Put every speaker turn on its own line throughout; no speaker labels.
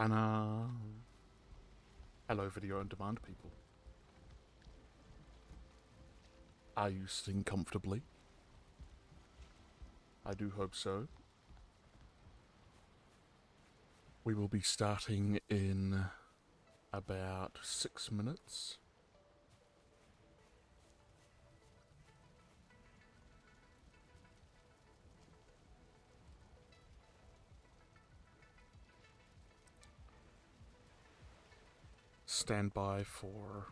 And hello video on demand people. Are you sitting comfortably? I do hope so. We will be starting in about 6 minutes. Stand by for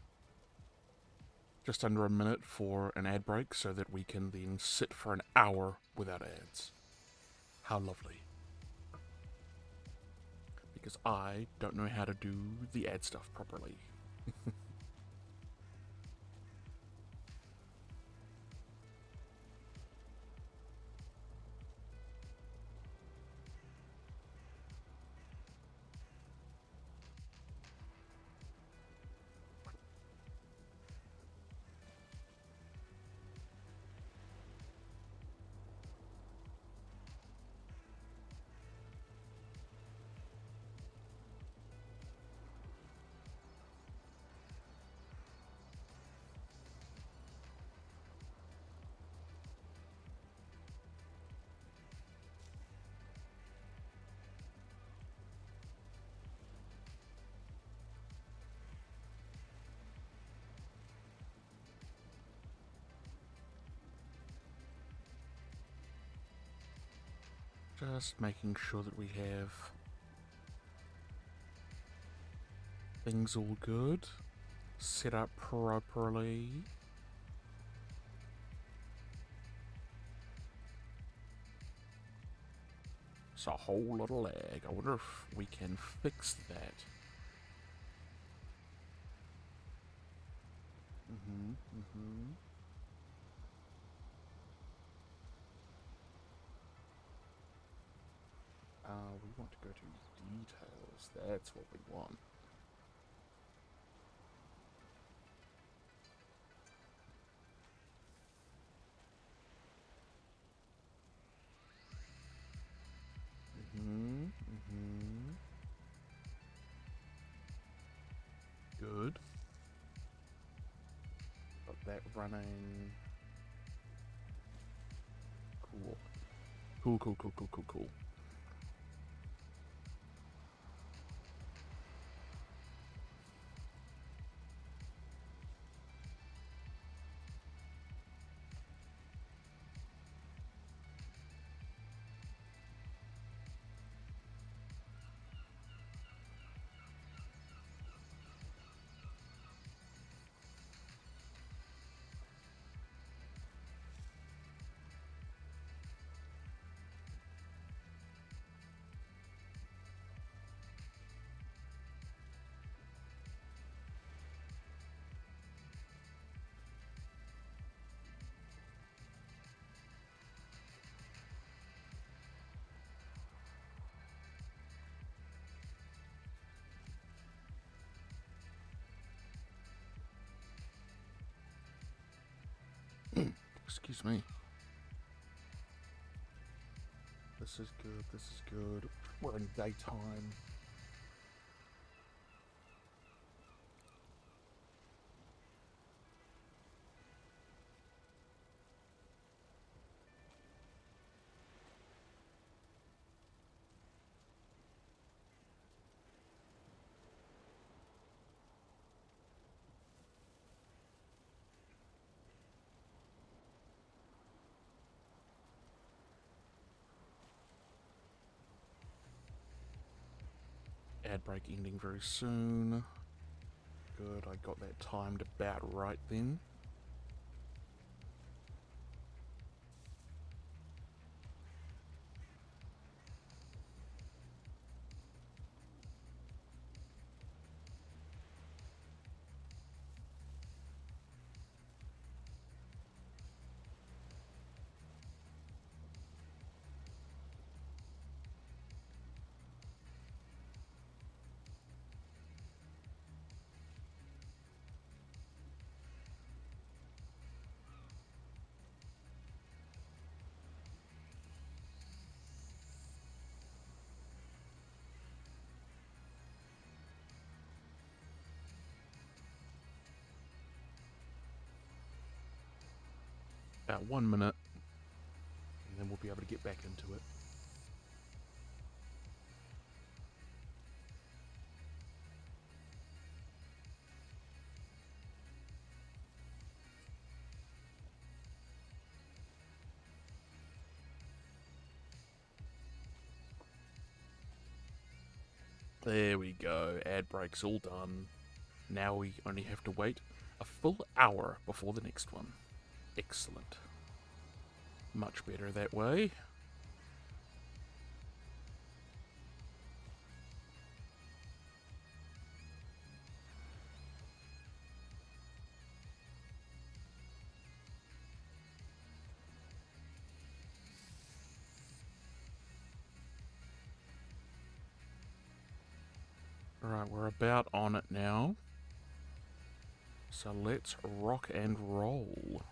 just under a minute for an ad break so that we can then sit for an hour without ads. How lovely. Because I don't know how to do the ad stuff properly. Just making sure that we have things all good, set up properly. It's a whole lot of lag. I wonder if we can fix that. We want to go to details. That's what we want. Good. Got that running. Cool. Cool. Excuse me. This is good. We're in daytime. Ad break ending very soon. Good, I got that timed about right then. about 1 minute, and then we'll be able to get back into it. There we go. Ad break's all done. Now we only have to wait a full hour before the next one. Excellent. Much better that way. Alright, we're about on it now. So let's rock and roll.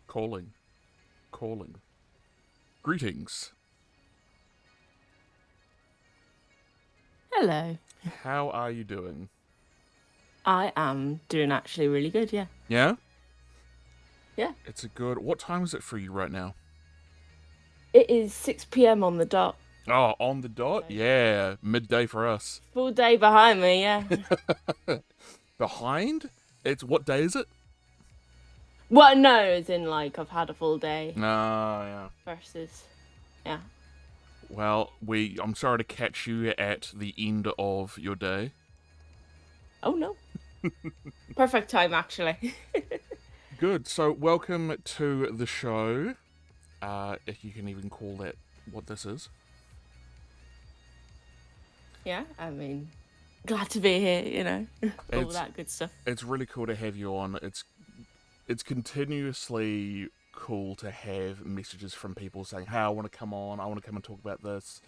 Calling. Greetings.
Hello.
How are you doing?
I am doing actually really good, yeah.
Yeah?
Yeah.
It's a good... What time is it for you right now?
It is 6 p.m. on the dot.
Oh, on the dot? Yeah, midday for us.
Full day behind me, yeah.
Behind? It's... What day is it?
Well, no, as in, like, I've had a full day.
Yeah.
Versus, yeah.
Well, I'm sorry to catch you at the end of your day.
Oh, no. Perfect time, actually.
Good. So, welcome to the show. If you can even call that what this is.
Yeah, I mean, glad to be here, you know. All that good stuff.
It's really cool to have you on. It's continuously cool to have messages from people saying, hey, I want to come on, I want to come and talk about this.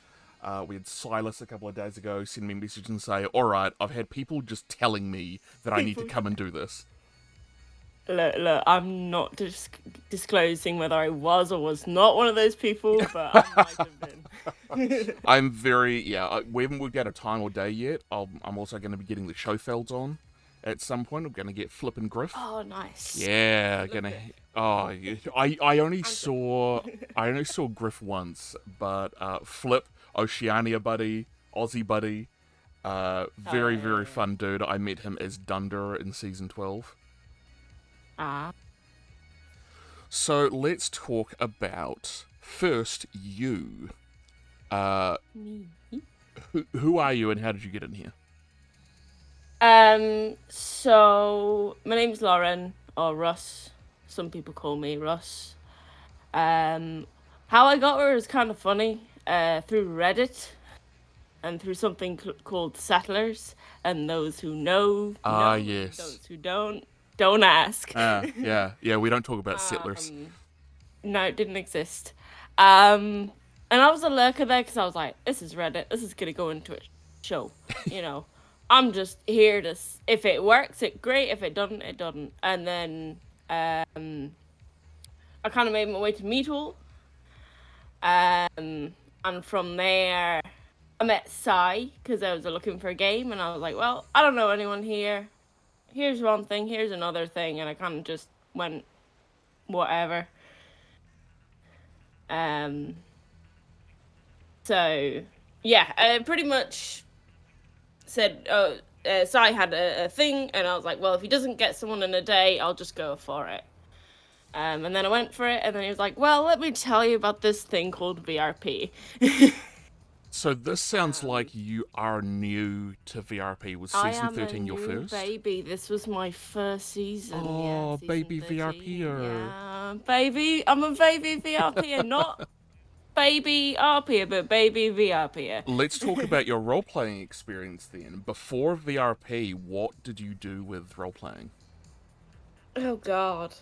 We had Silas a couple of days ago send me a message and say, alright, I've had people just telling me that I need to come and do this.
Look, I'm not disclosing whether I was or was not one of those people, but I might have been.
I'm very, we haven't worked out a time or day yet. I'm also going to be getting the Schofelds on at some point. I'm going to get Flip and Griff.
Oh, nice.
Yeah, I only saw Griff once, but Flip, Oceania buddy, Aussie buddy, very fun dude. I met him as Dunder in season 12. So let's talk about first you.
Me.
Who are you and how did you get in here?
So my name's Lauren, or Russ. Some people call me Russ. How I got her is kind of funny. Through Reddit and through something called Settlers, and those who know,
yes.
those who don't ask.
Yeah, we don't talk about Settlers.
No, it didn't exist. And I was a lurker there because I was like, this is Reddit, this is gonna go into a show, you know. I'm just here to, if it works, it great. If it doesn't, it doesn't. And then I kind of made my way to Meathole. And from there, I met Sai because I was looking for a game. And I was like, well, I don't know anyone here. Here's one thing, here's another thing. And I kind of just went, whatever. So, yeah, I pretty much said, Sai had a thing, and I was like, well, if he doesn't get someone in a day, I'll just go for it. And then I went for it, and then he was like, well, let me tell you about this thing called VRP.
So this sounds like you are new to VRP. Was season 13 your first?
Baby, this was my first season.
Oh,
yeah,
baby
13.
VRPer.
Yeah, baby, I'm a baby VRPer, not baby RPer, but baby VRPer.
Let's talk about your role-playing experience then. Before VRP, what did you do with role-playing?
Oh, God.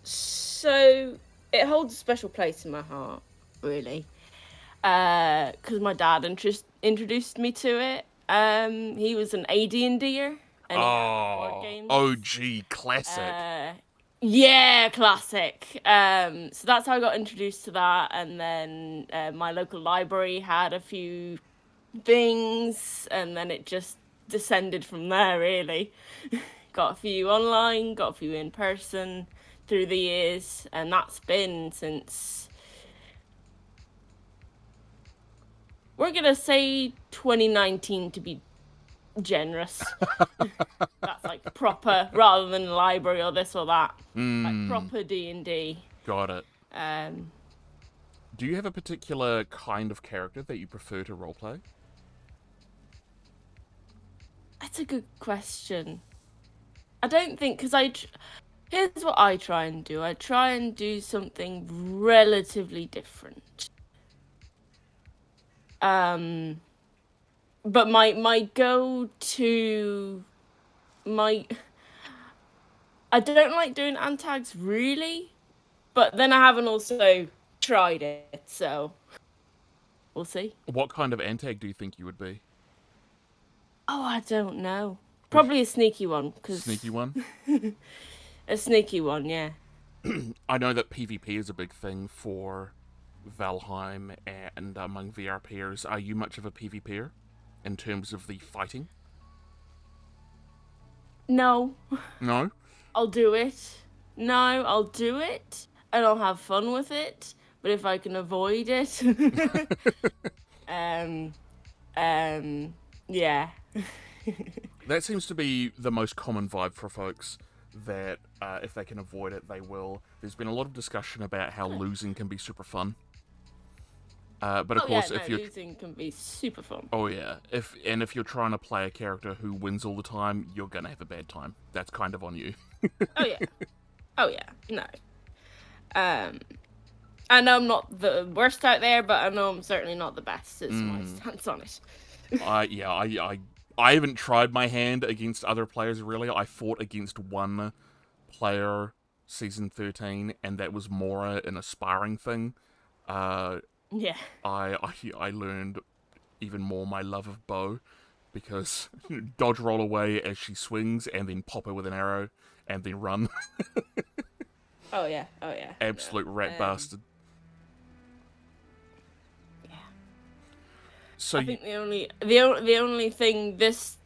So it holds a special place in my heart, really. Because my dad introduced me to it. He was an AD&D'er, and he had board
Oh,
games.
OG classic.
Yeah, classic. So that's how I got introduced to that, and then my local library had a few things, and then it just descended from there, really. Got a few online, got a few in person through the years, and that's been since, we're gonna say 2019 to be generous. That's like proper, rather than library or this or that. Like proper D&D.
Got it.
Um,
Do you have a particular kind of character that you prefer to roleplay?
that's a good question. I don't think, because here's what I try and do. I try and do something relatively different. But my go-to, my I don't like doing antags really, but then I haven't also tried it, so we'll see.
What kind of antag do you think you would be?
Oh, I don't know.
Would
Probably a sneaky one,
sneaky
because
one?
a sneaky one, yeah.
I know that PvP is a big thing for Valheim and among VRPers. Are you much of a PvPer in terms of the fighting?
No,
No?
I'll do it. No, I'll do it, and I'll have fun with it. But if I can avoid it, um, yeah.
That seems to be the most common vibe for folks, that if they can avoid it, they will. There's been a lot of discussion about how losing can be super fun. But of
Oh yeah,
course,
no,
if you're
losing can be super fun.
oh yeah, if you're trying to play a character who wins all the time, you're gonna have a bad time. That's kind of on you.
Oh yeah, oh yeah, no. Um, I know I'm not the worst out there, but I know I'm certainly not the best. Is my stance on it.
I haven't tried my hand against other players really. I fought against one player season 13, and that was more an aspiring thing. Uh,
Yeah.
I learned even more my love of bow, because dodge roll away as she swings and then pop her with an arrow and then run.
Oh yeah. Oh yeah.
Absolute
No.
rat bastard.
Yeah.
So
I think the only thing this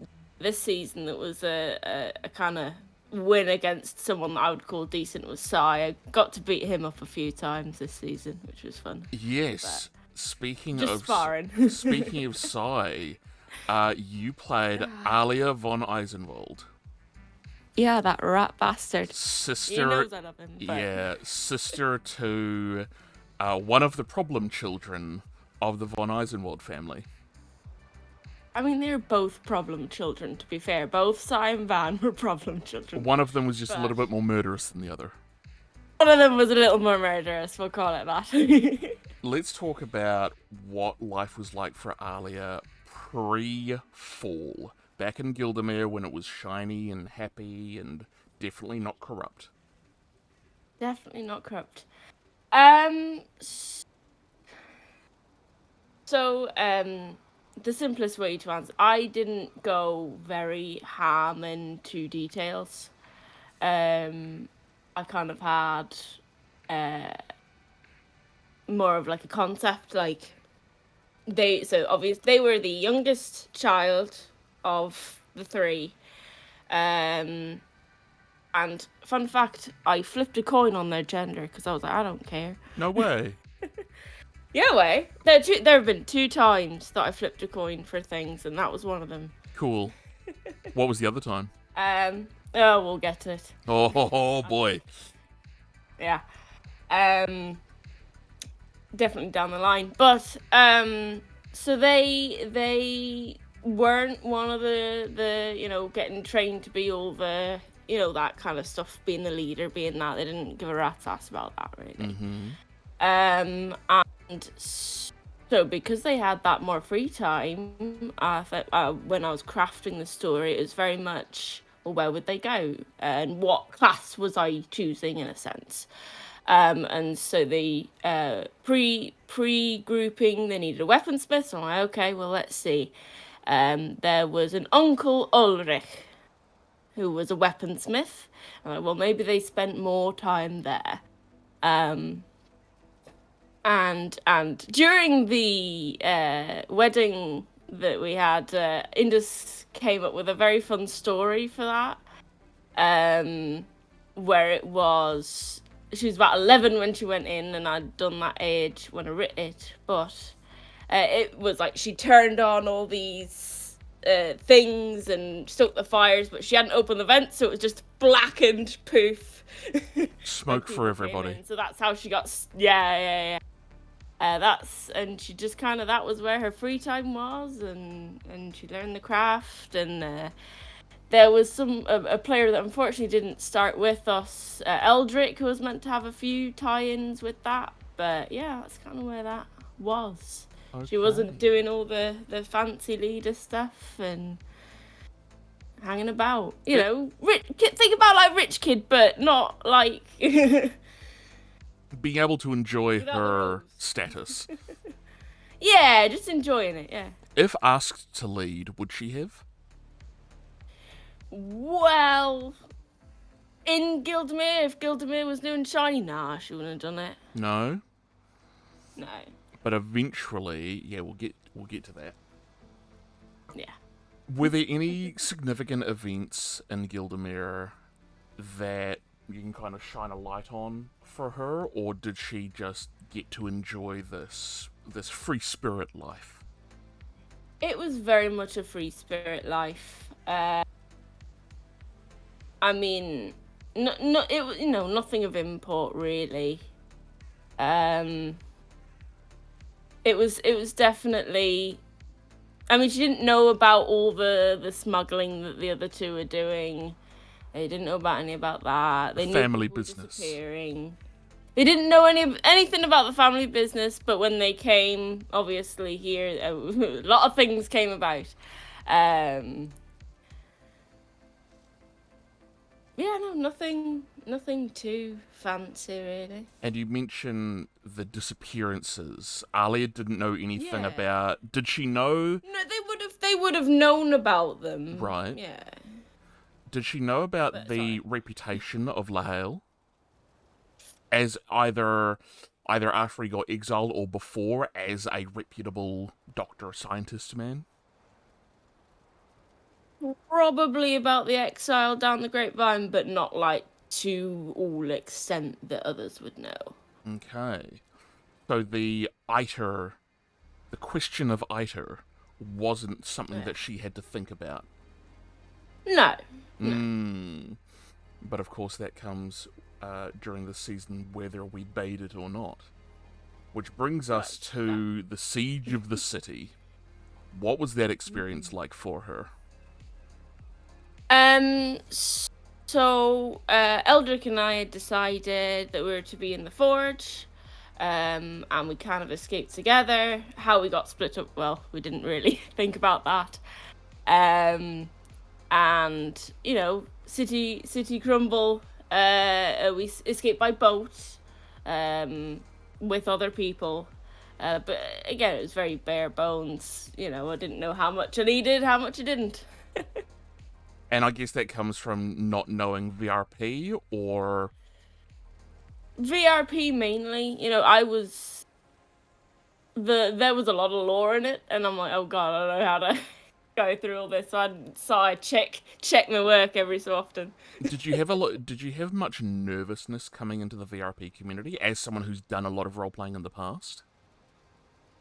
season that was a kind of win against someone that I would call decent was Sai. I got to beat him up a few times this season, which was fun.
yes,
Just sparring.
speaking of Sai, you played ALIYA von EISENWALD.
Yeah, that rat bastard. He
Sister,
knows I love him. But...
yeah, sister to one of the problem children of the von EISENWALD family.
I mean, they're both problem children, to be fair. Both Sai and Van were problem children.
One of them was just a
But-
little bit more murderous than the other.
One of them was a little more murderous, we'll call it that.
Let's talk about what life was like for ALIYA pre-fall. Back in Gildemere when it was shiny and happy and definitely not corrupt.
Definitely not corrupt. So, the simplest way to answer, I didn't go very ham into details. I kind of had more of like a concept, like they were the youngest child of the three. And fun fact, I flipped a coin on their gender because I was like, I don't care.
No way.
Yeah, way. There have been 2 times that I flipped a coin for things, and that was one of them.
Cool. What was the other time?
Oh, we'll get to it.
Oh boy.
Yeah. Definitely down the line. But so they weren't one of the getting trained to be all the that kind of stuff, being the leader, being that. They didn't give a rat's ass about that, really. And so because they had that more free time, I thought, when I was crafting the story, it was very much, well, where would they go, and what class was I choosing, in a sense. And so the pre-grouping, they needed a weaponsmith. So I'm like, okay, well, let's see. there was an Uncle Ulrich who was a weaponsmith. Well, maybe they spent more time there. And during the wedding that we had, Indus came up with a very fun story for that. Where it was, she was about 11 when she went in, and I'd done that age when I writ it, but it was like she turned on all these things and stoked the fires, but she hadn't opened the vents, so it was just blackened poof.
Smoke for everybody.
So that's how she got. Yeah. And she just kind of, that was where her free time was, and she learned the craft, and there was a player that unfortunately didn't start with us, Eldrick, who was meant to have a few tie-ins with that, but yeah, that's kind of where that was. Okay. She wasn't doing all the fancy leader stuff and hanging about, you know, think about like rich kid, but not like
being able to enjoy her status.
Yeah, just enjoying it, yeah.
If asked to lead, would she have?
Well, in Gildemere, if Gildemere was doing shiny, nah, she wouldn't have done it.
No?
No.
But eventually, yeah, we'll get to that.
Yeah.
Were there any significant events in Gildemere that you can kind of shine a light on for her, or did she just get to enjoy this free spirit life?
It was very much a free spirit life. I mean, nothing of import really. It was definitely. I mean, she didn't know about all the smuggling that the other two were doing. They didn't know about any about that. They
family
knew people
business.
Disappearing. They didn't know anything about the family business, but when they came, obviously here, a lot of things came about. Yeah, no, nothing too fancy really.
And you mentioned the disappearances. ALIYA didn't know anything about. Did she know?
No, they would have known about them.
Right.
Yeah.
Did she know about the reputation of LaHale? As either after he got exiled or before, as a reputable doctor, scientist man?
Probably about the exile down the grapevine, but not like to all extent that others would know.
Okay. So the question of ITER wasn't something that she had to think about.
No.
But of course that comes during the season, whether we bait it or not. Which brings us to the siege of the city. What was that experience like for her?
So Eldrick and I had decided that we were to be in the forge, and we kind of escaped together. How we got split up, well, we didn't really think about that. And you know, city crumble. We escaped by boat, with other people. But again, it was very bare bones. You know, I didn't know how much I needed, how much I didn't.
And I guess that comes from not knowing VRP, or...
VRP mainly. You know, there was a lot of lore in it, and I'm like, oh god, I don't know how to go through all this. So I check my work every so often.
Did you have much nervousness coming into the VRP community as someone who's done a lot of role playing in the past?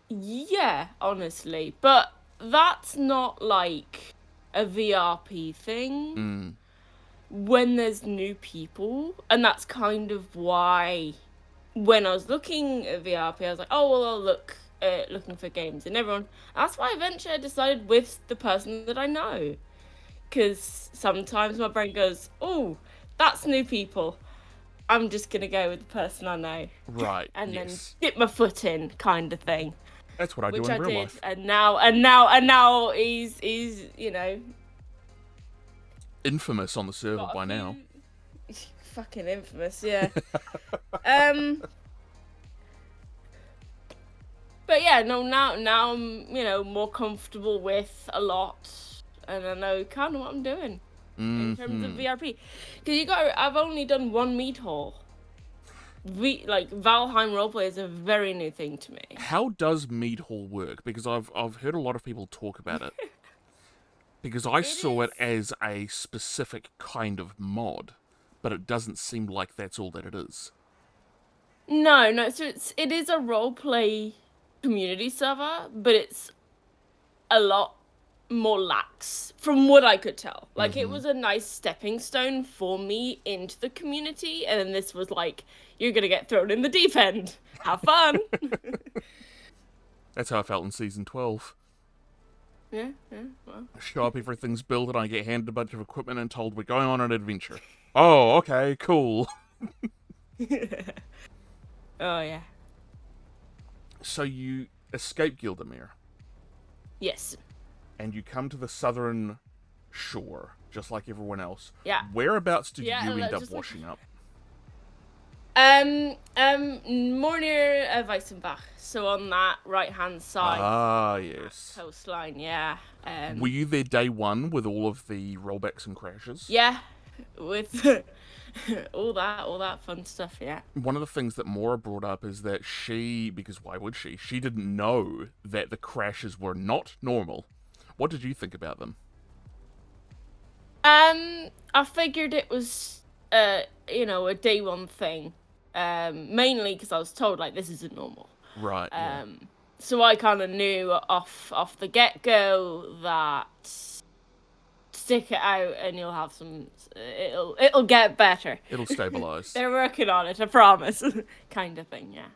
Yeah, honestly, but that's not like a VRP thing. When there's new people, and that's kind of why when I was looking at VRP, I was like, oh well, I'll look looking for games and everyone. That's why eventually I decided with the person that I know, because sometimes my brain goes, oh, that's new people, I'm just gonna go with the person I know,
right?
And then dip my foot in, kind of thing.
That's what I do in real life.
And now he's you know,
infamous on the server by now.
Fucking infamous, yeah. But yeah, no, now I'm, more comfortable with a lot, and I know kind of what I'm doing in terms of VRP. Because I've only done one meat hall. Valheim roleplay is a very new thing to me.
How does Mead Hall work? Because I've heard a lot of people talk about it. Because I saw it as a specific kind of mod, but it doesn't seem like that's all that it is.
No. So it is a roleplay community server, but it's a lot more lax from what I could tell. Like it was a nice stepping stone for me into the community, and then this was like, you're gonna get thrown in the deep end. Have fun.
That's how I felt in season 12.
Yeah, well.
Show up, everything's built, and I get handed a bunch of equipment and told we're going on an adventure. Oh, okay, cool.
Oh yeah.
So you escape Gildemir.
Yes.
And you come to the southern shore, just like everyone else.
Yeah.
Whereabouts did you end up washing up?
More near Weisenbach, so on that right-hand side.
Ah, yes.
Coastline, yeah.
Were you there day one with all of the rollbacks and crashes?
Yeah, with all that fun stuff, yeah.
One of the things that Maura brought up is that because why would she? She didn't know that the crashes were not normal. What did you think about them?
I figured it was, a day one thing. Mainly because I was told, like, this isn't normal.
Right, yeah.
So I kind of knew off the get-go that stick it out and you'll have some, it'll get better.
It'll stabilize.
They're working on it, I promise. Kind of thing, yeah.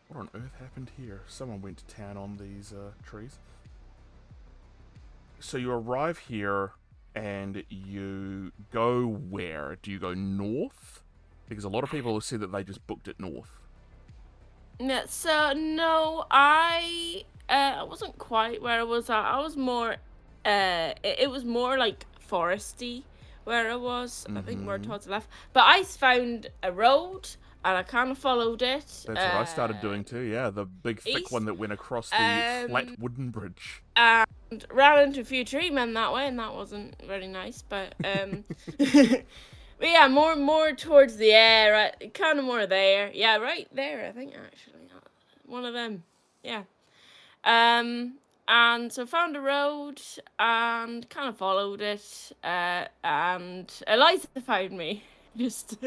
What on earth happened here? Someone went to town on these trees. So you arrive here and you go where? Do you go north? Because a lot of people have said that they just booked it north.
Yeah, so no, I wasn't quite where I was at. I was more, it was more like foresty where I was. I think more towards the left. But I found a road and I kind of followed it.
That's what I started doing too. Yeah, the big thick one that went across the flat wooden bridge.
And ran into a few tree men that way, and that wasn't very nice. But but yeah, more towards the air, right, kind of more there. Yeah, right there, I think, actually. One of them. Yeah. And so found a road and kind of followed it. And Eliza found me. Just.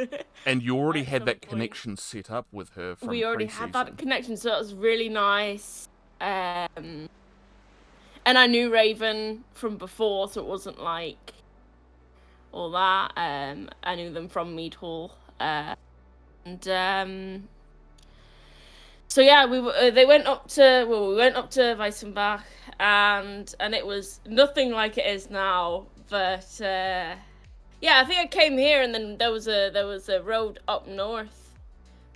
And you already had that connection set up with her from
We already
pre-season.
had that connection, so it was really nice. And I knew Raven from before, so it wasn't like all that. I knew them from Mead Hall, so yeah, we went up to Weissenbach, and it was nothing like it is now. But yeah, I think I came here, and then there was a road up north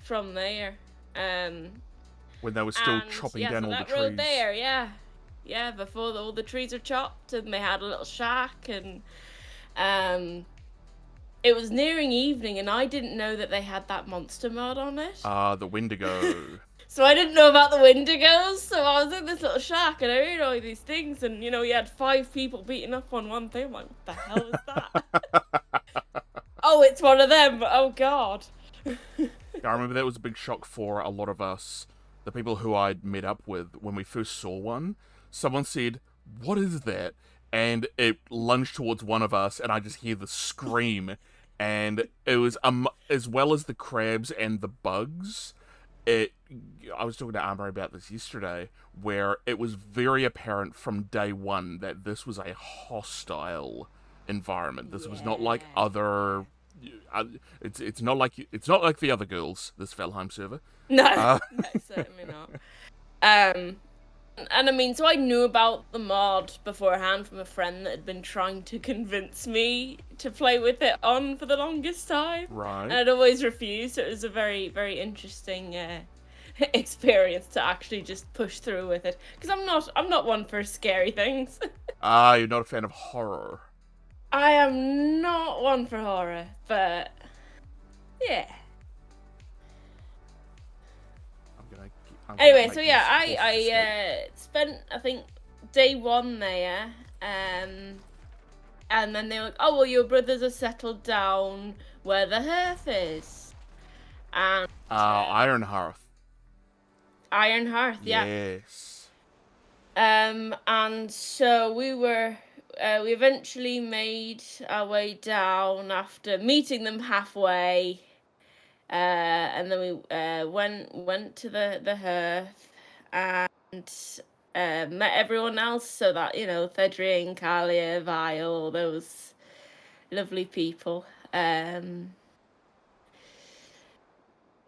from there.
When they were still chopping down all the trees.
Road there, yeah, before all the trees are chopped, and they had a little shack, and it was nearing evening, and I didn't know that they had that monster mod on it.
Ah, the Wendigo.
So I didn't know about the Wendigos, so I was in this little shack, and I heard all these things, and, you had 5 people beating up on one thing. I'm like, what the hell is that? Oh, it's one of them. Oh, God.
I remember that was a big shock for a lot of us, the people who I'd met up with when we first saw one. Someone said, "What is that?" And it lunged towards one of us, and I just hear the scream. And it was, as well as the crabs and the bugs, I was talking to Amber about this yesterday, where it was very apparent from day one that this was a hostile environment. This was not like other... It's not like the other girls, this Valheim server.
No, certainly not. And I mean, so I knew about the mod beforehand from a friend that had been trying to convince me to play with it on for the longest time.
Right.
And I'd always refused. So it was a very, very interesting experience to actually just push through with it. Because I'm not one for scary things.
You're not a fan of horror.
I am not one for horror, but yeah.
I'm gonna
Anyway,
make
so yeah,
these horses escape.
I spent, I think, day 1 there, and then they were like, oh, well, your brothers are settled down where the hearth is. And
Iron Hearth.
Iron Hearth, yeah.
Yes.
And so we eventually made our way down after meeting them halfway, and then we went to the hearth and met everyone else. So that, you know, Thedrian, Kalia, Vile, those lovely people.
It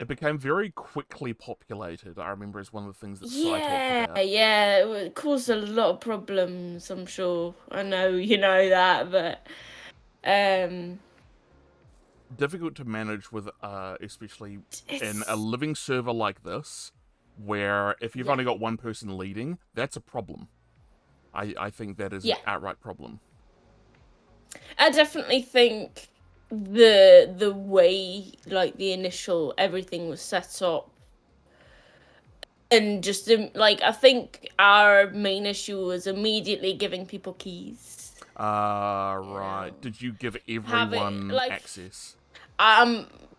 became very quickly populated, I remember, as one of the things that Sai talked
Yeah,
about.
yeah, it caused a lot of problems, I'm sure. I know you know that, but
Difficult to manage with, especially in a
it's
living server like this, where if you've
yeah,
only got one person leading, that's a problem. I think that is an
yeah.
outright problem.
I definitely think the way, like, the initial everything was set up, and just like, I think our main issue was immediately giving people keys. You
Right.
know,
Did you give
have it
everyone
like
access?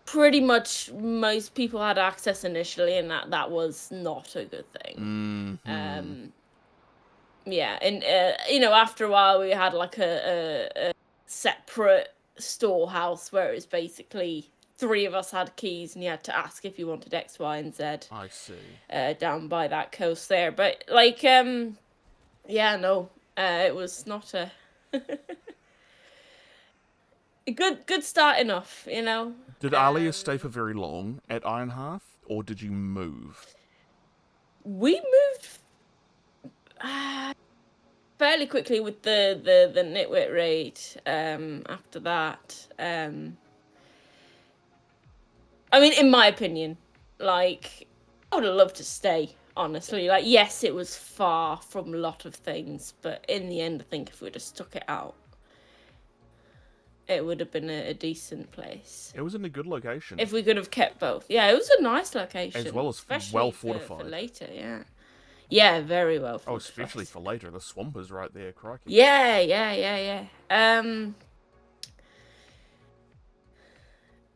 pretty much most people had access initially, and that was not a good thing.
Mm-hmm.
Yeah, and you know, after a while we had like a separate storehouse where it was basically 3 of us had keys, and you had to ask if you wanted X, Y, and Z.
I see.
Down by that coast there, but like, yeah, no, it was not a good start enough, you know.
Did ALIYA stay for very long at Ironhearth, or did you move?
We moved fairly quickly with the nitwit raid. After that, I mean, in my opinion, like, I would have loved to stay. Honestly, like, yes, it was far from a lot of things, but in the end, I think if we'd have stuck it out, it would have been a decent place.
It was in a good location.
If we could have kept both. Yeah, it was a nice location.
As well as
especially
well
for
fortified.
later, yeah. Yeah, very well
Oh,
fortified.
especially for later. The swamp is right there, crikey.
Yeah.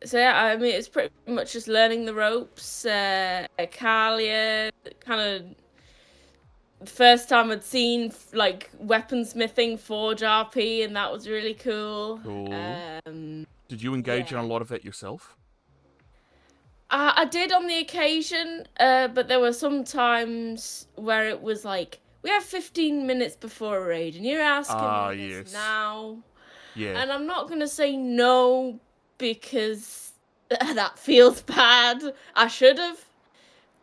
So yeah, I mean, it's pretty much just learning the ropes. Kalia, kind of first time I'd seen like weaponsmithing Forge RP, and that was really cool.
Cool. Did you engage in
yeah.
a lot of that yourself?
I did on the occasion, but there were some times where it was like, we have 15 minutes before a raid, and you're asking me this now.
Yeah.
And I'm not going to say no, because that feels bad. I should have,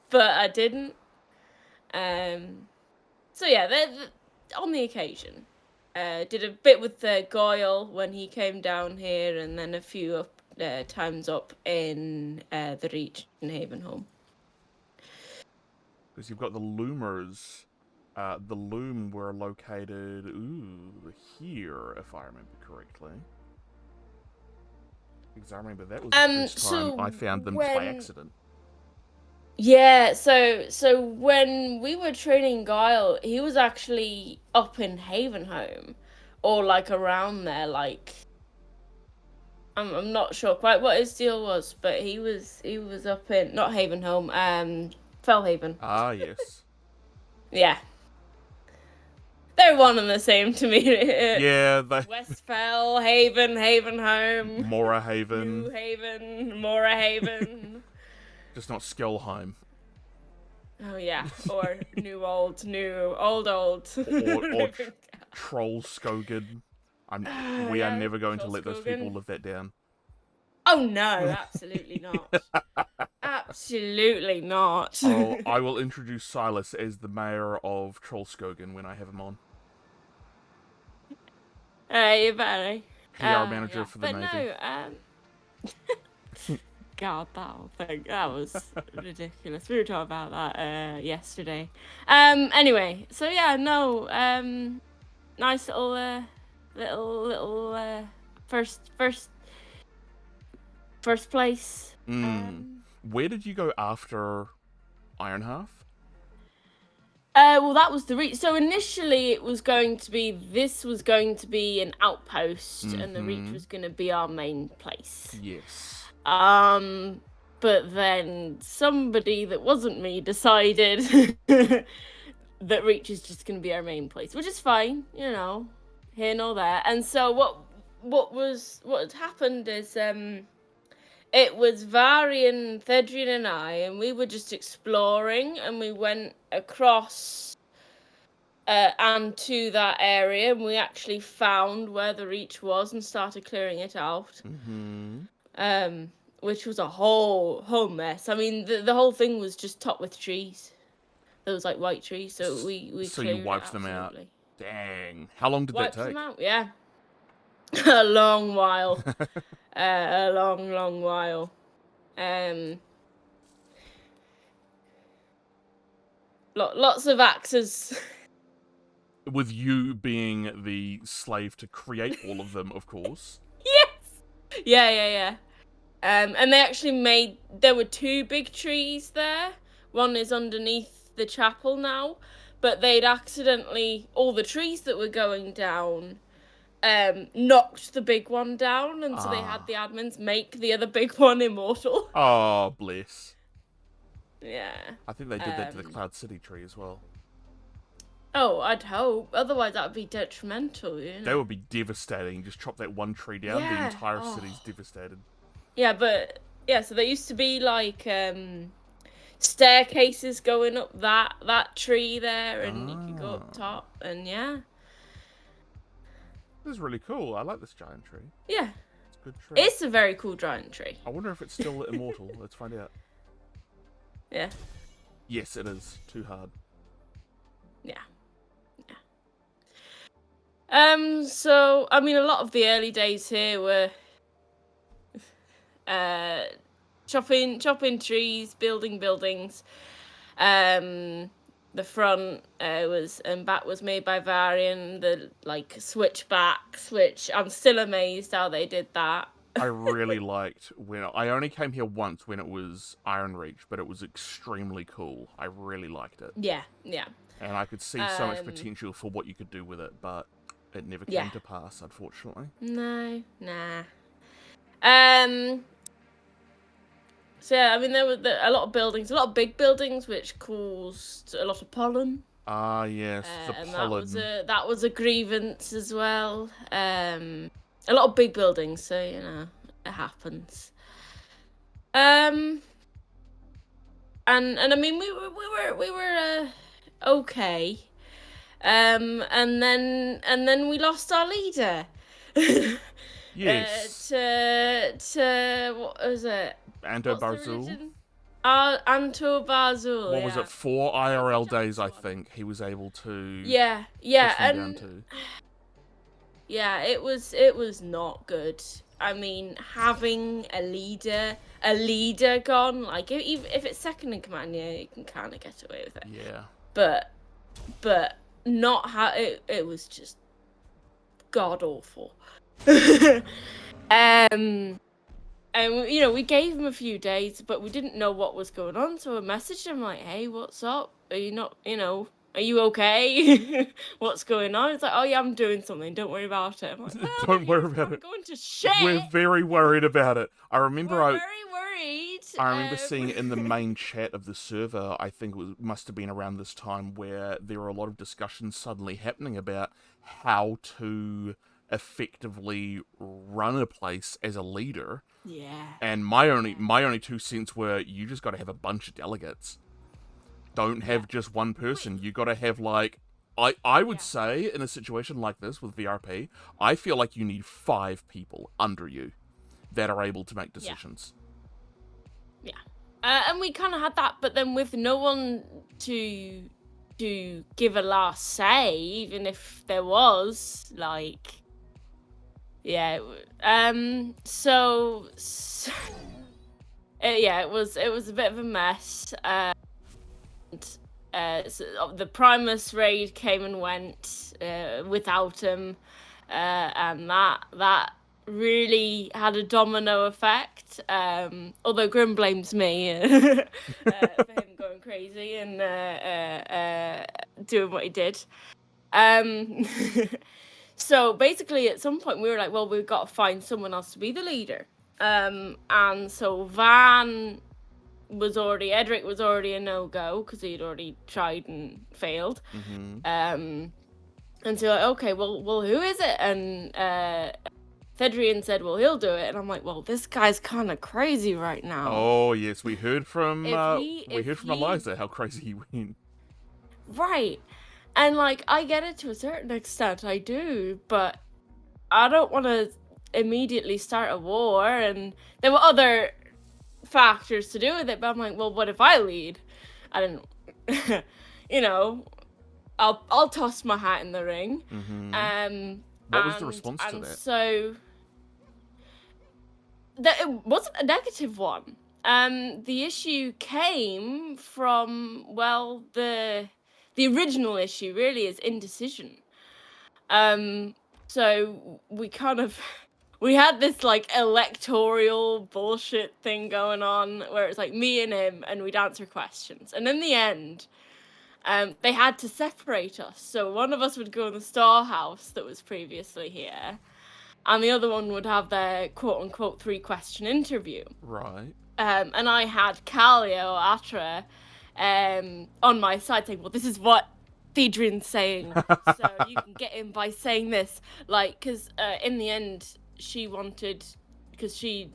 but I didn't. So yeah, on the occasion. Did a bit with Goyle when he came down here, and then a few times up in the Reach in Havenholm.
Because you've got the Loomers. The Loom were located, here, if I remember correctly. Because I remember that was the first time I found them by accident.
Yeah, so when we were training Guile, he was actually up in Havenholm, or like around there. Like, I'm not sure quite what his deal was, but he was up in, not Havenholm, Fellhaven.
Ah, yes.
Yeah, they're one and the same to me.
Yeah,
Westfell, Haven, Havenholm,
Mora Haven,
New Haven, Mora Haven.
Just not Skellheim.
Oh yeah, or old, or
Troll Skogan. We are never going to let those people live that down.
Oh no, absolutely not. Absolutely not.
Oh, I will introduce Silas as the mayor of Trollskogan when I have him on.
Hey, you better.
PR manager for the
Navy.
No,
God, that whole thing, that was ridiculous. We were talking about that yesterday. Anyway, so yeah, no, nice little first place.
Where did you go after Ironhearth?
Well, that was the reach. So initially, it was going to be an outpost, and the reach was going to be our main place.
Yes.
But then somebody that wasn't me decided that reach is just going to be our main place, which is fine, you know, here nor there. And so what had happened is it was Varian, Thedrian, and I, and we were just exploring, and we went across and to that area, and we actually found where the reach was and started clearing it out. Which was a whole mess. I mean, the whole thing was just topped with trees. There was like white trees, so we
So
cleared
you wiped
it,
them out.
absolutely.
Dang. How long did
Wiped
that take?
them out, yeah. A long while. A long while. Lots of axes.
With you being the slave to create all of them, of course.
Yes! Yeah. And they actually there were 2 big trees there. One is underneath the chapel now, but they'd accidentally, all the trees that were going down, knocked the big one down, and so they had the admins make the other big one immortal.
Oh, bless.
Yeah.
I think they did that to the Cloud City tree as well.
Oh, I'd hope. Otherwise, that would be detrimental, you know?
That would be devastating. Just chop that one tree down, the entire city's devastated.
Yeah, but... Yeah, so there used to be, like, staircases going up that tree there, and you could go up top, and yeah.
This is really cool. I like this giant tree.
Yeah.
It's a good tree.
It's a very cool giant tree.
I wonder if it's still immortal. Let's find out.
Yeah.
Yes, it is. Too hard.
Yeah. So, I mean, a lot of the early days here were chopping trees, building buildings. The front and back was made by Varian, the like switchbacks, which I'm still amazed how they did that.
I really liked when I only came here once when it was Iron Reach, but it was extremely cool. I really liked it.
Yeah.
And I could see so much potential for what you could do with it, but it never came to pass, unfortunately.
No, nah. So yeah, I mean there were a lot of buildings, a lot of big buildings, which caused a lot of pollen.
Ah, yes, the pollen.
That was a grievance as well. A lot of big buildings, so you know it happens. And I mean we were okay. And then we lost our leader.
Yes.
To what was it?
Anto Barzul.
Anto Barzul.
What was it? 4 IRL days, I think. He was able to.
Yeah,
down to.
Yeah, it was not good. I mean, having a leader gone, like if it's second in command, yeah, you can kind of get away with it.
Yeah.
But not how it was just god awful. And you know, we gave him a few days, but we didn't know what was going on, so I messaged him like, "Hey, what's up? Are you not, you know, are you okay? What's going on?" It's like, "Oh yeah, I'm doing something. Don't worry about it." I'm like, well,
don't worry about it.
Going to shit.
We're very worried about it. I remember
We're very worried.
I remember seeing in the main chat of the server, I think must have been around this time, where there were a lot of discussions suddenly happening about how to effectively run a place as a leader.
Yeah.
And my only 2 cents were, you just got to have a bunch of delegates. Don't have just one person. You got to have like I would say in a situation like this with VRP, I feel like you need 5 people under you that are able to make decisions.
Yeah. And we kind of had that, but then with no one to give a last say, even if there was, like, yeah. So yeah, it was a bit of a mess. So the Primus raid came and went without him, and that really had a domino effect. Although Grim blames me for him going crazy, and doing what he did. Um, so basically, at some point, we were like, well, we've got to find someone else to be the leader. And so Edric was already a no-go because he'd already tried and failed. And so like, okay, well, who is it? And Fedrian said, well, he'll do it. And I'm like, well, this guy's kind of crazy right now.
Oh yes, we heard from Eliza how crazy he went.
Right. And like, I get it to a certain extent, I do, but I don't want to immediately start a war. And there were other factors to do with it, but I'm like, well, what if I lead? I don't you know, I'll toss my hat in the ring.
What was the response to that?
So it wasn't a negative one. The issue came from, well, the original issue really is indecision. So we had this like electoral bullshit thing going on where it's like me and him, and we'd answer questions, and in the end, they had to separate us. So one of us would go in the storehouse that was previously here, and the other one would have their quote-unquote 3-question interview.
Right.
And I had Kalia or Atra on my side saying, well, this is what Thedrin's saying, so you can get him by saying this. Like, because in the end, she wanted, because she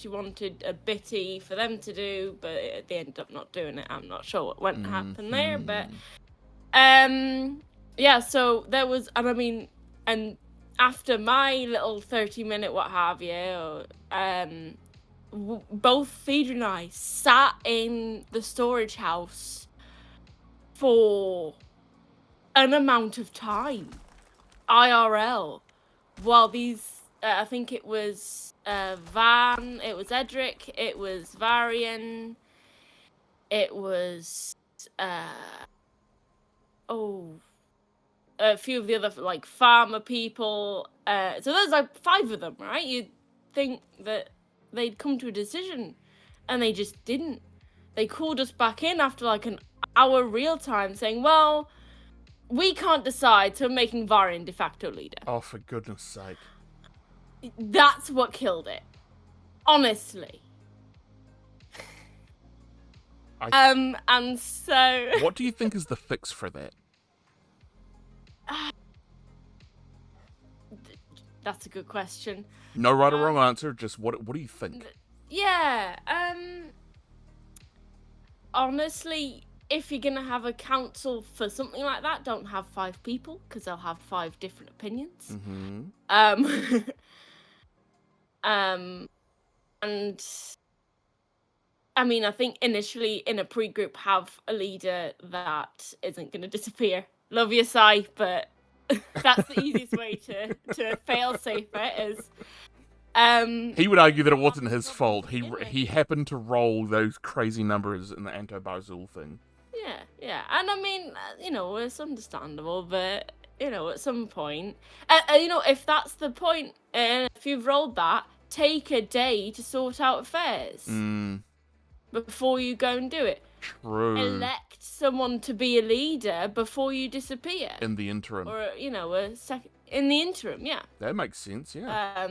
wanted a bitty for them to do, but they ended up not doing it. I'm not sure what went to happen there, but yeah, so there was, and I mean, and after my little 30-minute what have you, both Phaedra and I sat in the storage house for an amount of time, IRL, while these, I think it was Van, it was Edric, it was Varian, it was a few of the other like farmer people. So there's like 5 of them, right? You'd think that they'd come to a decision, and they just didn't. They called us back in after like an hour real time saying, well, we can't decide, so we're making Varian de facto leader.
Oh, for goodness sake.
That's what killed it. Honestly. And so...
What do you think is the fix for that?
That's a good question.
No right or wrong answer, just what do you think?
Yeah, honestly, if you're gonna have a council for something like that, don't have 5 people, because they'll have 5 different opinions. And I mean, I think initially in a pre-group, have a leader that isn't gonna disappear. Love your Sai, but that's the easiest way to fail safe it is.
He would argue that it wasn't his fault. He happened to roll those crazy numbers in the Anto-Barzul thing.
Yeah. And I mean, it's understandable, but, at some point... if that's the point, and if you've rolled that, take a day to sort out affairs. Before you go and do it.
True.
Elect someone to be a leader before you disappear.
In the interim.
Or, a second... In the interim, yeah.
That makes sense, yeah.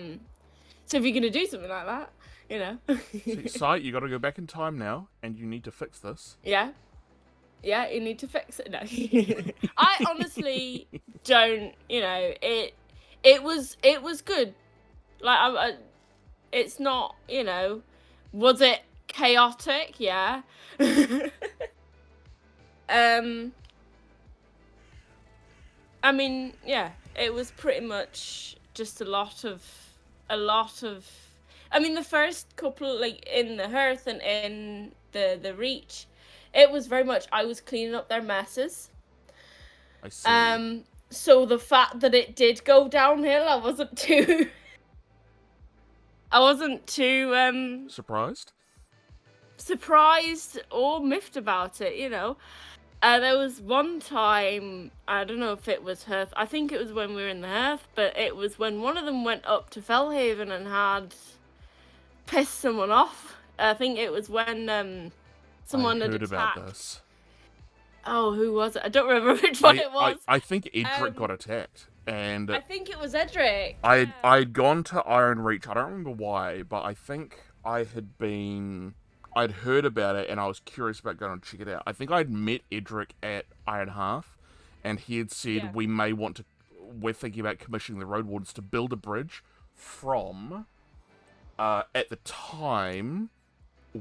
So if you're going to do something like that,
Sai, you got to go back in time now, and you need to fix this.
Yeah, you need to fix it. No. I honestly don't, it was good. Like, it's not, was it chaotic? Yeah. I mean, yeah, it was pretty much just a lot of, I mean, the first couple, like, in the Hearth and in the Reach, it was very much, I was cleaning up their messes.
I see.
So the fact that it did go downhill, I wasn't too surprised or miffed about it, There was one time, I don't know if it was Hearth, I think it was when we were in the Hearth, but it was when one of them went up to Fellhaven and had pissed someone off. I think it was when someone had attacked.
About this.
Oh, who was it? I don't remember which one it was.
I think Edric got attacked, and
I think it was Edric.
I'd gone to Iron Reach. I don't remember why, but I think I'd heard about it, and I was curious about going to check it out. I think I'd met Edric at Iron Half, and he had said we're thinking about commissioning the Road Wardens to build a bridge from, at the time,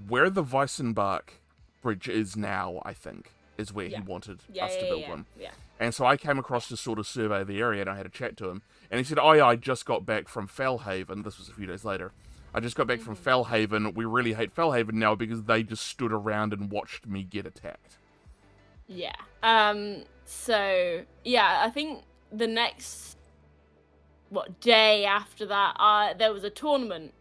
where the Weissenbach bridge is now, I think, is where he wanted us to build one.
Yeah.
And so I came across to sort of survey the area, and I had a chat to him. And he said, oh yeah, I just got back from Valheim. This was a few days later. I just got back from Valheim. We really hate Valheim now because they just stood around and watched me get attacked.
Yeah. So, yeah, I think the next, day after that, there was a tournament.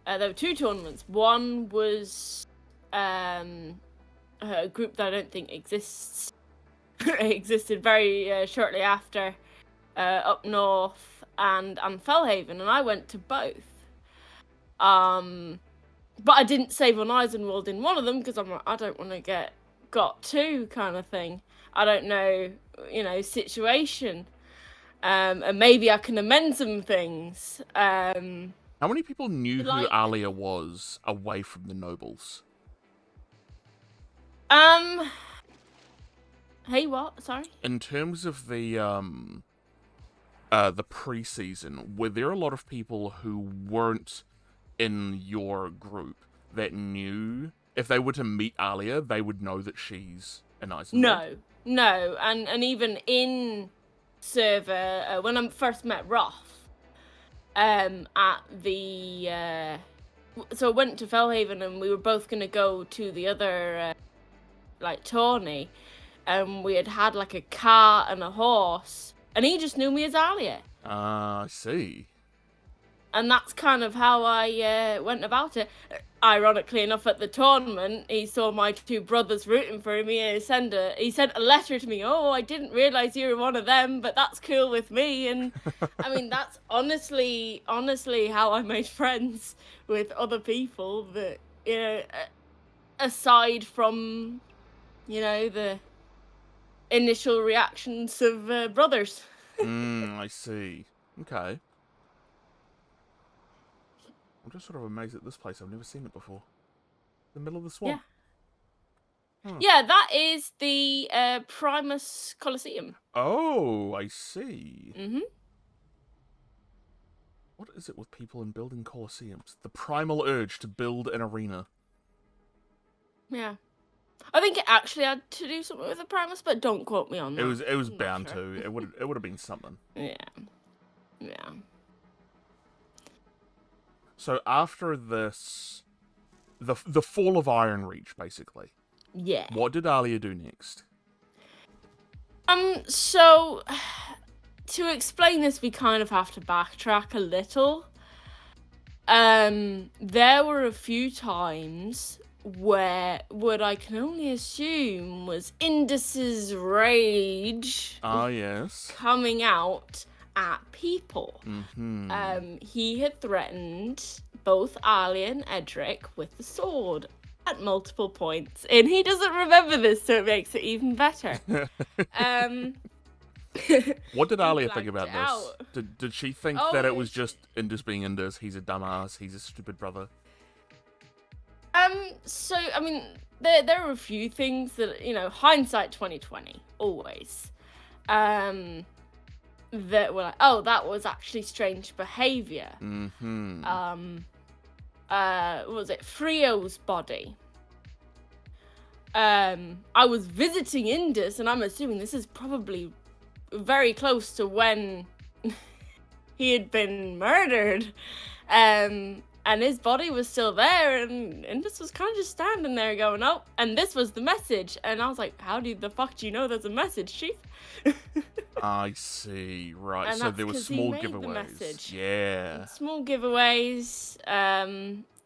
There were 2 tournaments. One was a group that I don't think exists. It existed very shortly after, up north and Fellhaven, and I went to both. But I didn't save on EISENWALD in one of them because I'm like, I don't want to get got to kind of thing. I don't know, situation. And maybe I can amend some things.
How many people knew who ALIYA was away from the nobles?
Hey, what? Sorry?
In terms of the pre-season, were there a lot of people who weren't in your group that knew if they were to meet ALIYA, they would know that she's an EISENWALD?
No, and even in server, when I first met Roth, at the so I went to Fellhaven and we were both gonna go to the other tourney, and we had like a car and a horse, and he just knew me as ALIYA.
I see.
And that's kind of how I went about it. Ironically enough, at the tournament, he saw my 2 brothers rooting for me, and he sent a letter to me. Oh, I didn't realize you were one of them, but that's cool with me. And I mean, that's honestly how I made friends with other people. That aside from the initial reactions of brothers.
I see. Okay. I'm just sort of amazed at this place. I've never seen it before. The middle of the swamp.
Yeah. Yeah, that is the Primus Colosseum.
Oh, I see.
Mm-hmm.
What is it with people in building colosseums? The primal urge to build an arena.
Yeah. I think it actually had to do something with the Primus, but don't quote me on that.
It was bound to. It would have been something.
Yeah.
So after this, the fall of Iron Reach, basically.
Yeah.
What did ALIYA do next?
So to explain this, we kind of have to backtrack a little. There were a few times where what I can only assume was Indus's rage.
Yes.
Coming out at people.
Mm-hmm.
He had threatened both ALIYA and Edric with the sword at multiple points, and he doesn't remember this, so it makes it even better.
What did ALIYA think about this? Did she think that it was just Indus being Indus? He's a dumbass. He's a stupid brother.
So I mean, there are a few things that hindsight 2020 always. That were like, oh, that was actually strange behavior.
Mm-hmm.
What was it? Frio's body. I was visiting Indus, and I'm assuming this is probably very close to when he had been murdered. And his body was still there, and Indus was kind of just standing there going, oh, and this was the message. And I was like, how the fuck do you know there's a message, Chief?
I see, right.
And
so there were small giveaways. Yeah.
Small giveaways.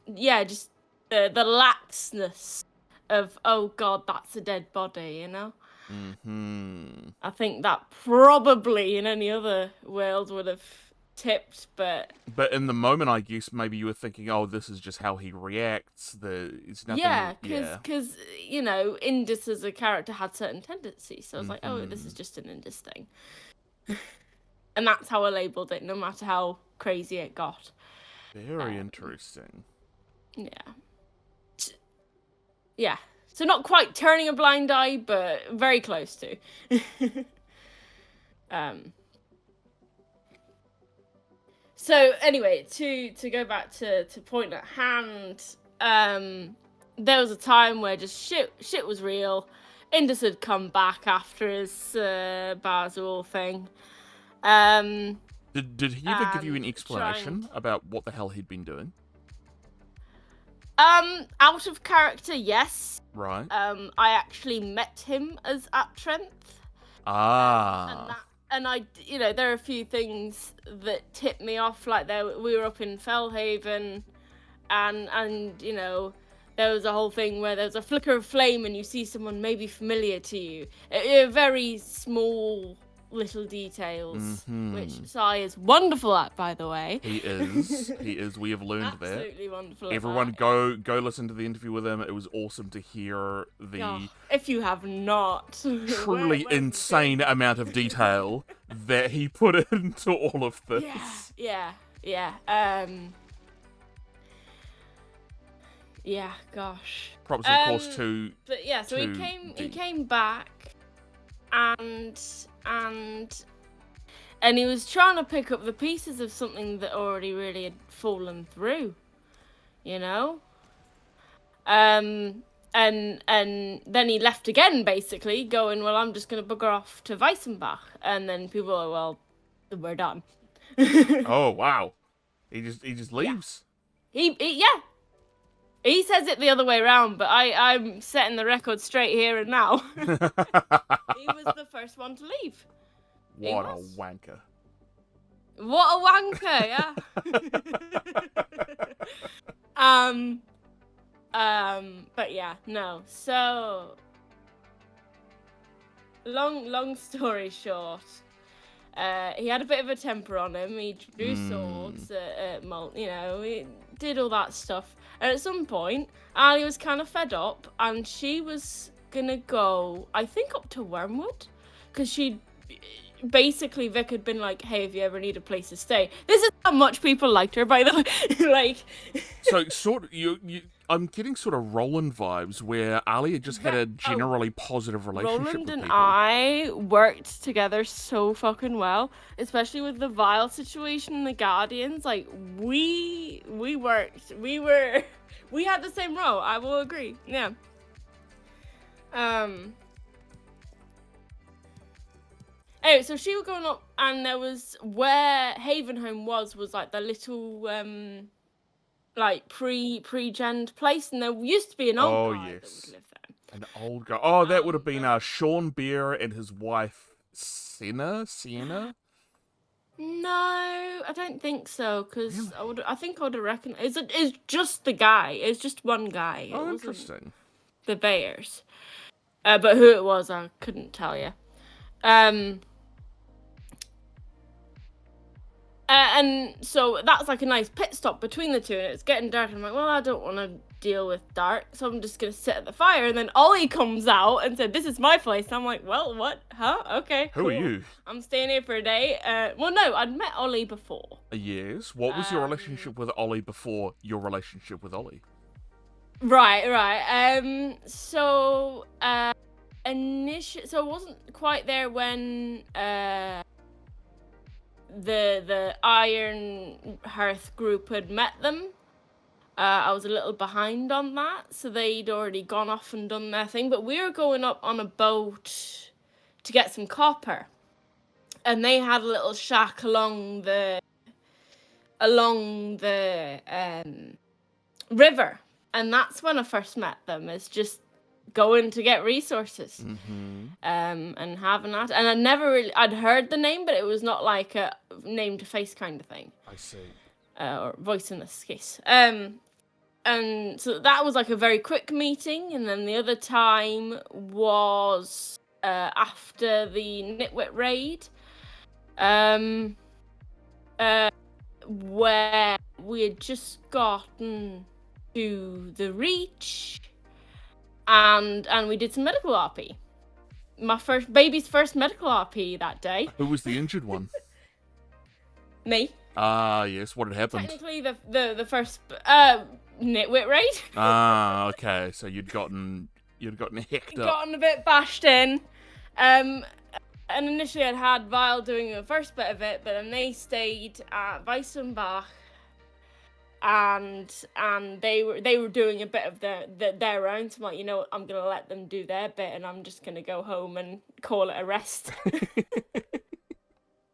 Yeah, just the laxness of, oh god, that's a dead body,
Mm-hmm.
I think that probably in any other world would have tipped, but
in the moment, I guess maybe you were thinking, "Oh, this is just how he reacts." It's nothing.
yeah,
Yeah.
because you know, Indus as a character had certain tendencies, so I was like, oh, this is
Mm-hmm.
just an Indus thing, and that's how I labeled it, no matter how crazy it got.
Very
Um,
interesting.
yeah, yeah. So not quite turning a blind eye, but very close to. um. So anyway, to go back to point at hand, there was a time where just shit was real. Indus had come back after his Barzul thing.
Did he ever give you an
And
explanation about what the hell he'd been doing?
out of character, yes.
Right.
I actually met him as at Trenth.
Ah.
And I, you know, there are a few things that tipped me off. Like we were up in Fellhaven, and you know, there was a whole thing where there was a flicker of flame, and you see someone maybe familiar to you. Very small little details, which Sai is wonderful at, by the way.
He is. He is. We have learned that.
Absolutely wonderful.
Everyone,
at that.
go listen to the interview with him. It was awesome to hear the
if you have not,
truly
where
insane amount of detail that he put into all of this.
Yeah. Yeah, gosh.
Props, of course, to.
But yeah, so he came back, and he was trying to pick up the pieces of something that already really had fallen through, you know. And then he left again, basically going, well, I'm just gonna bugger off to Weissenbach, and then people are, well, we're done.
Oh wow, he just leaves.
Yeah. He says it the other way around, but I'm setting the record straight here and now. He was the first one to leave.
What a wanker.
What a wanker, yeah. But yeah, no. So, long story short, he had a bit of a temper on him. He drew swords at Malt, you know, he did all that stuff. And at some point, Ali was kind of fed up, and she was gonna go, I think, up to Wormwood, because she basically, Vic had been like, hey, if you ever need a place to stay. This is how much people liked her, by the way. Like,
so sort of I'm getting sort of Roland vibes where Ali just had a generally positive relationship
Roland
with
and
people.
I worked together so fucking well, especially with the Vile situation and the Guardians. Like, we had the same role. I will agree. Yeah. Anyway, so she was going up, and there was where Havenholm was like the little like pre-gen place, and there used to be an old guy that would live there.
An old guy. Oh, that would have been Sean Beer and his wife Sienna.
No, I don't think so, because I think I would have reckoned it's just the guy. It's just one guy.
Oh, interesting.
The Bayers, but who it was, I couldn't tell you. And so that's like a nice pit stop between the two, and it's getting dark, and I'm like, well, I don't want to deal with dark, so I'm just gonna sit at the fire. And then Ollie comes out and said, this is my place. And I'm like, well, what? Huh? Okay,
cool. Who are you?
I'm staying here for a day. Well, no, I'd met Ollie before.
Yes. What was your relationship with Ollie before your relationship with Ollie?
Right. So, initially, so I wasn't quite there when, the Iron Hearth group had met them. I was a little behind on that, so they'd already gone off and done their thing. But we were going up on a boat to get some copper, and they had a little shack along the river, and that's when I first met them. It's just going to get resources, and having that. And I'd heard the name, but it was not like a name to face kind of thing.
I see.
Or voice in this case. And so that was like a very quick meeting, and then the other time was after the Nitwit raid. where we had just gotten to the Reach, and we did some medical RP. My baby's first medical RP that day.
Who was the injured one?
Me.
Ah, yes. What had happened?
Technically, the first nitwit raid.
Ah, okay. So you'd gotten hecked up.
Gotten a bit bashed in. And initially I'd had Vile doing the first bit of it, but then they stayed at Weissenbach, and they were doing a bit of their own. So I'm like, you know what, I'm gonna let them do their bit, and I'm just gonna go home and call it a rest.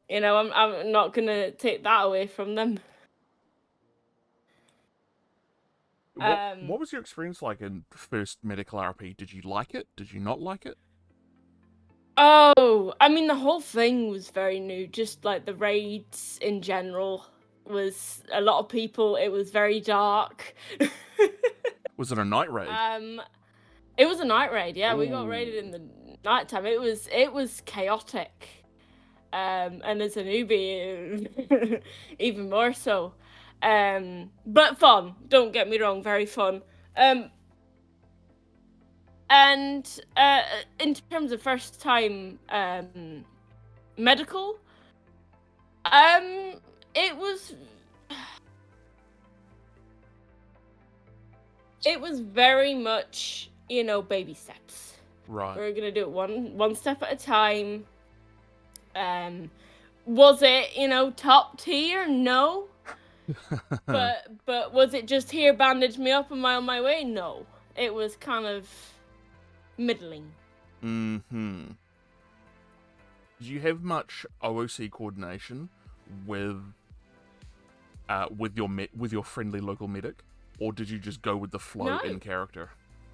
You know, I'm not gonna take that away from them.
What was your experience like in first medical RP? Did you like it? Did you not like it?
Oh, I mean, the whole thing was very new. Just like the raids in general was a lot of people. It was very dark.
Was it a night raid?
It was a night raid. Yeah, we got
Ooh.
raided in the nighttime. It was chaotic. And as a newbie, even more so. But fun. Don't get me wrong, very fun. And in terms of first time medical, it was very much, you know, baby steps.
Right.
We're gonna do it one step at a time. Was it, you know, top tier? No. but was it just here, bandage me up and on my way? No. It was kind of middling.
Mm-hmm. Did you have much OOC coordination with your friendly local medic, or did you just go with the flow in character?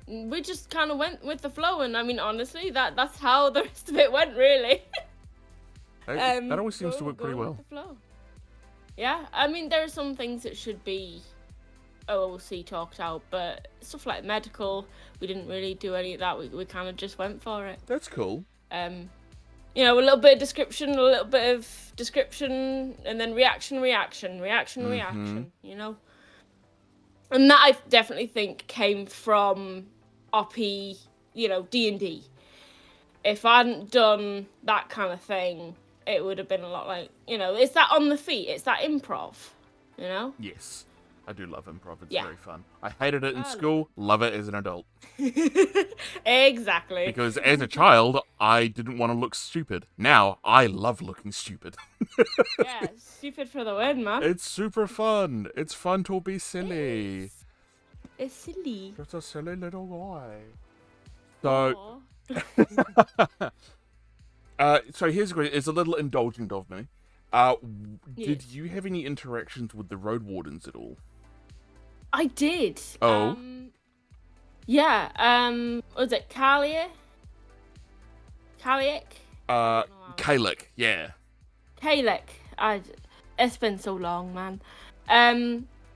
We just kind of went with the flow, and I mean, honestly, that's how the rest of it went, really.
That always seems to work pretty well.
With the flow. Yeah, I mean, there are some things that should be OOC talked out, but stuff like medical, we didn't really do any of that. We kind of just went for it.
That's cool.
You know, a little bit of description, a little bit of description, and then reaction, you know? And that I definitely think came from RP, you know, D&D. If I hadn't done that kind of thing, it would have been a lot like, you know, it's that on the feet, it's that improv, you know?
Yes. I do love improv. It's
Yeah.
very fun. I hated it in school, love it as an adult.
Exactly.
Because as a child, I didn't want to look stupid. Now, I love looking stupid.
Yeah, stupid for the win, man.
It's super fun. It's fun to be silly.
It's silly.
Just a silly little guy. So, so here's a question. It's a little indulgent of me. Did you have any interactions with the road wardens at all?
I did.
Oh.
Yeah. Was it Kalia? Kaliek?
Kalik, yeah.
Kaliek. It's been so long, man.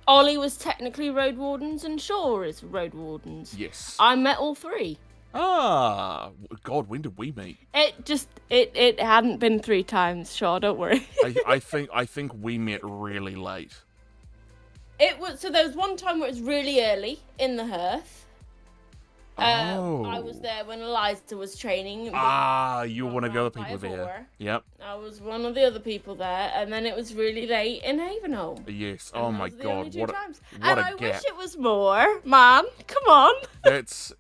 Ollie was technically road wardens, and Shaw is road wardens.
Yes.
I met all three.
Ah, God, when did we meet?
It hadn't been 3 times, Shaw, don't worry.
I think we met really late.
So there was one time where it was really early in the hearth.
Oh.
I was there when Eliza was training.
You were one of the other people there. Yep.
I was one of the other people there, and then it was really late in Havenholme.
Yes. Oh my God, what a gap.
Wish it was more, man. Come on.
That's.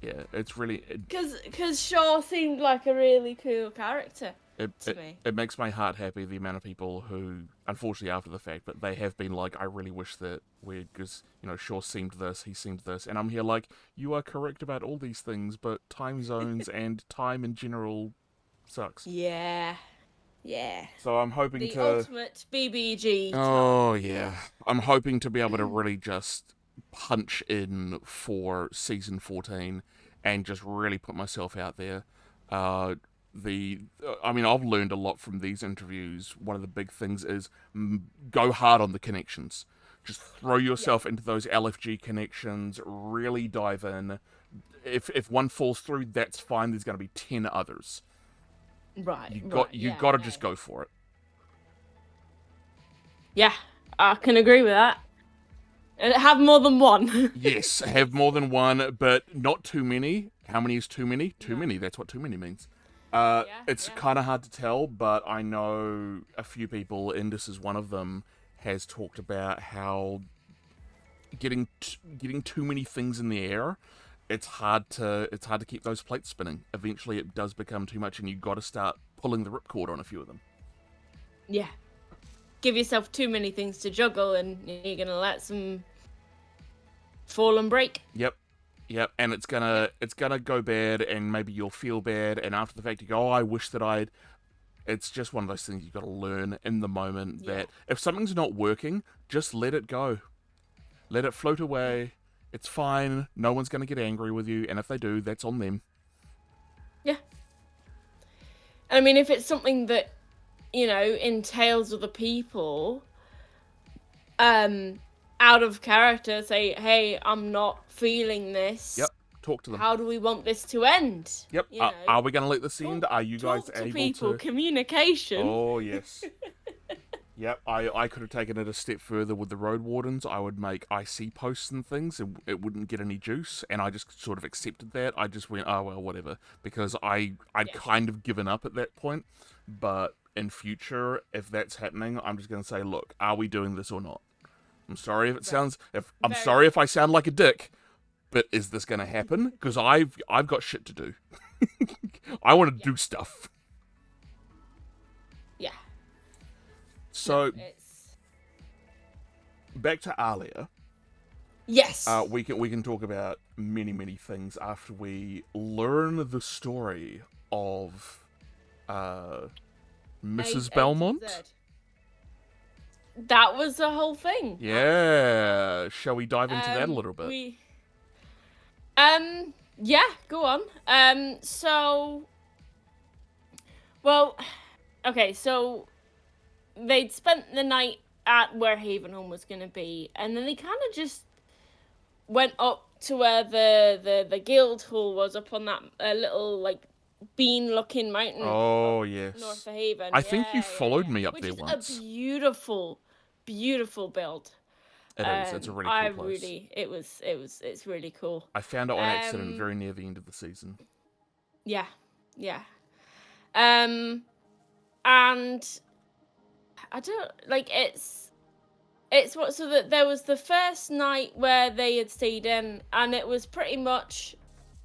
Yeah, it's really...
Because Shaw seemed like a really cool character to me.
It makes my heart happy, the amount of people who, unfortunately after the fact, but they have been like, I really wish that because, you know, Shaw seemed this, he seemed this, and I'm here like, you are correct about all these things, but time zones and time in general sucks.
Yeah. Yeah.
So I'm hoping
the ultimate BBG.
Oh, yeah. I'm hoping to be able to really just punch in for season 14 and just really put myself out there. I mean, I've learned a lot from these interviews. One of the big things is go hard on the connections. Just throw yourself into those LFG connections, really dive in. If one falls through, that's fine. There's going to be 10 others.
Right.
You got to just go for it.
Yeah, I can agree with that. And have more than one.
Yes, have more than one, but not too many. How many is too many? Too
No.
many. That's what too many means.
Yeah,
It's
yeah.
kind of hard to tell, but I know a few people, and this is one of them, has talked about how getting too many things in the air, it's hard to keep those plates spinning. Eventually, it does become too much, and you got to start pulling the ripcord on a few of them.
Yeah. Give yourself too many things to juggle and you're going to let some fall and break.
Yep. Yep, and it's
Yep.
gonna go bad, and maybe you'll feel bad, and after the fact you go, "Oh, I wish that I'd." It's just one of those things you've got to learn in the moment.
Yeah.
That if something's not working, just let it go, let it float
Yeah.
away. It's fine. No one's gonna get angry with you, and if they do, that's on them.
Yeah. I mean, if it's something that, entails other people, out of character, say, hey, I'm not feeling this.
Yep, talk to them.
How do we want this to end?
Yep. Are we gonna let this end? Are you guys
Talk to
able
people.
to?
Communication.
Oh yes. Yep, I could have taken it a step further with the road wardens. I would make IC posts and things, and it wouldn't get any juice, and I just sort of accepted that. I just went, oh well, whatever, because I'd
Yeah.
kind of given up at that point. But in future, if that's happening, I'm just gonna say, look, are we doing this or not? I'm sorry if it sounds, if I'm
Very
sorry if I sound like a dick, but is this gonna happen? Because I've got shit to do. I want to do stuff.
Yeah.
So
It's
back to ALIYA.
yes.
We can talk about many things after we learn the story of Mrs. Belmont.
That was the whole thing.
Yeah, shall we dive into that a little bit?
Yeah, go on. Well, okay, so they'd spent the night at where Havenholm was going to be, and then they kind of just went up to where the guild hall was, up on that little like bean-looking mountain.
Oh yes,
north of Haven.
I think you followed me up
Which
there
is
once.
a beautiful build.
It is. It's a really cool place.
It's really cool.
I found it on accident very near the end of the season.
Yeah, yeah. And I don't like it's what so that there was the first night where they had stayed in, and it was pretty much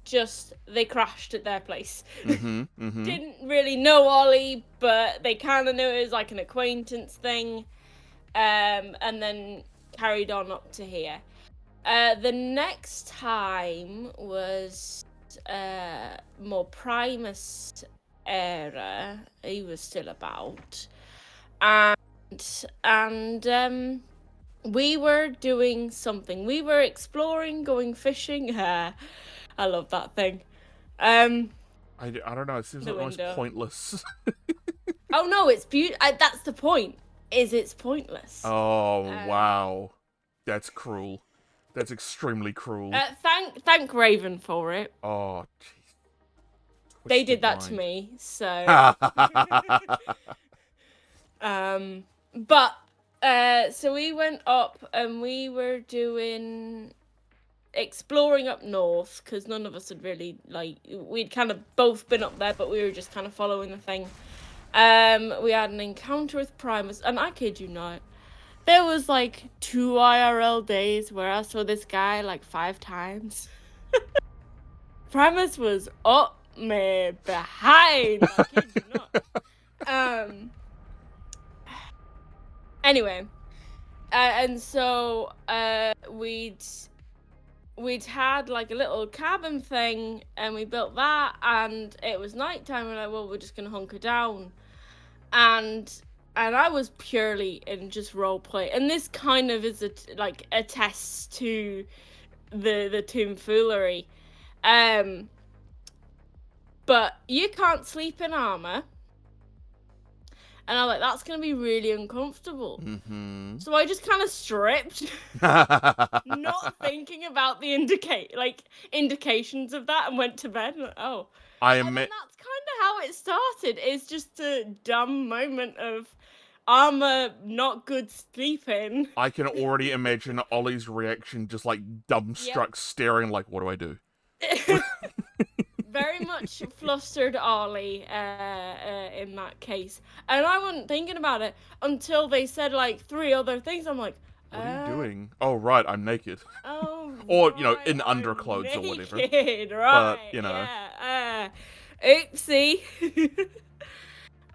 just they crashed at their place. Didn't really know Ollie, but they kind of knew it was like an acquaintance thing, and then carried on up to here. The next time was more Primus era. He was still about, and we were doing something. We were exploring, going fishing. I love that thing.
I don't know. It seems like almost
window.
pointless.
Oh no, it's beautiful. That's the point. Is it's pointless.
Oh wow, that's cruel. That's extremely cruel.
Thank Raven for it.
Oh, jeez.
They did that to me, so. But so we went up and we were doing exploring up north because none of us had really we'd kind of both been up there, but we were just kind of following the thing. We had an encounter with Primus, and I kid you not, there was like 2 IRL days where I saw this guy like 5 times. Primus was up me behind. I kid you not. Anyway, and so we'd had like a little cabin thing, and we built that, and it was nighttime. We're like, well, we're just gonna hunker down, and I was purely in just role play, and this kind of is a test to the tomfoolery. But you can't sleep in armor. And I'm like, that's going to be really uncomfortable. So I just kind of stripped, not thinking about the indications of that, and went to bed. And like, oh. And then that's kind of how it started. It's just a dumb moment of, I'm not good sleeping.
I can already imagine Ollie's reaction, just like
Yep.
dumbstruck, staring like, what do I do?
Very much flustered Ollie in that case. And I wasn't thinking about it until they said like 3 other things. I'm like,
What are you doing? Oh, right, I'm naked.
oh,
Or,
right,
in
I'm
underclothes or whatever.
naked,
But,
right,
you know.
yeah. Oopsie.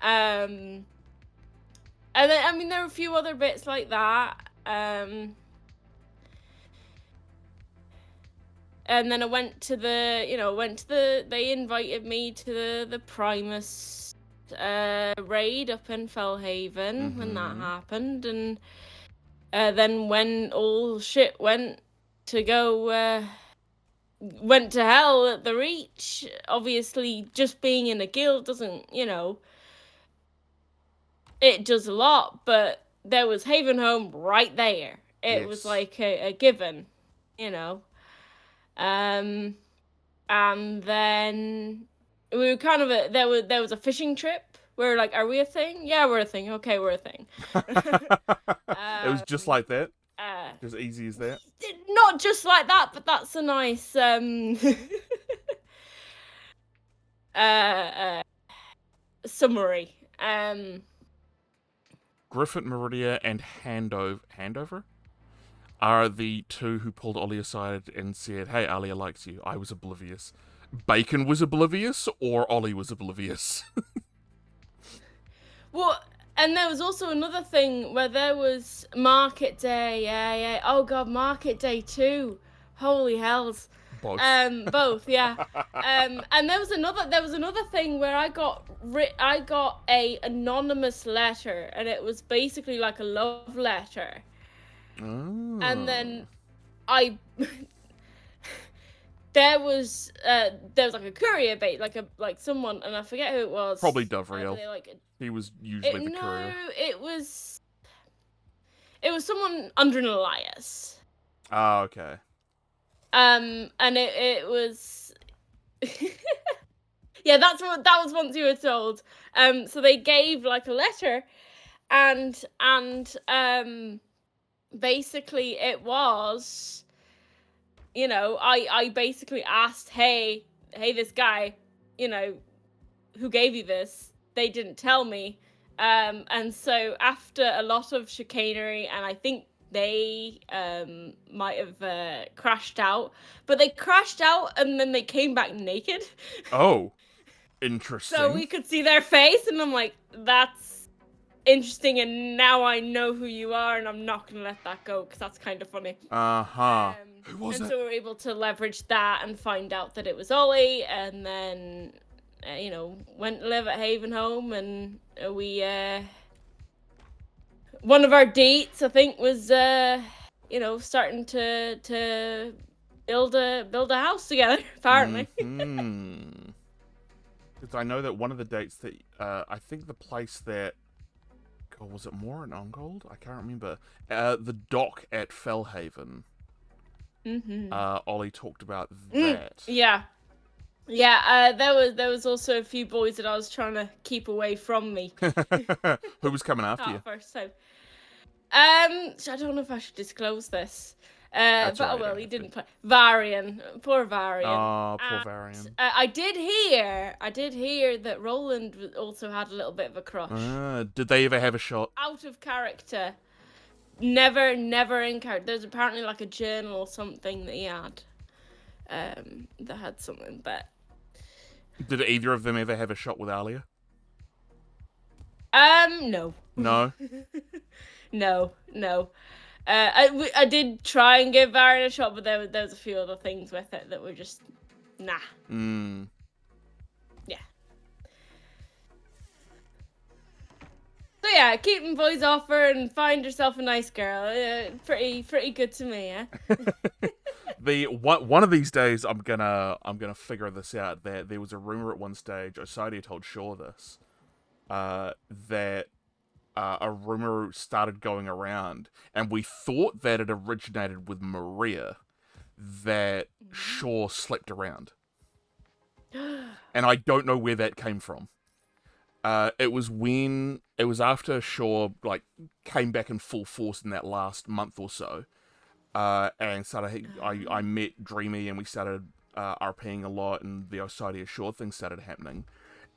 And then, I mean, there were a few other bits like that. And then I went to they invited me to the Primus raid up in Fellhaven when that happened, and then when all shit went to hell at the Reach, obviously just being in a guild doesn't, it does a lot, but there was Haven Home right there. It was
Yes.
like a given, you know. And then we were kind of there was a fishing trip. We were like, are we a thing? Yeah, we're a thing. Okay, we're a thing.
It was just like that.
Uh,
As easy as that.
Not just like that, but that's a nice uh, summary.
Griffith Meridia and Handover are the two who pulled Ollie aside and said, hey, Alia likes you. I was oblivious. Bacon was oblivious, or Ollie was oblivious?
Well, and there was also another thing where there was Market Day. Yeah. Oh god, Market Day too. Holy hells.
Both.
Both, yeah. And there was another thing where I got a anonymous letter, and it was basically like a love letter.
Oh.
And then I there was like a courier bait, like someone, and I forget who it was.
Probably Dovriel.
Like,
he was usually the courier.
No, it was someone under an alias.
Ah, okay.
And it was yeah, that was once you were told. So they gave like a letter, and basically it was, I basically asked, hey, this guy, who gave you this? They didn't tell me. And so after a lot of chicanery, and I think they might have crashed out, but they crashed out and then they came back naked.
Oh, interesting.
So we could see their face, and I'm like, that's interesting, and now I know who you are, and I'm not going to let that go, because that's kind of funny.
Uh-huh. Who was it?
So we were able to leverage that and find out that it was Ollie, and then, went to live at Haven Home, and we, one of our dates, I think, was, starting to build a house together, apparently.
Because I know that one of the dates that, I think the place that, God, was it Moore and Ongold? I can't remember. The dock at Fellhaven. Ollie talked about that.
Yeah. There was also a few boys that I was trying to keep away from me.
Who was coming after you?
First time. So I don't know if I should disclose this.
That's
but
right,
well, he didn't play. Varian, poor Varian.
Oh, poor Varian.
I did hear that Roland also had a little bit of a crush.
Did they ever have a shot?
Out of character. Never in character. There's apparently like a journal or something that he had. That had something, but.
Did either of them ever have a shot with Alia?
No.
No?
No. I did try and give Varian a shot, but there was a few other things with it that were just nah. Yeah. So yeah, keeping boys off her and find yourself a nice girl. Pretty good to me, yeah.
One of these days, I'm gonna figure this out. That there was a rumor at one stage. Osadia told Shaw this. That a rumor started going around, and we thought that it originated with Maria, that Shaw slept around. And I don't know where that came from. It was after Shaw like came back in full force in that last month or so, and started. I met Dreamy and we started RPing a lot, and the Osidia Shaw thing started happening.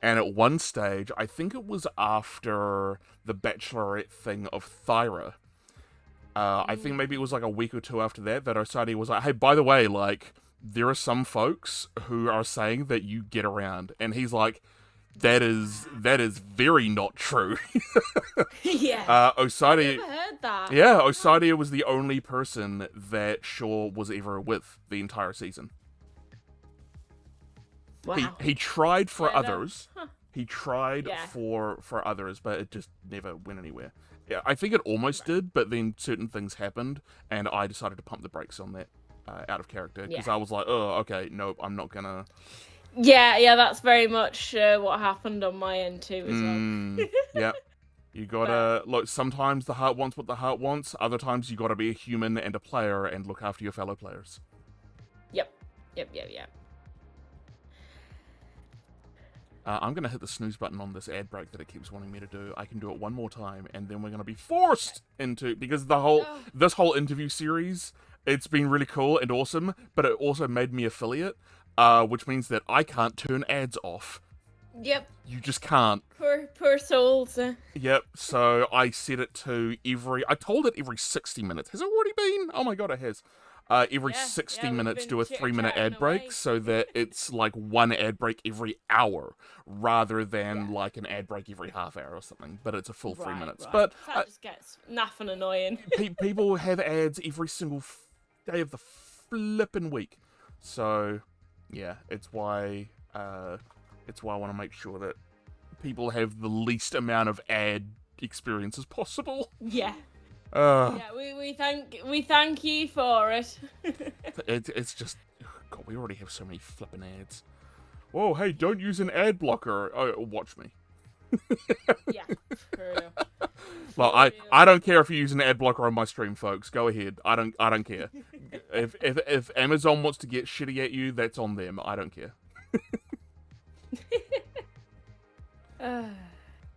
And at one stage, I think it was after the Bachelorette thing of Thyra. I think maybe it was like a week or two after that Osidia was like, "Hey, by the way, like there are some folks who are saying that you get around," and he's like, that is very not true.
Yeah.
Osidia,
I've never heard that.
yeah, Osidia was the only person that Shaw was ever with the entire season.
Wow.
He tried for
Yeah, no.
others. He tried
Yeah.
for others, but it just never went anywhere. Yeah, I think it almost did, but then certain things happened, and I decided to pump the brakes on that out of character because
Yeah.
I was like, oh, okay, nope, I'm not gonna.
Yeah, that's very much what happened on my end too as well.
Yeah. You gotta look. Sometimes the heart wants what the heart wants. Other times you gotta be a human and a player and look after your fellow players.
Yep.
I'm gonna hit the snooze button on this ad break that it keeps wanting me to do. I can do it one more time, and then we're gonna be forced into because this whole interview series, it's been really cool and awesome, but it also made me affiliate, which means that I can't turn ads off.
Yep.
You just can't.
Poor souls.
Yep, so I set it to I told it every 60 minutes. Has it already been? Oh my god, it has. Every 60 minutes do a 3-minute ad break so that it's like one ad break every hour rather than like an ad break every half hour or something. But it's a full 3 minutes.
Right.
But
that just gets naff and annoying.
People have ads every single day of the flipping week. So, yeah, it's why I want to make sure that people have the least amount of ad experience as possible.
Yeah. Yeah, we thank you for it.
It's just, God, we already have so many flipping ads. Whoa, hey, don't use an ad blocker. Oh, watch me.
Yeah, for real.
Well, I don't care if you use an ad blocker on my stream, folks. Go ahead. I don't care. if Amazon wants to get shitty at you, that's on them. I don't care.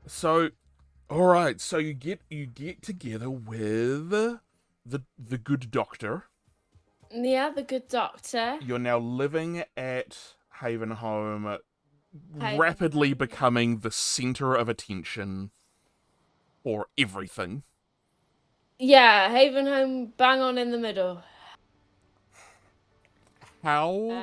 So, all right. So you get together with the good doctor.
Yeah, the good doctor.
You're now living at Haven Home, rapidly becoming the center of attention for everything.
Yeah, Haven Home, bang on in the middle.
How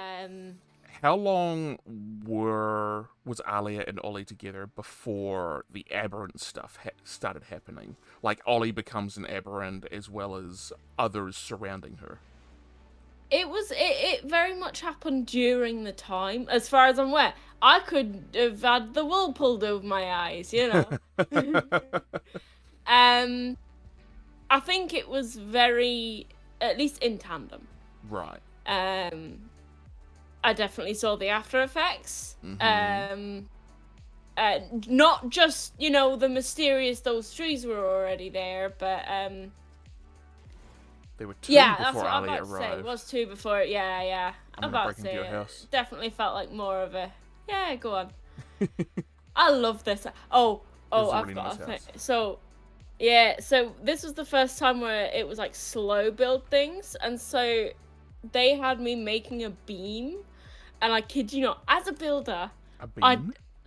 long was Aliyah and Ollie together before the aberrant stuff started happening? Like Ollie becomes an aberrant as well as others surrounding her.
It very much happened during the time, as far as I'm aware. I could have had the wool pulled over my eyes, you know. I think it was very, at least in tandem.
Right.
I definitely saw the after effects.
Mm-hmm.
Not just, you know, the mysterious, those trees were already there, but
there were two
yeah,
before
that's what I'm
Aliyah
about to say.
arrived.
It was two before, yeah.
I'm about to say your house.
Definitely felt like more of a, yeah, go on. I love this. Oh, I've got a thing. So, yeah, so this was the first time where it was like slow build things, and so they had me making a beam, and I kid you not, as a builder,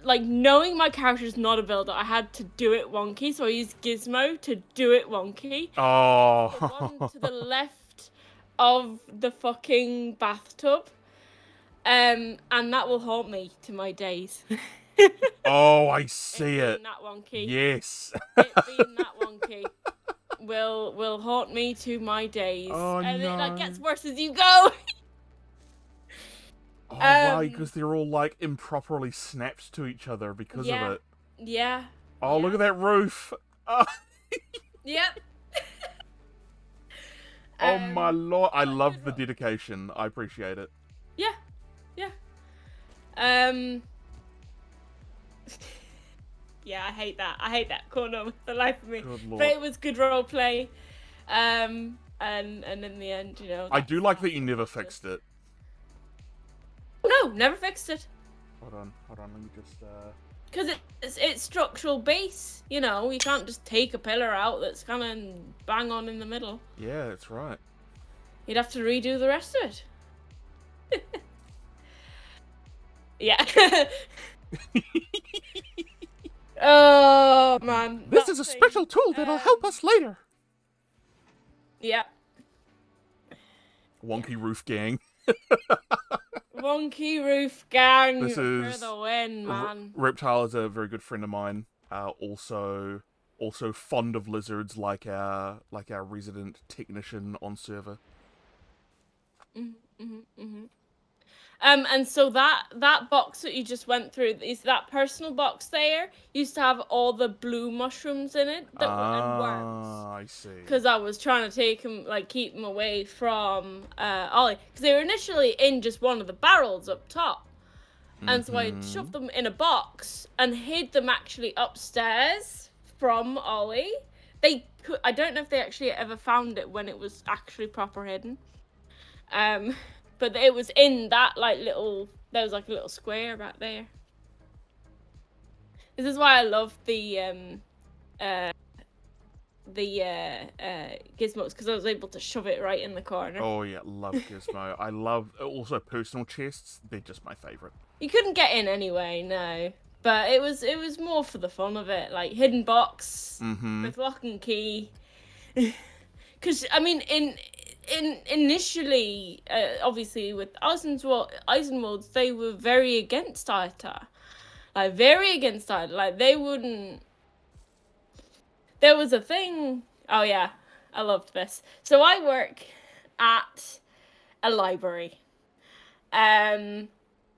like knowing my character's not a builder, I had to do it wonky, so I used Gizmo to do it wonky.
Oh.
The one to the left of the fucking bathtub, and that will haunt me to my days.
Oh, I see it.
Being that wonky.
Yes.
It being that wonky will haunt me to my days.
Oh,
and
no.
it like gets worse as you go.
Oh, right, because they're all like improperly snapped to each other because of it.
Yeah.
Oh, look at that roof. Oh.
Yep.
Oh my lord, I love the dedication. I appreciate it.
Yeah. Yeah, I hate that corner with the life of me. But it was good role play. And in the end, you know.
I do like that you never fixed it.
No, never fixed it.
Hold on, let me just
because it's structural base. You know, you can't just take a pillar out that's kind of bang on in the middle.
Yeah, that's right.
You'd have to redo the rest of it. Yeah. Oh man.
This is a special tool that'll help us later.
Yeah.
Wonky Roof Gang.
Wonky Roof Gang
This
for
is
the win, man.
Reptile is a very good friend of mine. Also fond of lizards, like our resident technician on server.
And so that box that you just went through, is that personal box there, used to have all the blue mushrooms in it and worms.
I see.
Because I was trying to take him, like, keep him away from Ollie, because they were initially in just one of the barrels up top, and so I shoved them in a box and hid them actually upstairs from Ollie. I don't know if they actually ever found it when it was actually proper hidden. But it was in that there was like a little square back there. This is why I love the gizmos, because I was able to shove it right in the corner.
Oh yeah, love Gizmo. I love also personal chests. They're just my favorite.
You couldn't get in anyway, no. But it was more for the fun of it, like hidden box with lock and key. Because I mean, initially, obviously with EISENWALDs, they were very against ITA. Like, very against ITA. Like, they wouldn't... There was a thing... Oh, yeah. I loved this. So I work at a library. And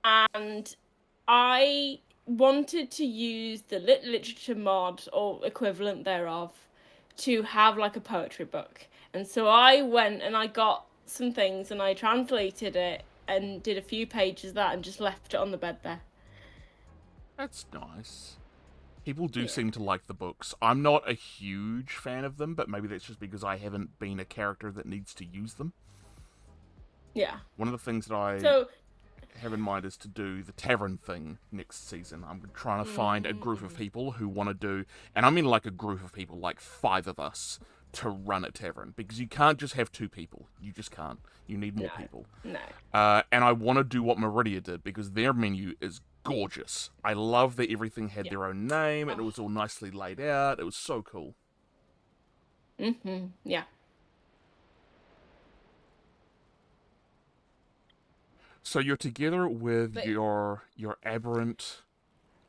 I wanted to use the literature mod, or equivalent thereof, to have, like, a poetry book. And so I went and I got some things and I translated it and did a few pages of that and just left it on the bed there.
That's nice. People do seem to like the books. I'm not a huge fan of them, but maybe that's just because I haven't been a character that needs to use them.
Yeah.
One of the things that I have in mind is to do the tavern thing next season. I'm trying to find a group of people who want to do, and I mean like a group of people, like 5 of us, to run a tavern, because you can't just have 2 people. You just can't. You need more people.
No.
And I want to do what Meridia did, because their menu is gorgeous. I love that everything had their own name, and it was all nicely laid out. It was so cool.
Yeah.
So you're together with your aberrant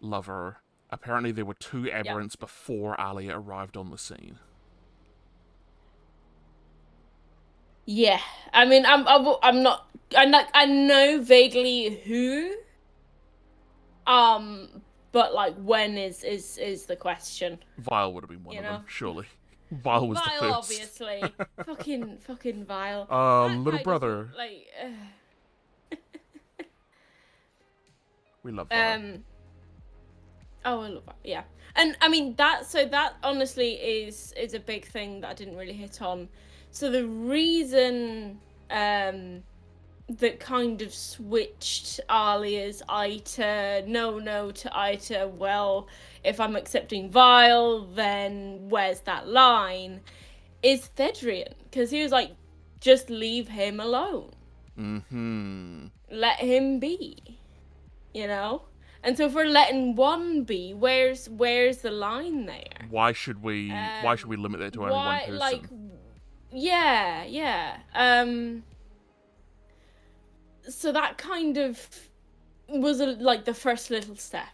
lover. Apparently there were 2 aberrants before ALIYA arrived on the scene.
Yeah, I mean, I'm not. I know vaguely who. But like, when is the question?
Vile would have been one of them, surely. Vile was the first.
Obviously. fucking Vile.
Little brother.
Like.
We love Vile.
Oh, I love that. Yeah, and I mean that honestly is a big thing that I didn't really hit on. So the reason that kind of switched ALIYA's ITA no to ITA, well, if I'm accepting Vile, then where's that line, is Thedrian, because he was like, just leave him alone. Let him be, you know? And so if we're letting one be, where's the line there?
Why should we limit that to only one person?
Like, yeah. So that kind of was like the first little step.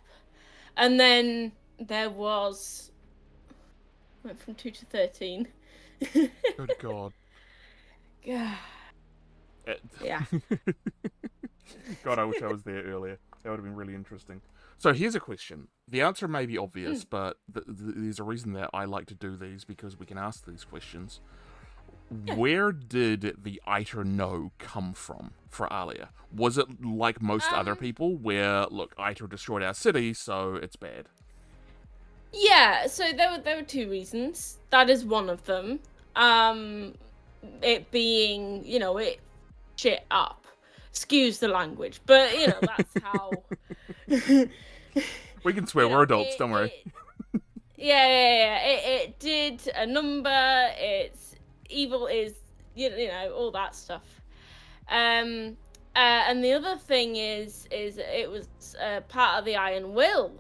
And then there was... went from 2 to 13.
Good God.
Yeah.
God, I wish I was there earlier. That would have been really interesting. So here's a question. The answer may be obvious, but there's a reason that I like to do these, because we can ask these questions. Where did the ITA no come from for ALIYA? Was it like most other people, where, look, ITA destroyed our city, so it's bad?
Yeah, so there were 2 reasons. That is one of them. It being, you know, it shit up. Excuse the language, but, you know, that's how...
We can swear.
You
We're
know,
adults. Don't worry.
yeah. It did a number. It's evil is you know all that stuff. Um, and the other thing is it was part of the Iron Will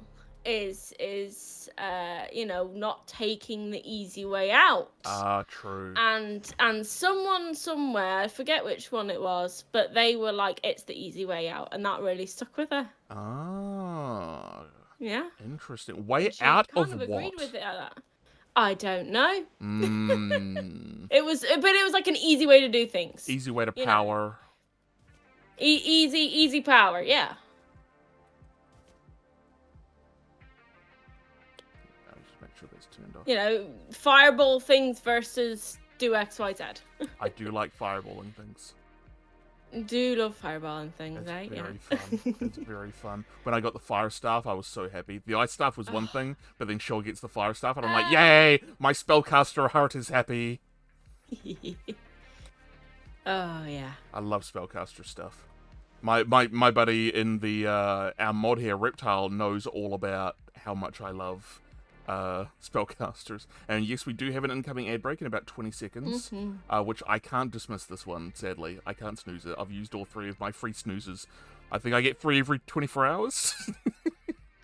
is you know not taking the easy way out.
True.
And someone somewhere, I forget which one it was, but they were like, it's the easy way out, and that really stuck with her.
Ah.
Yeah.
Interesting. Way
And she
out
kind
of
of agreed
what?
with it at that. I don't know.
Mm.
It was like an easy way to do things.
Easy way to
You
power.
know. Easy power, yeah.
I'll just make sure that's turned off.
You know, fireball things versus do X, Y, Z.
I do like fireballing things.
Do love fireballing things,
It's
right?
very
Yeah.
fun. It's very fun. When I got the fire staff, I was so happy. The ice staff was one thing, but then Shaw gets the fire staff, and I'm like, yay! My spellcaster heart is happy.
Oh yeah.
I love spellcaster stuff. My buddy in the our mod here, Reptile, knows all about how much I love spellcasters. And yes, we do have an incoming ad break in about 20 seconds, which I can't dismiss this one, sadly. I can't snooze it. I've used all 3 of my free snoozes. I think I get 3 every 24 hours.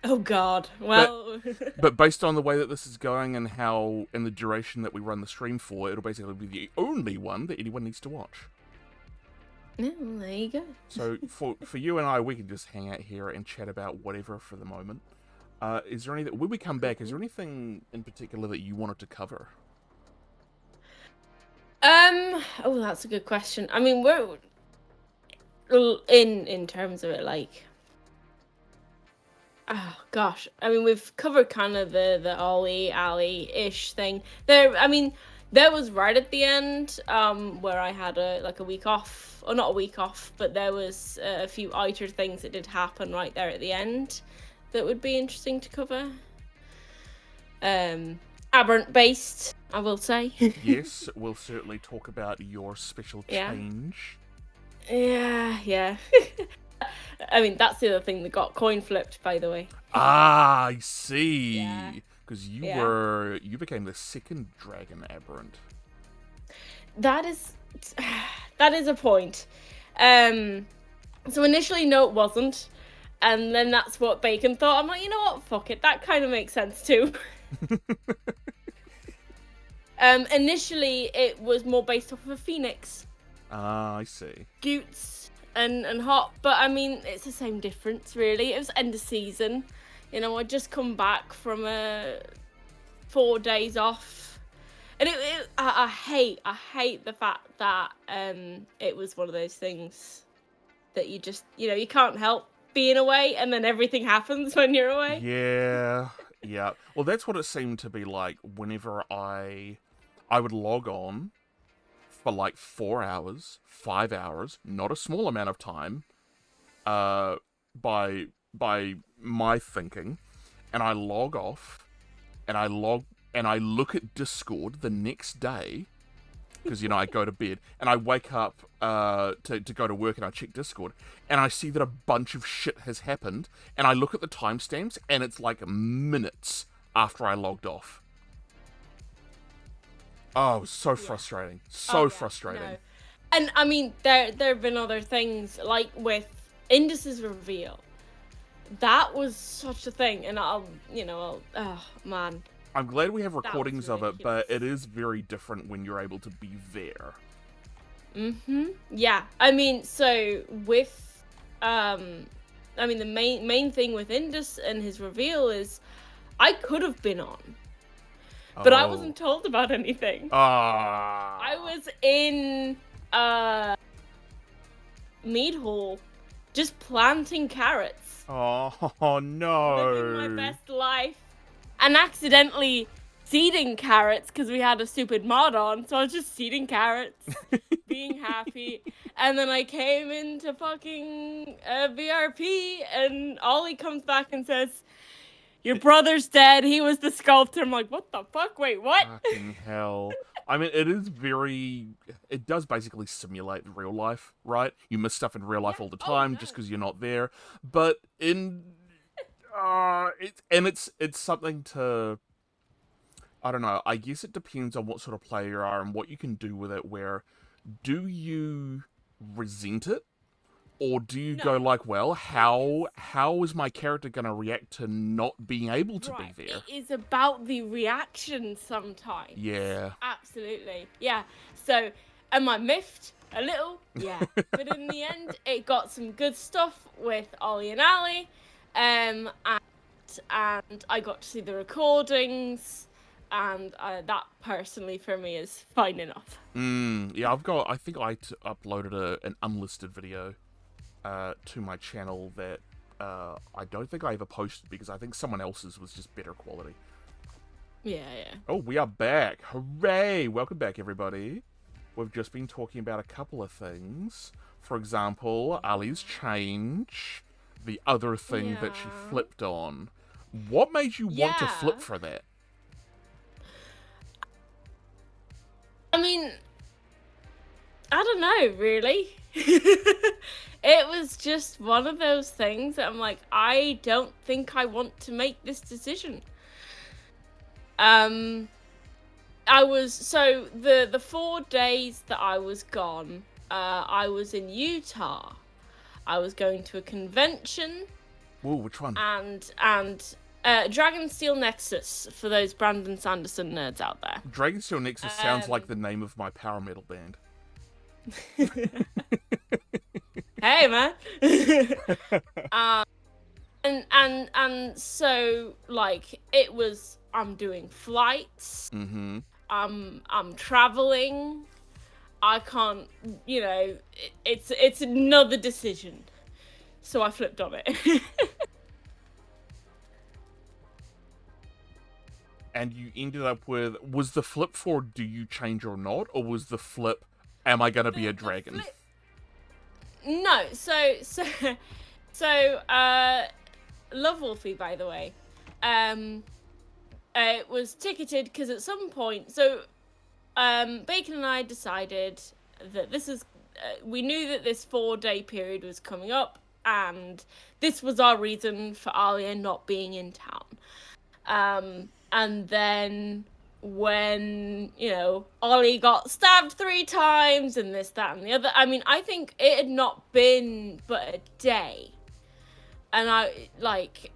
Oh God. Well.
But based on the way that this is going and how, and the duration that we run the stream for, it'll basically be the only one that anyone needs to watch.
Yeah, well, there you go.
So for you and I, we can just hang out here and chat about whatever for the moment. Is there anything, when we come back, is there anything in particular that you wanted to cover?
Oh, that's a good question. I mean, we're in terms of it, like, oh gosh. I mean, we've covered kind of the Ollie ish thing. I mean, there was right at the end, where I had a week off, or not a week off, but there was a few ITER things that did happen right there at the end that would be interesting to cover. Aberrant based, I will say.
Yes, we'll certainly talk about your special change.
Yeah. I mean, that's the other thing that got coin flipped, by the way.
Ah, I see. Because you became the second dragon aberrant.
That is a point. So initially, no, it wasn't. And then that's what Bacon thought. I'm like, you know what? Fuck it. That kind of makes sense too. Initially, it was more based off of a phoenix.
Ah, I see.
Goots and Hop. But I mean, it's the same difference, really. It was end of season. You know, I'd just come back from 4 days off. And I hate the fact that it was one of those things that you just, you know, you can't help being away, and then everything happens when you're away.
Yeah. Well, that's what it seemed to be like whenever I would log on for like 4 hours, 5 hours, not a small amount of time, by my thinking, and I log off, and I look at Discord the next day, because, you know, I go to bed, and I wake up to go to work, and I check Discord, and I see that a bunch of shit has happened, and I look at the timestamps, and it's like minutes after I logged off. Oh, so frustrating. Frustrating.
No. And, I mean, there have been other things, like with Indus's reveal. That was such a thing, and oh, man.
I'm glad we have recordings of it, but it is very different when you're able to be there.
Yeah. I mean, so with the main thing with Indus and his reveal is I could have been on. But I wasn't told about anything. I was in Mead Hall just planting carrots.
Oh no.
Living my best life. And accidentally seeding carrots because we had a stupid mod on, so I was just seeding carrots, being happy, and then I came into fucking VRP, and Ollie comes back and says, "Your brother's dead. He was the sculptor." I'm like, what the fuck? Wait, what?
Fucking hell. I mean, it does basically simulate real life, right? You miss stuff in real life all the time just because you're not there. But It's something to, I don't know. I guess it depends on what sort of player you are and what you can do with it. Where do you resent it, or do you go
No.
like, well,
It is
how is my character gonna react to not being able to be
right.
there?
It is about the reaction sometimes.
Yeah.
Absolutely. Yeah. So, am I miffed? A little? Yeah. But in the end, it got some good stuff with Ollie and Ali. And I got to see the recordings. And that personally for me is fine enough.
Yeah, I think uploaded an unlisted video to my channel that I don't think I ever posted because I think someone else's was just better quality.
Yeah, yeah.
Oh, we are back. Hooray! Welcome back, everybody. We've just been talking about a couple of things. For example, Ali's change, the other thing that she
Yeah.
flipped on. What made you want to flip
Yeah.
for that?
I mean, I don't know, really. It was just one of those things that I'm like, I don't think I want to make this decision. Um, I was so the 4 days that I was gone, I was in Utah. I was going to a convention
Whoa, which one?
and Dragonsteel Nexus for those Brandon Sanderson nerds out there.
Dragonsteel Nexus sounds like
Um,
the name of my power metal band.
Hey man. And so like it was I'm doing flights,
Mm-hmm.
I'm traveling. I can't, it's another decision. So I flipped on it.
And you ended up with, was the flip for do you change or not, or was the flip, am I gonna be a
The
dragon?
flip No, so Love Wolfie, by the way. It was ticketed because at some point, Bacon and I decided that this is, we knew that this 4-day period was coming up, and this was our reason for ALIYA not being in town. And then when, Ollie got stabbed 3 times and this, that, and the other, I mean, I think it had not been but a day. And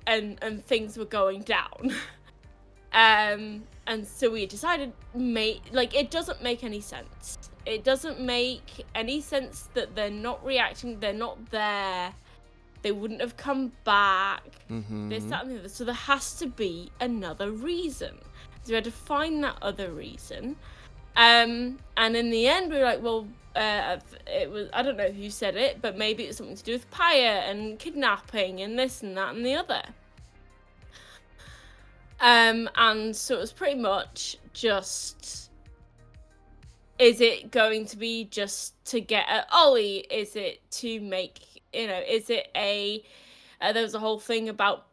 and things were going down. And so we decided, it doesn't make any sense. It doesn't make any sense that they're not reacting, they're not there, they wouldn't have come back, this, that, and the other. So there has to be another reason. So we had to find that other reason. And in the end, we were like, well, it was, I don't know who said it, but maybe it's something to do with Paya and kidnapping and this and that and the other. And so it was pretty much just, is it going to be just to get at Ollie? Is it to make, is it there was a whole thing about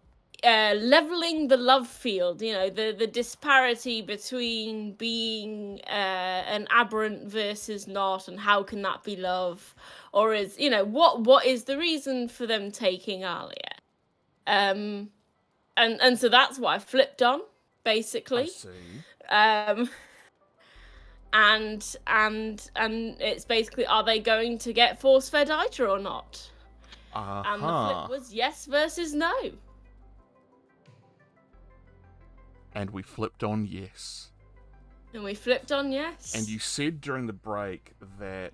leveling the love field, the disparity between being an aberrant versus not, and how can that be love? Or is, what is the reason for them taking ALIYA? And so that's what I flipped on, basically.
I see.
And it's basically, are they going to get force-fed Hydra or not? And the flip was yes versus no.
And we flipped on yes.
And we flipped on yes.
And you said during the break that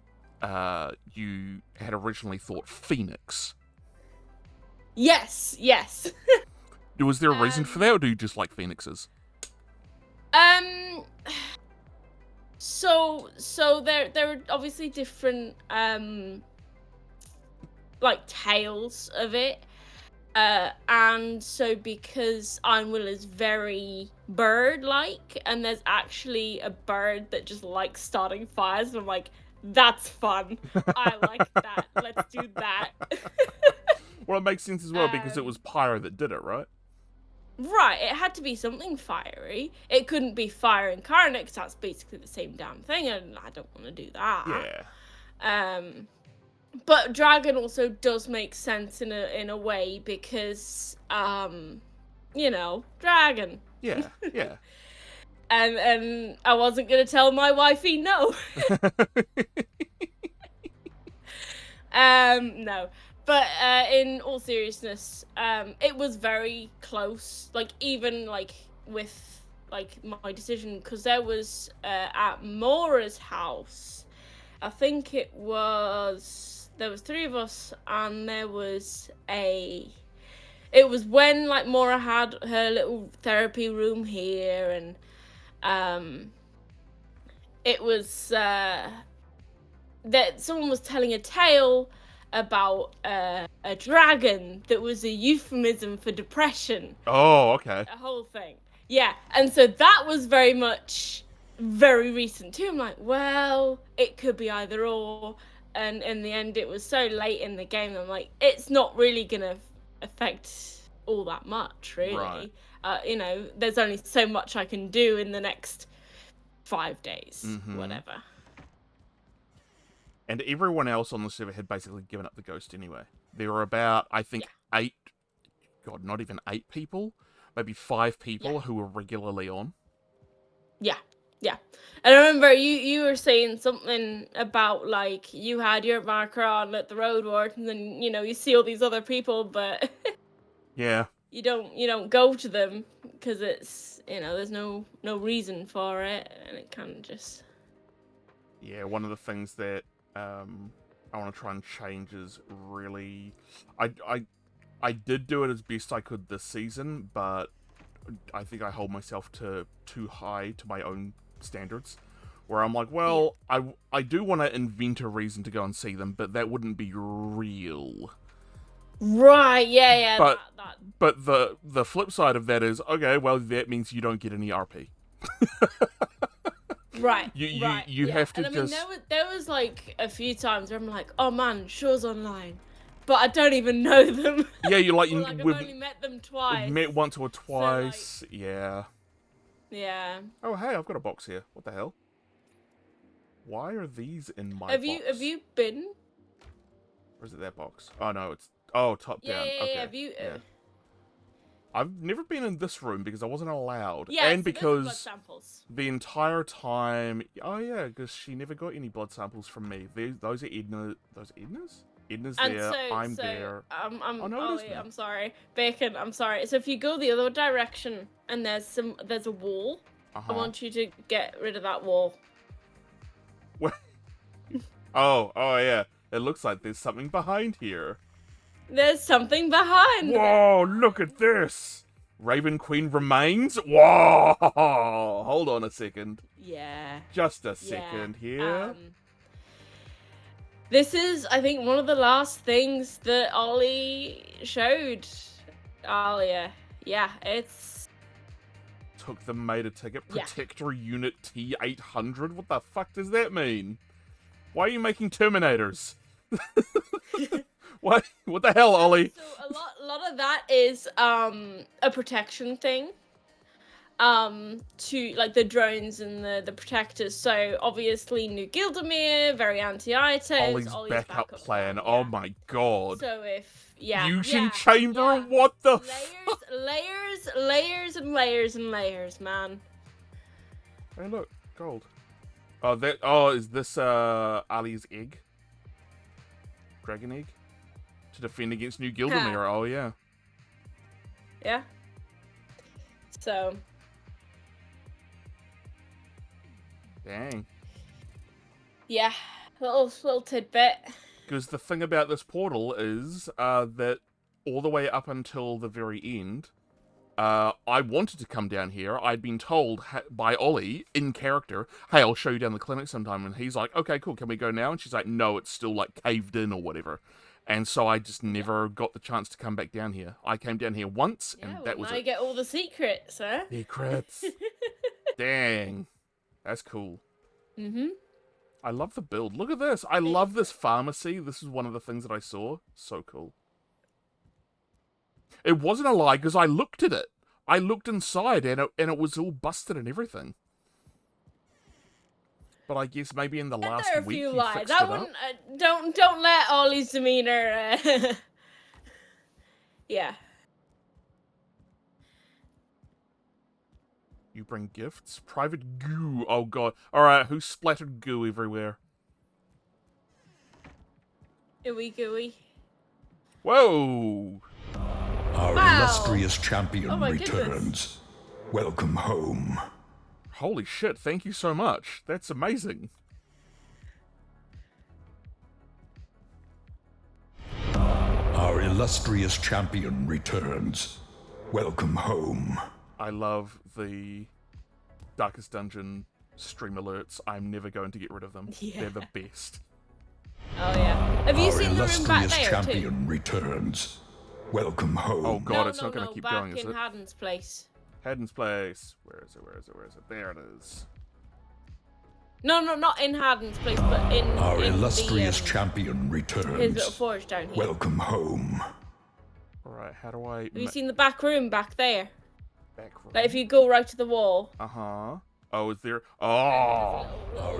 you had originally thought Phoenix.
Yes.
Was there a reason for that, or do you just like Phoenixes?
So there are obviously different tales of it. And so because Ironwill is very bird-like, and there's actually a bird that just likes starting fires, and I'm like, that's fun. I like that. Let's do that.
Well, it makes sense as well because it was Pyro that did it, right?
Right, it had to be something fiery. It couldn't be fire incarnate because that's basically the same damn thing, and I don't want to do that.
Yeah.
But dragon also does make sense in a way because dragon.
Yeah, yeah.
And I wasn't gonna tell my wifey no. No. But in all seriousness, it was very close. Like even like with like my decision, because there was at Mora's house, I think there was three of us, and there was it was when like Mora had her little therapy room here, and it was that someone was telling a tale about a dragon that was a euphemism for depression.
Oh, okay.
A whole thing. Yeah, and so that was very much very recent too. I'm like, well, it could be either or. And in the end, it was so late in the game. I'm like, it's not really gonna affect all that much, really.
Right.
There's only so much I can do in the next 5 days, whatever.
And everyone else on the server had basically given up the ghost anyway. There were about, I think, not even 8 people, maybe 5 people who were regularly on.
Yeah. And I remember you were saying something about like you had your marker on at the road ward, and then you see all these other people, but
yeah,
you don't go to them because it's there's no reason for it, and it kind of just
one of the things that I want to try and change is really, I did do it as best I could this season, but I think I hold myself too high to my own standards, where I'm like, well, I do want to invent a reason to go and see them, but that wouldn't be real.
Right, yeah.
But the flip side of that is, okay, well, that means you don't get any RP.
Right.
You have to
and I mean, there was like a few times where I'm like, oh man, Shaw's online, but I don't even know them.
Yeah, you're like,
I've only met them twice.
We've met once or twice. So, like,
yeah.
Oh hey, I've got a box here. What the hell? Why are these in my box?
Have you been?
Or is it that box? Oh no, it's top down. Okay.
Have you?
Yeah. I've never been in this room because I wasn't allowed.
Yeah,
and
so
because
blood samples.
The entire time, because she never got any blood samples from me. Those are Edna. Those Edna's. Edna's and there. I'm there.
I'm sorry, Bacon. I'm sorry. So if you go the other direction and there's a wall, I want you to get rid of that wall.
What? oh yeah. It looks like there's something behind here.
There's something behind.
Whoa! Look at this. Raven Queen remains. Whoa! Hold on a second.
Yeah.
Just a second here.
This is, I think, one of the last things that Ollie showed ALIYA. Yeah, it's...
Took the Mater ticket. Protector Unit T-800? What the fuck does that mean? Why are you making Terminators? What the hell, Ollie?
So a lot of that is a protection thing. To like the drones and the protectors. So obviously New Gildemere, very anti-ITES.
Ollie's backup plan. Yeah. Oh my god.
So if
fusion chamber. Yeah. What the
layers and layers and layers, man.
Hey, look, gold. Oh, is this Ali's egg? Dragon egg? To defend against New Gildemere. Oh yeah.
Yeah. So.
Dang.
Yeah, little tidbit.
Because the thing about this portal is that all the way up until the very end, I wanted to come down here. I'd been told by Ollie, in character, hey, I'll show you down the clinic sometime. And he's like, okay, cool, can we go now? And she's like, no, it's still like caved in or whatever. And so I just never got the chance to come back down here. I came down here once, and that was it.
Now you get all the secrets, huh?
Secrets. Dang. That's cool.
Mm-hmm.
I love the build. Look at this. I love this pharmacy. This is one of the things that I saw. So cool. It wasn't a lie, because I looked at it. I looked inside, and it was all busted and everything. But I guess maybe in the
There
last
are a
week
few
you
lies.
fixed
I
it up.
wouldn't. Don't let Ollie's demeanor. Yeah.
You bring gifts? Private goo. Oh god. Alright, who splattered goo everywhere?
Ooey gooey.
Whoa!
Our
Wow.
illustrious champion
Oh my
returns.
goodness.
Welcome home.
Holy shit, thank you so much. That's amazing.
Our illustrious champion returns. Welcome home.
I love the Darkest Dungeon stream alerts. I'm never going to get rid of them.
Yeah.
They're the best.
Oh yeah. Have you
Our
seen the room back
illustrious
there
champion
too?
returns. Welcome home.
Oh god,
No,
it's
no,
not going to
no.
keep
Back
going, is
in
it?
Haddon's place.
Haddon's place. Where is it? Where is it? Where is it? There it is.
No, not in Haddon's place, but in
Our
in
illustrious
the,
champion returns.
his little forge down here.
Welcome home.
Alright, how do I...
Have you seen the back room back there?
back room?
Like if you go right to the wall.
Uh-huh. Oh, is there... Oh!
Our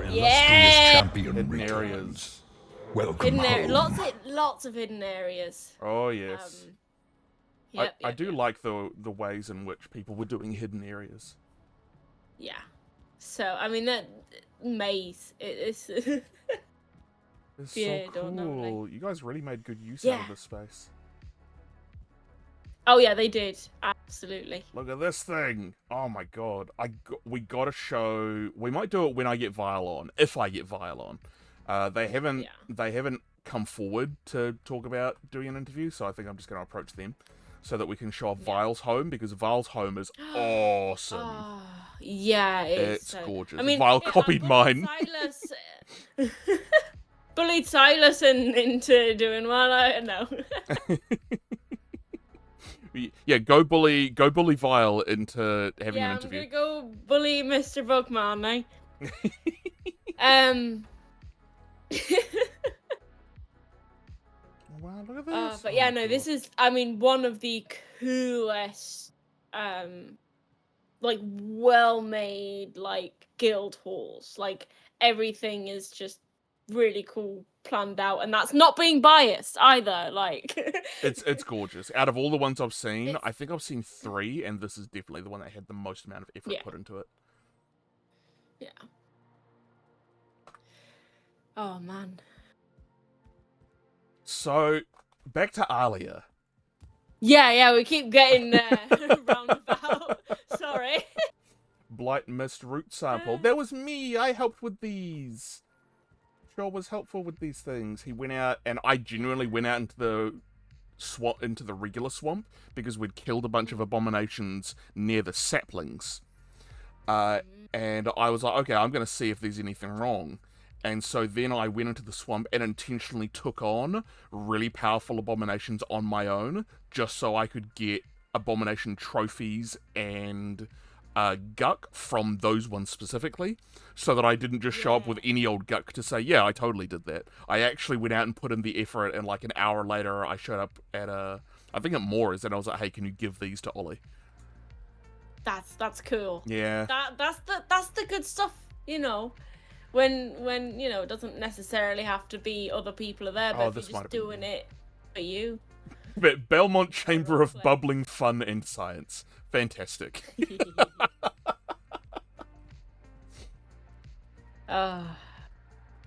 illustrious
Yeah!
champion
Hidden
returns.
areas.
Welcome
Hidden
home.
area, lots of hidden areas.
Oh, yes.
Yep,
I
yep,
do
yep.
like the ways in which people were doing hidden areas.
Yeah. So I mean that maze. It's
It's
Yeah,
so
don't know,
cool.
like-
You guys really made good use out of
Yeah.
this space.
Oh yeah, they did. Absolutely.
Look at this thing. Oh my god. We gotta show... We might do it when I get Vile on. If I get Vile on. They haven't come forward to talk about doing an interview, so I think I'm just gonna approach them so that we can show off Vile's home, because Vile's home is awesome.
Oh, yeah,
It's
so...
gorgeous.
I mean,
Vile
I
copied
bullied
mine.
Silas, bullied Silas into doing one. I know.
Yeah, go bully Vile into having an interview.
I'm gonna go bully Mr. Bookman now.
Wow, look at this.
But
Oh
yeah,
my
no, this
God.
is, I mean, one of the coolest, like, well-made, like, guild halls. Like, everything is just really cool, planned out, and that's not being biased either, like...
It's gorgeous. Out of all the ones I've seen,
It's-
I think I've seen 3, and this is definitely the one that had the most amount of effort
Yeah.
put into it.
Yeah. Oh, man.
So, back to ALIYA.
Yeah, we keep getting roundabout. Sorry.
Blight Mist root sample. That was me! I helped with these! Sure was helpful with these things. He went out, and I genuinely went out into the swamp, into the regular swamp, because we'd killed a bunch of abominations near the saplings. And I was like, okay, I'm going to see if there's anything wrong. And so then I went into the swamp and intentionally took on really powerful abominations on my own, just so I could get abomination trophies and guck from those ones specifically, so that I didn't just show up with any old guck to say, yeah, I totally did that. I actually went out and put in the effort, and like an hour later I showed up at I think at Moore's, and I was like, hey, can you give these to Ollie?
That's cool.
Yeah.
That's the good stuff, you know. When you know, it doesn't necessarily have to be other people are there, but if
this
you're
might
just
have been
doing it for you.
But Belmont Chamber of
Roleplay.
Bubbling Fun and Science. Fantastic.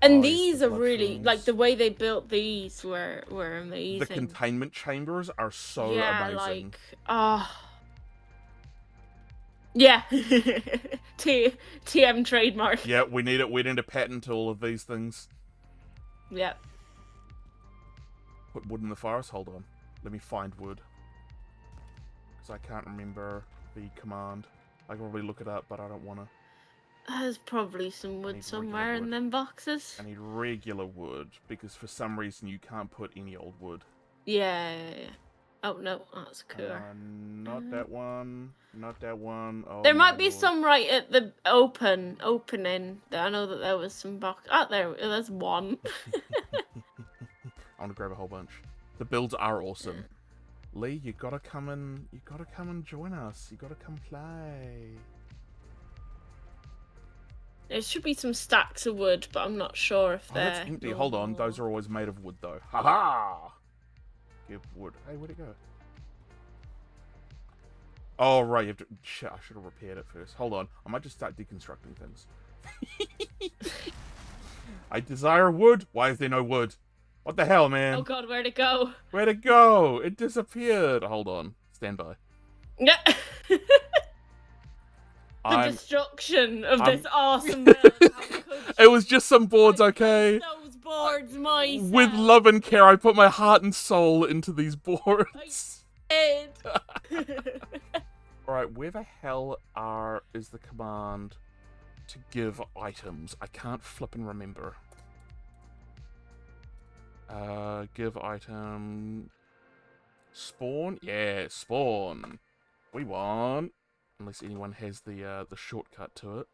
And
Oh,
these
the
are really,
blood
like,
shrooms.
the way they built these were amazing.
The containment chambers are so
yeah,
amazing.
like, yeah. TM trademark.
Yeah, we need it. We need a patent to all of these things.
Yep.
Put wood in the forest? Hold on. Let me find wood. Because I can't remember the command. I can probably look it up, but I don't want to.
There's probably some wood
need
somewhere
regular
in
wood.
them boxes.
I need regular wood, because for some reason you can't put any old wood.
Yeah. Oh, no, that's cool.
Not that one. Not that one. Oh,
There
my
might be
lord.
some right at the opening. I know that there was some box. Oh, there's one.
I want to grab a whole bunch. The builds are awesome. Lee, you gotta come and join us. You gotta come play.
There should be some stacks of wood, but I'm not sure if
Oh,
they're...
that's empty. Hold on. Those are always made of wood, though. Ha-ha! Give wood. Hey, where'd it go? Oh, right. You have to... Shit, I should have repaired it first. Hold on. I might just start deconstructing things. I desire wood. Why is there no wood? What the hell, man?
Oh god, where'd it go?
Where'd it go? It disappeared. Hold on. Stand by.
Yeah. The
I'm...
destruction of this awesome build. How could
It was just some boards,
I
okay?
placed those boards myself.
With love and care, I put my heart and soul into these boards.
Did.
Alright, where the hell is the command to give items? I can't flip and remember. Give item... Spawn? Yeah, spawn. We want... Unless anyone has the shortcut to it.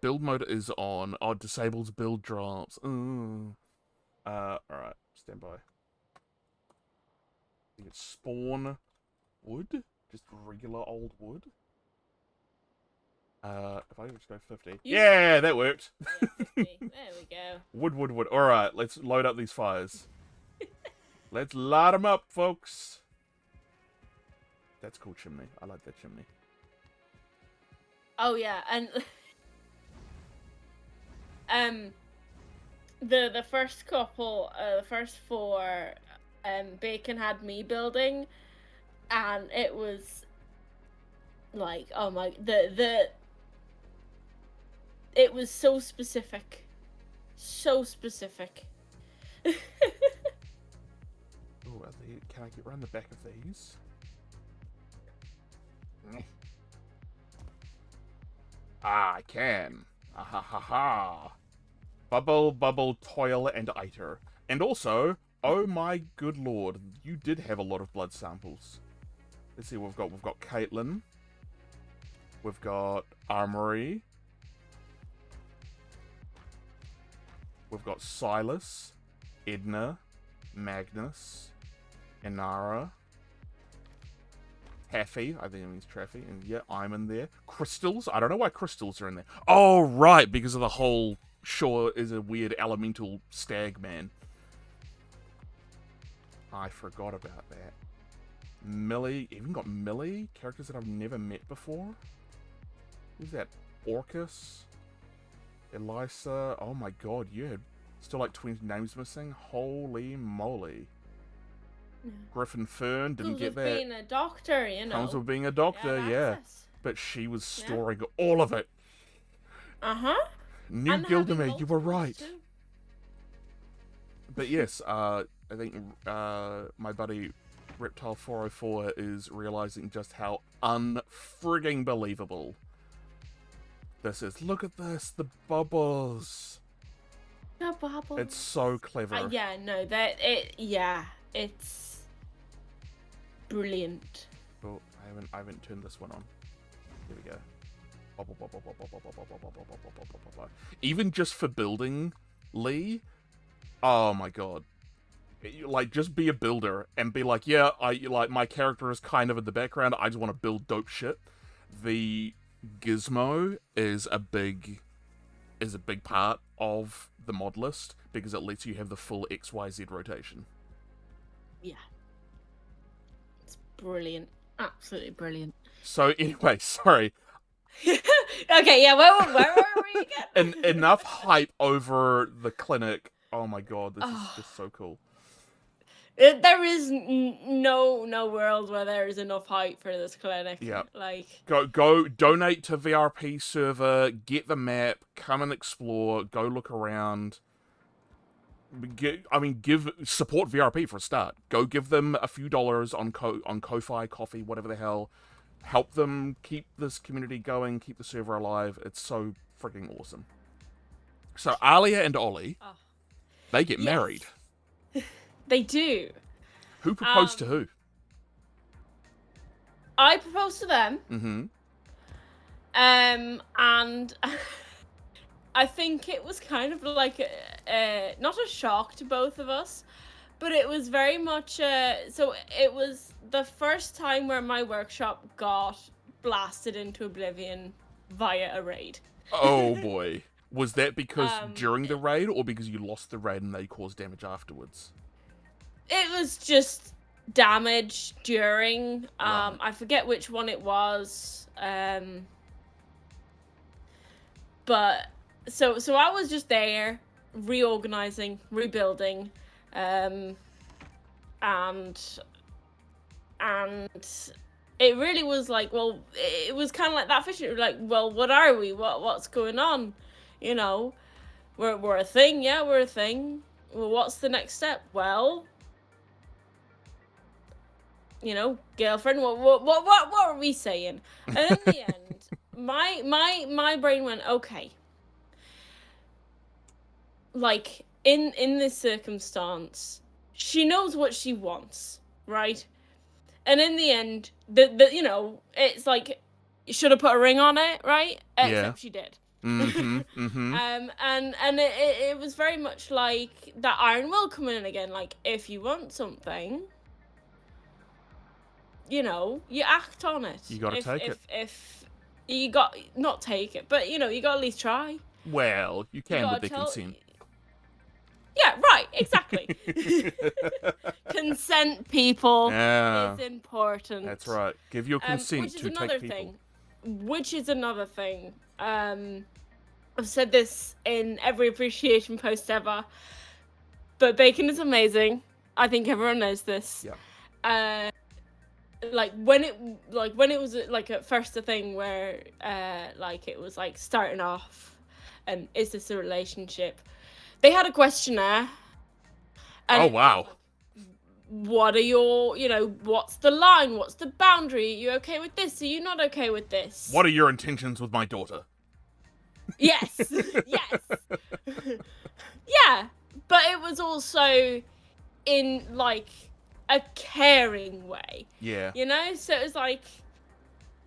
Build mode is on. Oh, disables build drops. Alright, stand by. I think it's spawn wood. Just regular old wood. If I just go 50. Yeah, that worked.
Yeah, 50. There we go.
Wood. Alright, let's load up these fires. Let's light them up, folks. That's cool chimney. I like that chimney.
Oh yeah, and the first couple, the first four, Bacon had me building, and it was like, oh my, it was so specific, so specific.
Oh, can I get around the back of these? Ah, I can. Ah ha ha ha. Bubble, toil, and iter. And also, oh my good lord, you did have a lot of blood samples. Let's see what we've got Caitlin. We've got Armory. We've got Silas, Edna, Magnus, Inara, Taffy, I think it means Traffy, and yeah, I'm in there. Crystals, I don't know why crystals are in there. Oh, right, because of the whole Shaw is a weird elemental stag man. I forgot about that. Millie, even got Millie, characters that I've never met before. Who's that? Orcus? Elisa, oh my god, you had still like 20 names missing? Holy moly.
Yeah.
Griffin Fern, didn't
Comes
get
with
that.
being a doctor, you know.
Comes with being a doctor, yeah. But she was storing all of it.
Uh-huh.
New
And
Gildamer,
having
you were
multiples,
right.
too.
But yes, I think my buddy Reptile404 is realizing just how unfrigging believable this is. Look at this, the bubbles.
The bubbles.
It's so clever.
Yeah, no, it's brilliant.
Oh, I haven't turned this one on. Here we go. Even just for building, Lee. Oh my god. Like, just be a builder and be like, yeah, my character is kind of in the background. I just want to build dope shit. The gizmo is a big part of the mod list because it lets you have the full XYZ rotation.
Yeah. It's brilliant. Absolutely brilliant.
So anyway, sorry.
Okay, yeah, where were we again?
Enough hype over the clinic. Oh my god, this is just so cool.
There is no world where there is enough hype for this clinic.
Yeah.
Like,
go donate to VRP server, get the map, come and explore, go look around. Support VRP for a start. Go give them a few dollars on Ko-Fi, Coffee, whatever the hell. Help them keep this community going, keep the server alive. It's so freaking awesome. So ALIYA and Ollie, they get married.
They do.
Who proposed to who?
I proposed to them.
Mm-hmm.
And I think it was kind of like not a shock to both of us, but it was very much so it was the first time where my workshop got blasted into oblivion via a raid.
Oh boy. Was that because
Um,
during the raid, or because you lost the raid and they caused damage afterwards?
It was just damage during.
Right.
I forget which one it was. But so I was just there, reorganizing, rebuilding, and it really was like, well, it was kind of like that fishing. Like, well, what are we? What's going on? You know, we're a thing. Yeah, we're a thing. Well, what's the next step? Well, you know, girlfriend. What are we saying? And in the end, my brain went, okay. Like in this circumstance, she knows what she wants, right? And in the end, the you know, it's like you should have put a ring on it, right?
Yeah.
Except she did.
Mm-hmm. Mm-hmm.
And it was very much like that iron will come in again. Like, if you want something, you know, you act on it.
You gotta take it.
If you got not take it, but you know, you got to at least try.
Well, you can with
gotta
their
tell-
consent.
Yeah, right, exactly. Consent, people,
Yeah.
is important.
That's right. Give your consent
which is
to
another
take people.
thing. Which is another thing. I've said this in every appreciation post ever, but bacon is amazing. I think everyone knows this.
Yeah.
Like when it was like at first a thing where like it was like starting off, and is this a relationship? They had a questionnaire. And
Oh wow.
what are your, you know, what's the line? What's the boundary? Are you okay with this? Are you not okay with this?
What are your intentions with my daughter?
Yes. Yes. Yeah. But it was also in like a caring way.
Yeah.
You know? So it was like,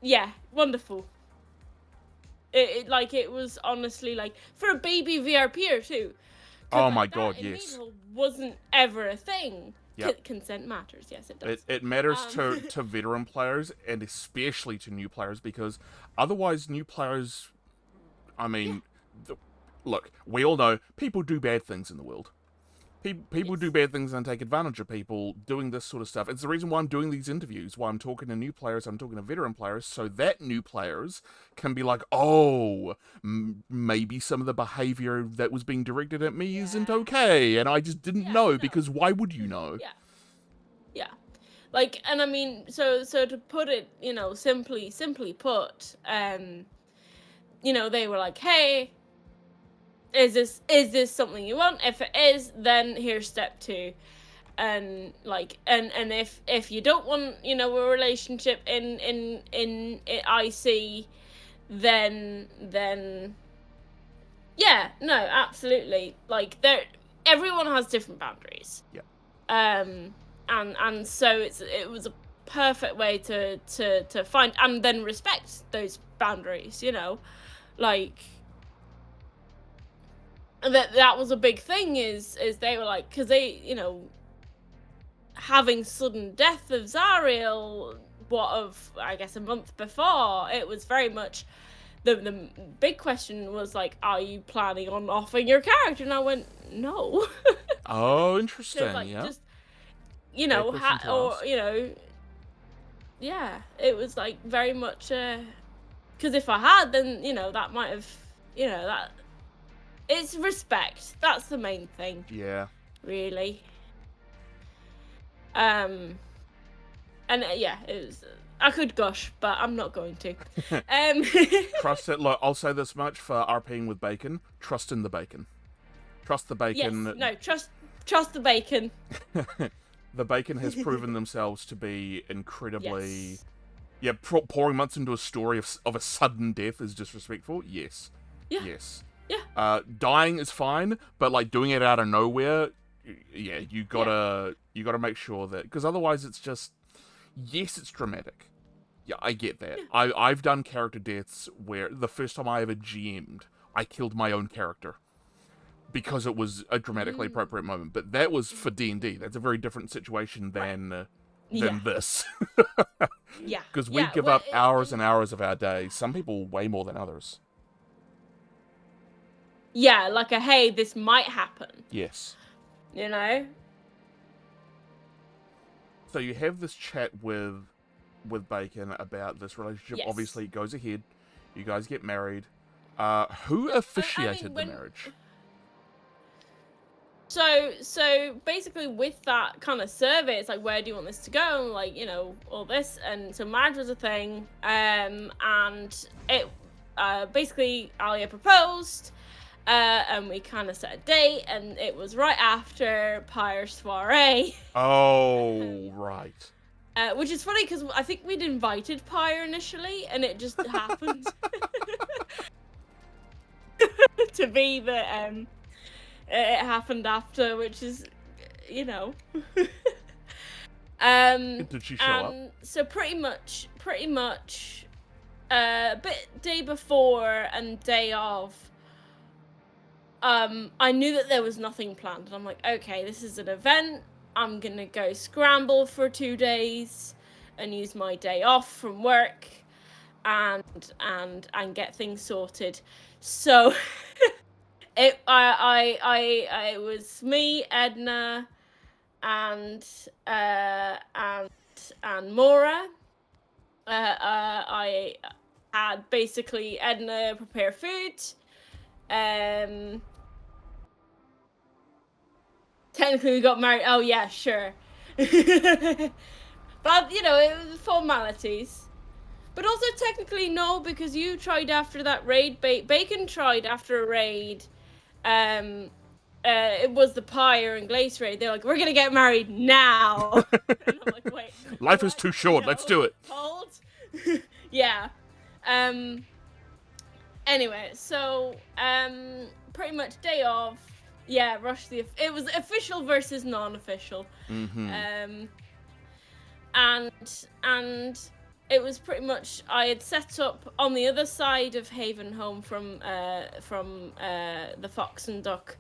yeah, wonderful. It was honestly like for a baby VRPer too.
Oh my god,
in
yes.
Medieval wasn't ever a thing.
Yep.
Consent matters, yes, it does.
It matters to veteran players, and especially to new players, because otherwise new players, I mean, look, we all know people do bad things in the world. People do bad things and take advantage of people doing this sort of stuff. It's the reason why I'm doing these interviews, why I'm talking to new players, I'm talking to veteran players, so that new players can be like, oh, maybe some of the behavior that was being directed at me isn't okay, and I just didn't know, because why would you know?
Yeah. Yeah. Like, and I mean, so to put it, you know, simply put, you know, they were like, hey, is this something you want? If it is, then here's step 2. And like, and if you don't want, you know, a relationship in IC, then yeah, no, absolutely. Like, everyone has different boundaries.
Yeah.
And so it was a perfect way to find and then respect those boundaries, you know, like that was a big thing. Is they were like, because they, you know, having sudden death of Zariel, I guess a month before, it was very much the big question was like, are you planning on offing your character? And I went, no.
Oh, interesting.
So, like,
yeah.
just, you know, or
ask.
you know, yeah, it was like very much because if I had, then, you know, that might have, you know, that it's respect. That's the main thing.
Yeah.
Really. And yeah, it was. I could gush, but I'm not going to.
Trust it. Look, I'll say this much for RPing with bacon: trust in the bacon. Trust the bacon.
Yes. No. Trust the bacon.
The bacon has proven themselves to be incredibly. Yes. Yeah, pouring months into a story of a sudden death is disrespectful. Yes.
Yeah.
Yes.
Yeah.
Dying is fine, but like doing it out of nowhere, yeah, you gotta make sure that, because otherwise it's just, yes, it's dramatic. Yeah, I get that. Yeah. I've done character deaths where the first time I ever GM'd, I killed my own character because it was a dramatically appropriate moment. But that was for D&D. That's a very different situation than than this.
Yeah.
Because we give up hours and hours of our day. Some people way more than others.
Yeah, like a, hey, this might happen.
Yes.
You know?
So you have this chat with Bacon about this relationship.
Yes.
Obviously, it goes ahead. You guys get married. Who officiated the marriage?
So basically with that kind of survey, it's like, where do you want this to go? And like, you know, all this. And so marriage was a thing. And it, basically ALIYA proposed, and we kind of set a date, and it was right after Pyre's soiree.
Oh, right.
Which is funny because I think we'd invited Pyre initially, and it just happened to be that it happened after, which is, you know.
Did she show up?
So pretty much, bit day before and day of, I knew that there was nothing planned, and I'm like, okay, this is an event. I'm gonna go scramble for 2 days and use my day off from work and get things sorted. So it was me, Edna, and Maura. I had basically Edna prepare food. Technically we got married. Oh yeah, sure. But you know, it was formalities. But also technically no, because you tried after that raid. Bacon tried after a raid. It was the Pyre and Glace raid. They're like, we're gonna get married now. And I'm like, wait.
Life is too short. Let's do it.
Hold. Yeah. Anyway, so pretty much day of. Yeah, it was official versus non-official.
Mm-hmm.
And it was pretty much, I had set up on the other side of Haven Home from the Fox and Duck,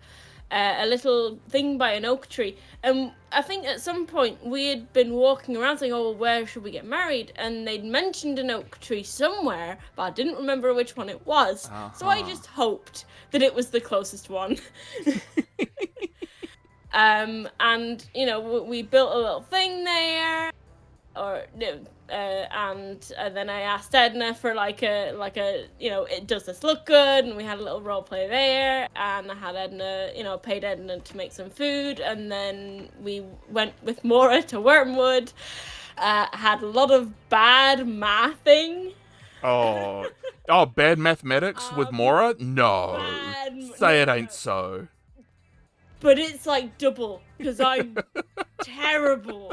a little thing by an oak tree. And I think at some point we had been walking around saying, oh, well, where should we get married? And they'd mentioned an oak tree somewhere, but I didn't remember which one it was. Uh-huh. So I just hoped that it was the closest one. And, you know, we built a little thing there, and then I asked Edna for like a you know, does this look good? And we had a little role play there, and I had Edna, you know, paid Edna to make some food, and then we went with Maura to Wormwood. Had a lot of bad mathing.
Bad mathematics with Maura? No, say it ain't so.
But it's like double, because I'm terrible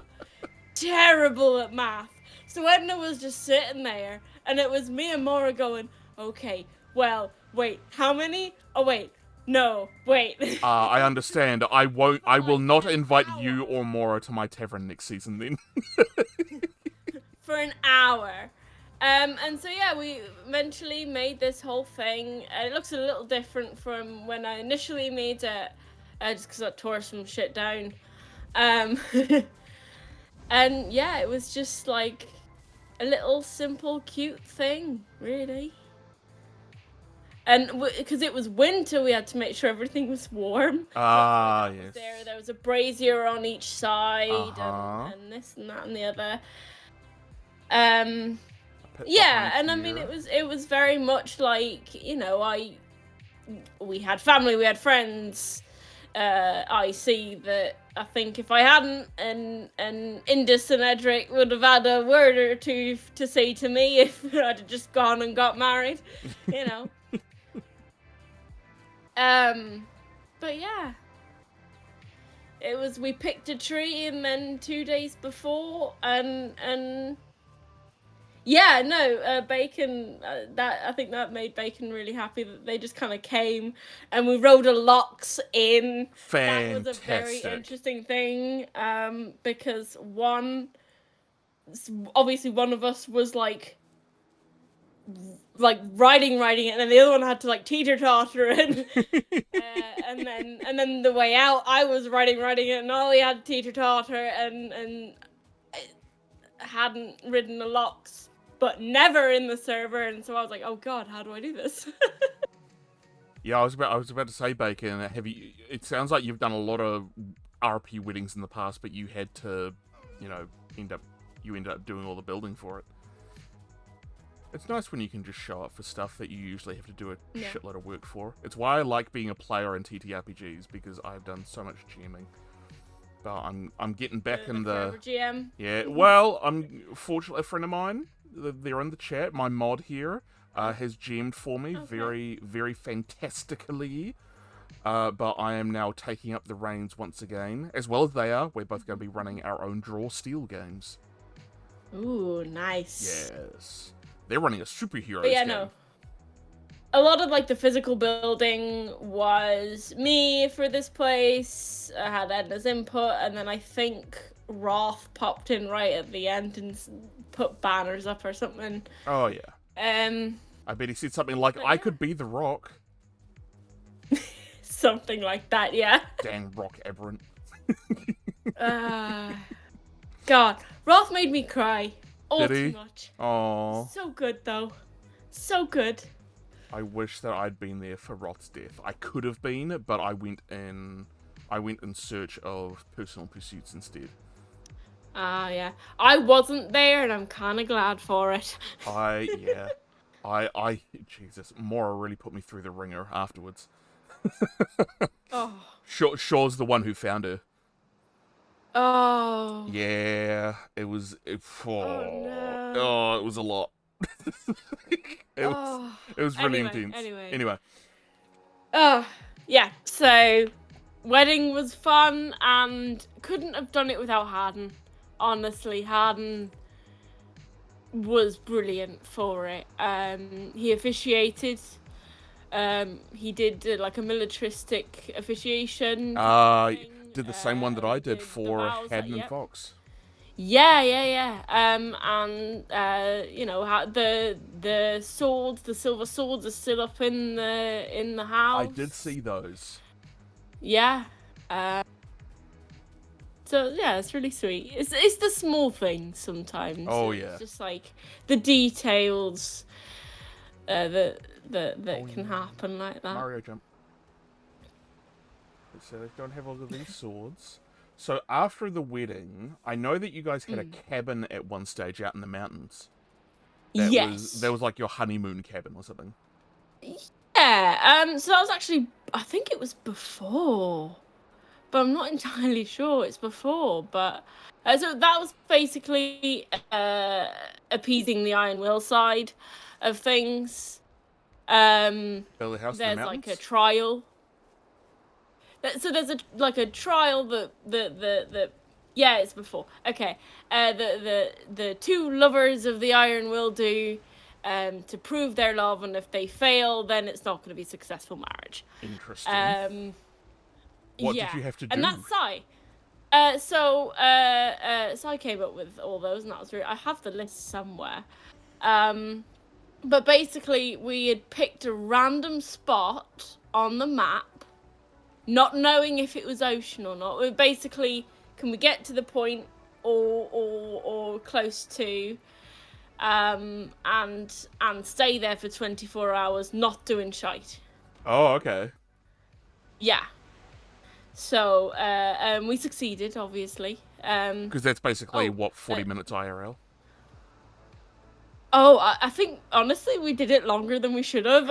at math. So Edna was just sitting there, and it was me and Maura going, okay, well, wait, how many? Oh, wait, no, wait.
I understand. I will not invite you or Maura to my tavern next season then.
For an hour. And so, yeah, we eventually made this whole thing. It looks a little different from when I initially made it, just because I tore some shit down. And, yeah, it was just, like, a little simple, cute thing, really. And because it was winter, we had to make sure everything was warm.
Yes.
There was a brazier on each side, and this and that and the other. Yeah, and I mean, it was very much like, you know, we had family, we had friends. I see that. I think if I hadn't, and Indus and Edric would have had a word or two to say to me if I'd have just gone and got married, you know. But yeah, it was, we picked a tree, and then 2 days before, and yeah, no, Bacon, I think that made Bacon really happy that they just kind of came, and we rode a Lox in.
Fantastic.
That was a very interesting thing, because obviously one of us was like riding it, and then the other one had to like teeter-totter it, and then the way out, I was riding it, and Ollie had to teeter-totter, and hadn't ridden the locks, but never in the server, and so I was like, oh god, how do I do this?
Yeah, I was about to say, Bacon. It sounds like you've done a lot of RP weddings in the past, but you had to, you know, ended up doing all the building for it. It's nice when you can just show up for stuff that you usually have to do a shitload of work for. It's why I like being a player in TTRPGs, because I've done so much GMing. But I'm getting back in the
GM.
Yeah, well, fortunately a friend of mine, they're in the chat, my mod here, has GM'd for me very, very fantastically. But I am now taking up the reins once again, as well as they are. We're both going to be running our own draw steel games.
Ooh, nice.
Yes. They're running a superheroes
But yeah,
game.
no. A lot of like the physical building was me for this place. I had Edna's input, and then I think Roth popped in right at the end and put banners up or something.
Oh yeah.
I
bet he said something like, "I could be the Rock."
Something like that, yeah.
Dang Rock Aberrant.
God, Roth made me cry. All
Did he?
too much.
Aww.
So good though. So good.
I wish that I'd been there for Roth's death. I could have been, but I went in search of personal pursuits instead.
Yeah. I wasn't there, and I'm kind of glad for it.
Jesus, Mora really put me through the ringer afterwards.
Oh.
Shaw's the one who found her.
Oh.
Yeah, it was.
Oh, no.
Oh, it was a lot. It was really intense. Anyway.
Oh, yeah. So, wedding was fun, and couldn't have done it without Harden. Honestly, Harden was brilliant for it. He officiated. He did like a militaristic officiation.
Did the same one that I did for Haddon and Fox.
Yeah. You know, the swords, the silver swords are still up in the house.
I did see those.
Yeah. So yeah, it's really sweet. It's the small things sometimes.
Oh
it's
yeah.
just like the details that can happen like that.
Mario jump. So they don't have all of these swords. So after the wedding, I know that you guys had a cabin at one stage out in the mountains. That was like your honeymoon cabin or something.
Yeah. So that was actually, I think it was before, but I'm not entirely sure. It's before, but so that was basically appeasing the Iron Will side of things.
Build a house in the mountains?
Like a trial. So there's a trial that yeah, it's before. Okay. The two lovers of the Iron Will do to prove their love, and if they fail, then it's not going to be a successful marriage.
Interesting. What did you have to do?
And that's Sai. So Sai came up with all those, and that was really, I have the list somewhere. But basically, we had picked a random spot on the map, not knowing if it was ocean or not. We basically, can we get to the point or close to, and stay there for 24 hours, not doing shite.
Oh, okay.
Yeah. So we succeeded, obviously.
Because that's basically 40 minutes IRL.
Oh, I think honestly we did it longer than we should have.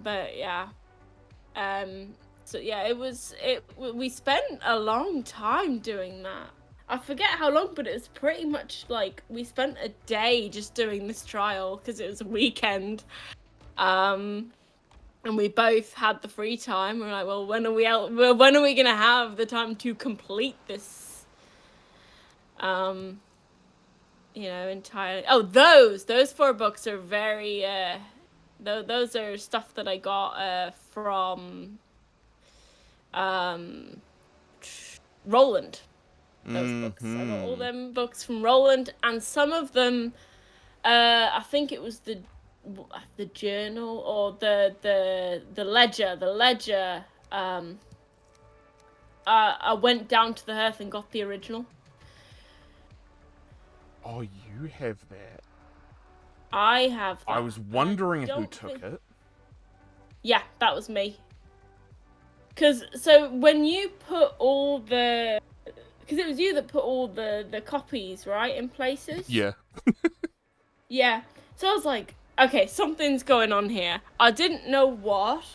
But yeah. So yeah, we spent a long time doing that. I forget how long, but it was pretty much like we spent a day just doing this trial because it was a weekend. And we both had the free time. We're like, well, when are we gonna have the time to complete this? You know, entirely. Oh, those 4 books are very. Those are stuff that I got from Roland. Those books. I got all them books from Roland, and some of them, I think it was the journal or the ledger. The ledger I went down to the hearth and got the original.
Oh, you have that.
I have that.
I was wondering who
don't
took
think-
it.
Yeah, that was me. So when you put all the... Because it was you that put all the copies, right, in places?
Yeah.
Yeah. So I was like, okay, something's going on here. I didn't know what,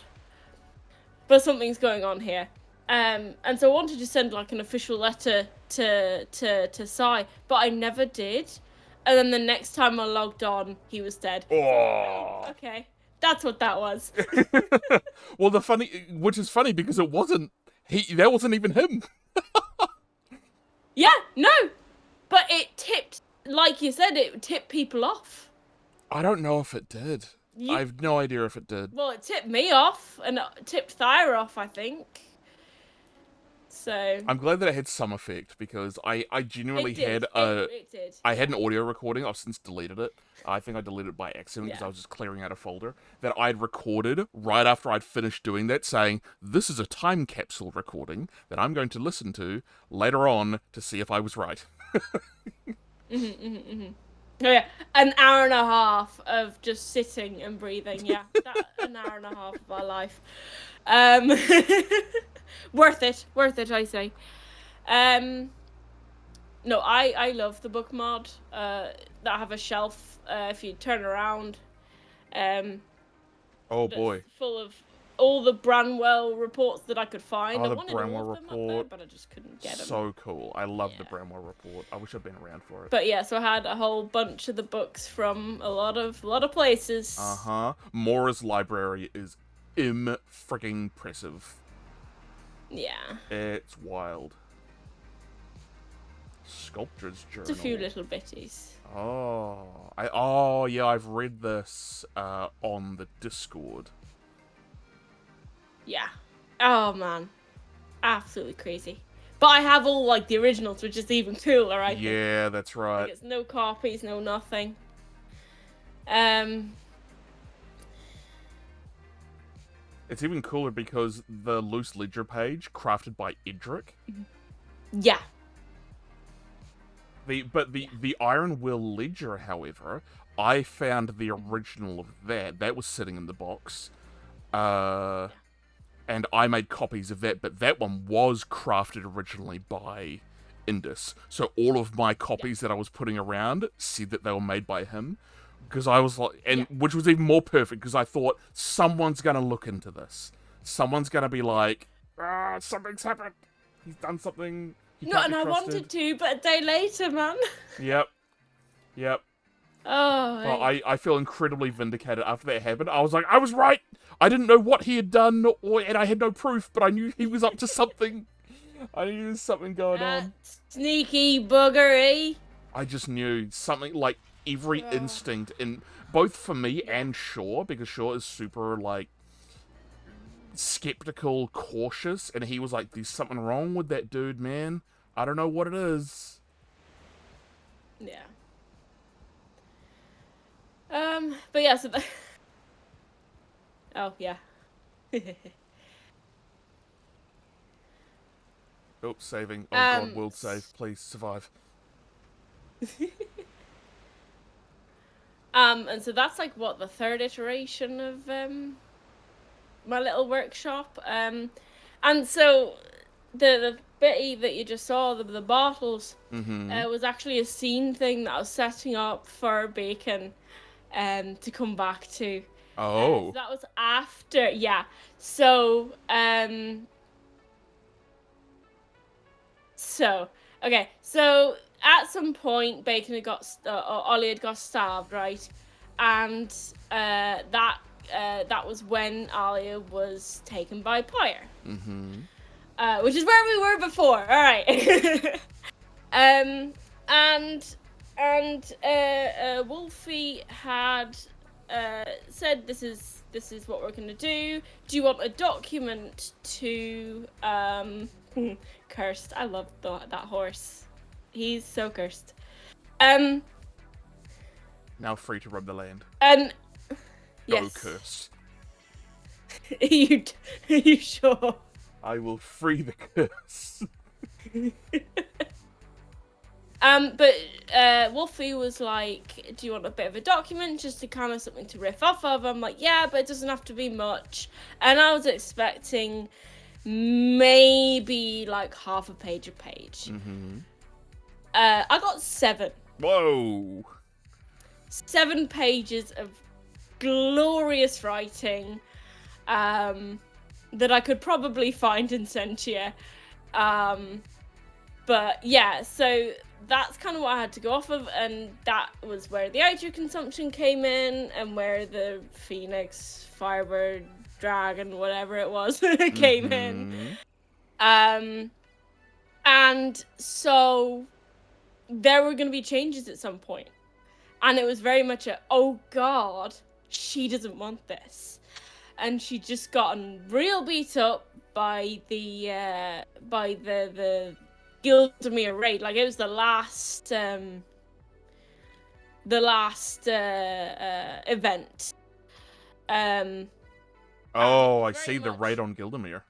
but something's going on here. And so I wanted to send like an official letter to Sai, but I never did. And then the next time I logged on, he was dead. So I was like, oh, okay, that's what that was.
Well, which is funny because it wasn't that wasn't even him.
Yeah, no, but it tipped, like you said, it tipped people off.
I don't know if it did. I have no idea if it did.
Well, it tipped me off, and it tipped Thyra off, I think. So
I'm glad that it had some effect because I genuinely had
it did.
I had an audio recording. I've since deleted it. I think I deleted it by accident because
Yeah.
I was just clearing out a folder that I'd recorded right after I'd finished doing that, saying, this is a time capsule recording that I'm going to listen to later on to see if I was right.
Oh yeah, an hour and a half of just sitting and breathing. Yeah, an hour and a half of our life. Worth it, I say. No, I love the book mod. That have a shelf. If you turn around,
Oh boy.
full of all the Branwell reports that I could find.
Oh,
I
the
wanted
Branwell
all of them up there,
report.
but I just couldn't get them.
So cool. I love the
Yeah.
Bramwell report. I wish I'd been around for it.
But yeah, so I had a whole bunch of the books from a lot of places.
Uh-huh. Mora's library is frigging impressive.
Yeah.
It's wild. Sculptor's Journal.
Just a few little bitties.
Oh, yeah, I've read this on the Discord.
Yeah. Oh man. Absolutely crazy. But I have all like the originals, which is even cooler, I think.
Yeah, that's right.
Like, it's no copies, no nothing.
It's even cooler because the loose ledger page, crafted by Edric.
Yeah.
The Iron Will ledger, however, I found the original of that. That was sitting in the box. And I made copies of that, but that one was crafted originally by Indus. So all of my copies that I was putting around said that they were made by him. Because I was like, which was even more perfect, because I thought, someone's going to look into this. Someone's going to be like, something's happened. He's done something.
No, and I wanted to, but a day later, man.
Yep.
Oh.
Well, I feel incredibly vindicated after that happened. I was like, I was right. I didn't know what he had done, and I had no proof, but I knew he was up to something. I knew there was something going on.
Sneaky buggery.
I just knew something, like, every instinct, in both for me and Shaw, because Shaw is super, like, skeptical, cautious, and he was like, there's something wrong with that dude, man. I don't know what it is.
Yeah. But yeah, so oh, yeah.
Oops, saving. Oh god, world save. Please, survive.
And so that's like what, the third iteration of my little workshop. And so the bitty that you just saw, the bottles, was actually a scene thing that I was setting up for Bacon to come back to.
Oh.
So that was after, yeah. So, okay, so at some point, Bacon had got, Ollie had got stabbed, right? And that was when Alia was taken by Pyre. Which is where we were before. All right. And Wolfie had said, "This is what we're gonna do. Do you want a document to Cursed?" I love that horse. He's so cursed.
Now free to roam the land.
And
Go
yes.
curse.
you sure?
I will free the curse.
But Wolfie was like, do you want a bit of a document just to kind of something to riff off of? I'm like, yeah, but it doesn't have to be much. And I was expecting maybe like half a page.
Mm-hmm.
I got 7.
Whoa.
7 pages of glorious writing that I could probably find and send to you. But yeah, so that's kind of what I had to go off of, and that was where the outro consumption came in, and where the Phoenix, Firebird, Dragon, whatever it was, came in. And so there were going to be changes at some point. And it was very much a, oh god, she doesn't want this. And she just gotten real beat up by the Gildemir raid. Like, it was the last event.
Oh, I see the raid on Gildemir.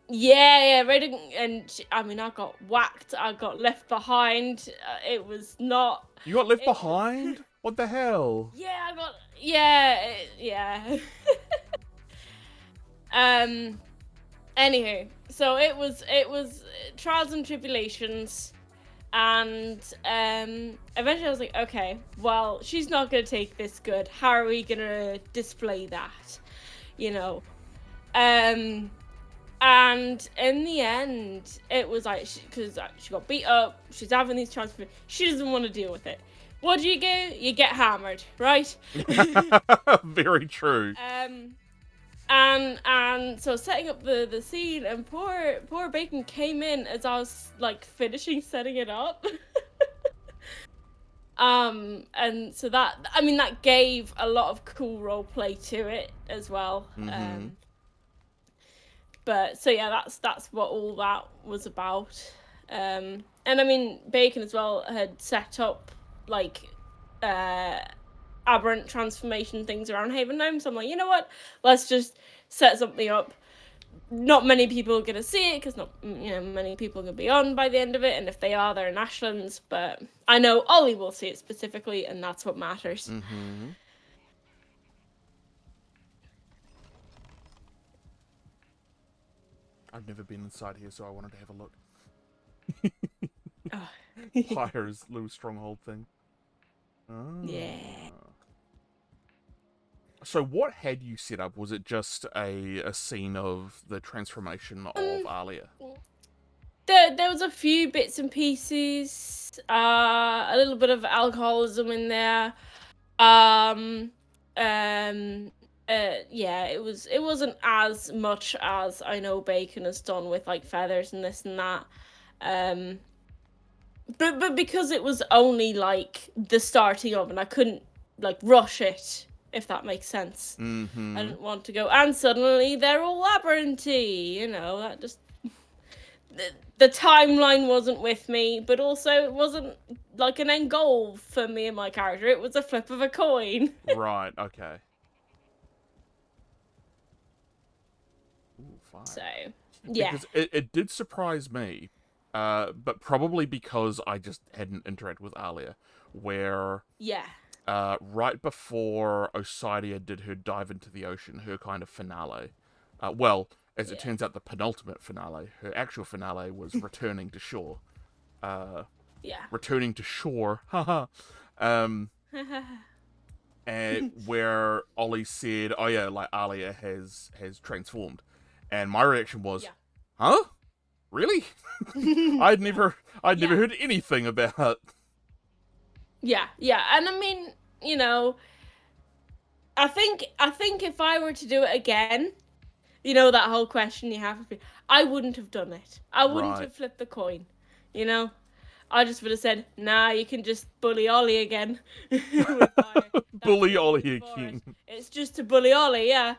Yeah, raiding, and I mean, I got whacked. I got left behind. It was not.
You got left behind? What the hell?
Yeah, I got. Yeah. Anywho, so it was trials and tribulations, and eventually I was like, okay, well, she's not gonna take this good. How are we gonna display that? You know, and in the end, it was like, because she got beat up, she's having these transformations, she doesn't want to deal with it. What do? You get hammered, right?
Very true.
And so setting up the scene, and poor Bacon came in as I was like finishing setting it up. And so that gave a lot of cool role play to it as well.
Mm-hmm.
But so yeah, that's what all that was about. And I mean, Bacon as well had set up like aberrant transformation things around Haven Gnome, so I'm like, you know what? Let's just set something up. Not many people are gonna see it because not many people are gonna be on by the end of it, and if they are, they're in Ashlands. But I know Ollie will see it specifically, and that's what matters.
Mm-hmm. I've never been inside here, so I wanted to have a look. Pyre's little stronghold thing. Oh.
Yeah.
So what had you set up? Was it just a scene of the transformation of ALIYA?
There was a few bits and pieces, a little bit of alcoholism in there. Yeah, it wasn't as much as I know Bacon has done with like feathers and this and that. But because it was only like the starting of, and I couldn't like rush it, if that makes sense.
Mm-hmm.
I didn't want to go, and suddenly they're all labyrinthy, that just... The timeline wasn't with me, but also it wasn't like an end goal for me and my character. It was a flip of a coin.
Right, okay. Ooh, fine.
So, yeah.
Because it did surprise me, but probably because I just hadn't interacted with ALIYA, where...
Yeah.
Right before Osidia did her dive into the ocean, her kind of finale. As it turns out, the penultimate finale. Her actual finale was returning to shore. Returning to shore. Haha. And where Ollie said, "Oh yeah, like ALIYA has transformed," and my reaction was, "Huh? Really? I'd never heard anything about."
Yeah, and I mean, I think if I were to do it again, that whole question you have, I wouldn't have done it. I wouldn't have flipped the coin, I just would have said, nah, you can just bully Ollie again.
Bully Ollie again.
It's just to bully Ollie, yeah.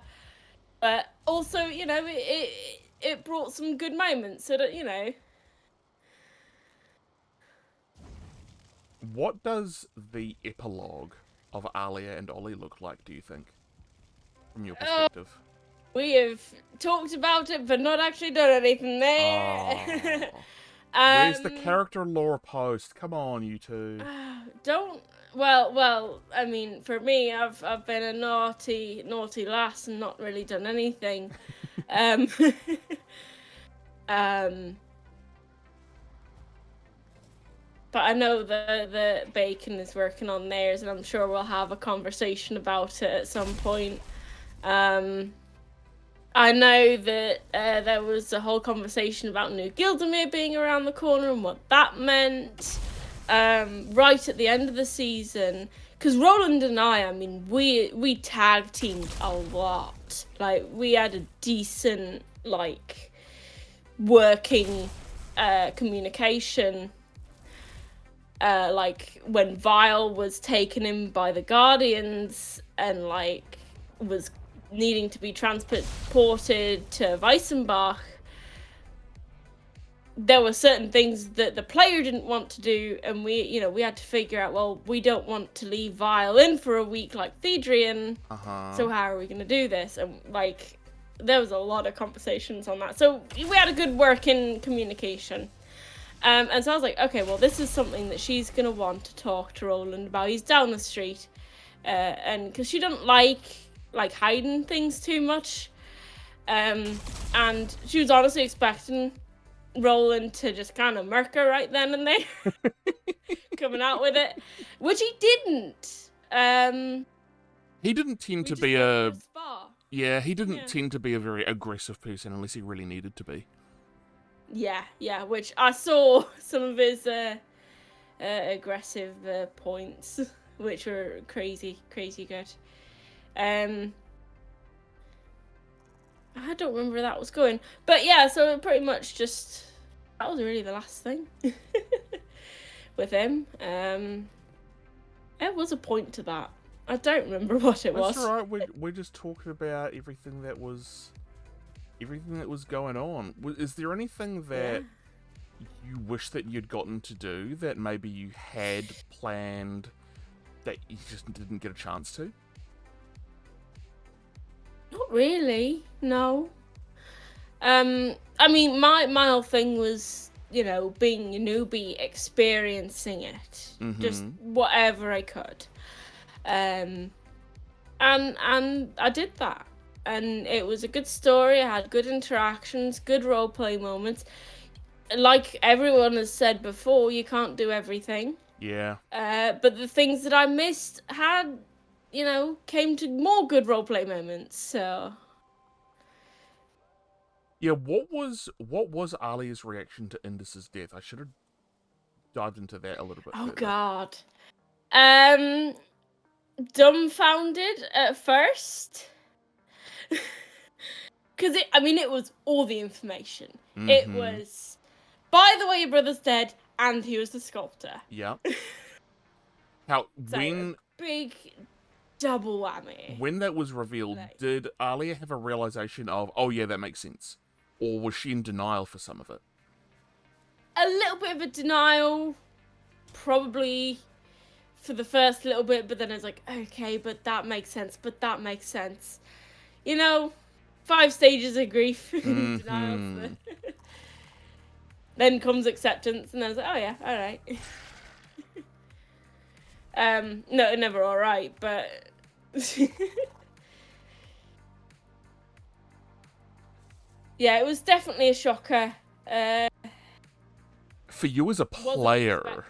But also, it brought some good moments, so that,
What does the epilogue of ALIYA and Ollie look like, do you think? From your perspective.
We have talked about it, but not actually done anything there.
Where's the character lore post? Come on, you two.
Don't. Well. I mean, for me, I've been a naughty lass and not really done anything. But I know the Bacon is working on theirs, and I'm sure we'll have a conversation about it at some point. I know that there was a whole conversation about New Gildemere being around the corner and what that meant. Right at the end of the season, because Roland and I mean, we tag teamed a lot. Like, we had a decent, like, working communication. Like, when Vile was taken in by the Guardians and, like, was needing to be transported to Weissenbach, there were certain things that the player didn't want to do, and we had to figure out, well, we don't want to leave Vile in for a week like Thedrian, so how are we going to do this? And, like, there was a lot of conversations on that. So we had a good working communication. And so I was like, okay, well, this is something that she's going to want to talk to Roland about. He's down the street, and because she doesn't like hiding things too much, and she was honestly expecting Roland to just kind of murk her right then and there, coming out with it, which he didn't.
He didn't tend to be he didn't tend to be a very aggressive person unless he really needed to be.
Yeah, which I saw some of his aggressive points, which were crazy good. I don't remember where that was going. But yeah, so pretty much just, that was really the last thing with him. There was a point to that. I don't remember what it was.
That's all right. We're just talking about everything that was going on. Is there anything that you wish that you'd gotten to do that maybe you had planned that you just didn't get a chance to?
Not really, no. I mean, my whole thing was, being a newbie, experiencing it, just whatever I could. And I did that. And it was a good story. I had good interactions, good roleplay moments. Like everyone has said before, you can't do everything.
Yeah.
But the things that I missed had, came to more good roleplay moments. So.
Yeah. What was Aliya's reaction to Indus's death? I should have dived into that a little bit.
Oh
further.
God. Dumbfounded at first. Because it was all the information. It was, by the way, your brother's dead, and he was the sculptor.
Yeah. When
big double whammy.
When that was revealed, did Aliya have a realization of, oh yeah, that makes sense? Or was she in denial for some of it?
A little bit of a denial, probably, for the first little bit, but then it's like, okay, but that makes sense, 5 stages of grief. Denial. Then comes acceptance, and then it's like, oh yeah, alright. No, never alright, but... yeah, it was definitely a shocker.
For you as a player,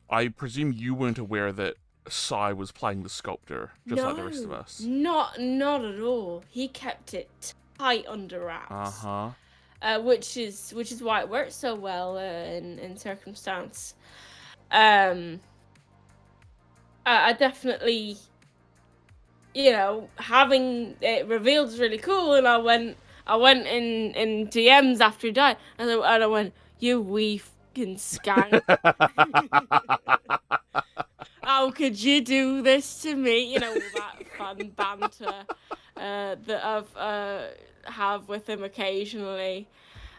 I presume you weren't aware that Sai was playing the sculptor, just like the rest of us.
Not at all. He kept it tight under wraps. Which is why it worked so well in Circumstance. I definitely, having it revealed is really cool, and I went in DMs after he died, and I went, you wee fucking skank. How could you do this to me? All that fun banter that I've have with him occasionally.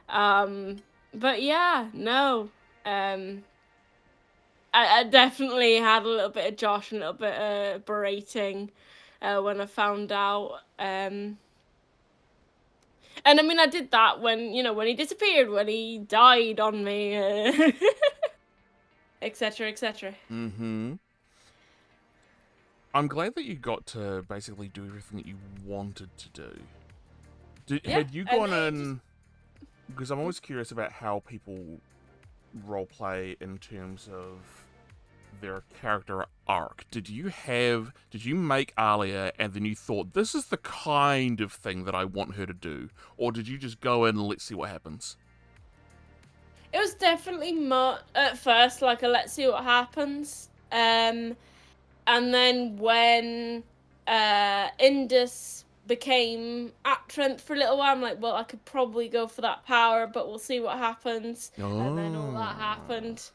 But yeah, no. I definitely had a little bit of Josh and a little bit of berating when I found out. And I mean, I did that when, when he disappeared, when he died on me, etc., etc.
Mm-hmm. I'm glad that you got to basically do everything that you wanted to do. Had you gone in... Because I'm always curious about how people roleplay in terms of their character arc. Did you make ALIYA and then you thought, this is the kind of thing that I want her to do? Or did you just go in and let's see what happens?
It was definitely at first like a let's see what happens. And then when Indus became at Trent for a little while, I'm like, well, I could probably go for that power, but we'll see what happens.
Oh.
And then all that happened.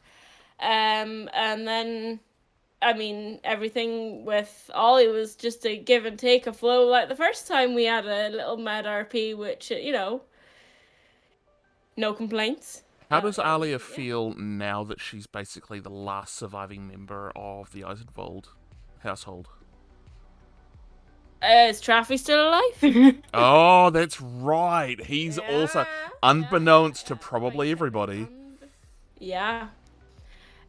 And then, I mean, everything with Ollie was just a give and take, a flow. Like the first time we had a little med RP, which, no complaints.
How does ALIYA feel now that she's basically the last surviving member of the EISENWALD household?
Is Traffy still alive?
Oh, that's right. He's also, unbeknownst to probably everybody.
Yeah.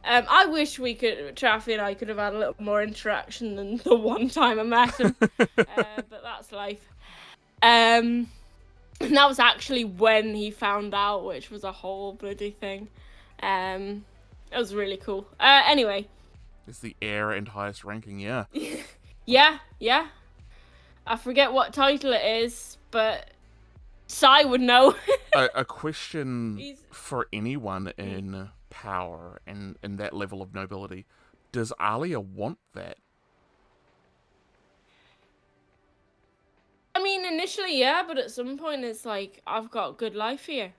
I wish Traffy and I could have had a little more interaction than the one time I met him. But that's life. And that was actually when he found out, which was a whole bloody thing. It was really cool. Anyway.
It's the heir and highest ranking, yeah.
Yeah. I forget what title it is, but Sai would know.
a question for anyone in power and that level of nobility. Does ALIYA want that?
I mean, initially, yeah, but at some point it's like, I've got a good life here,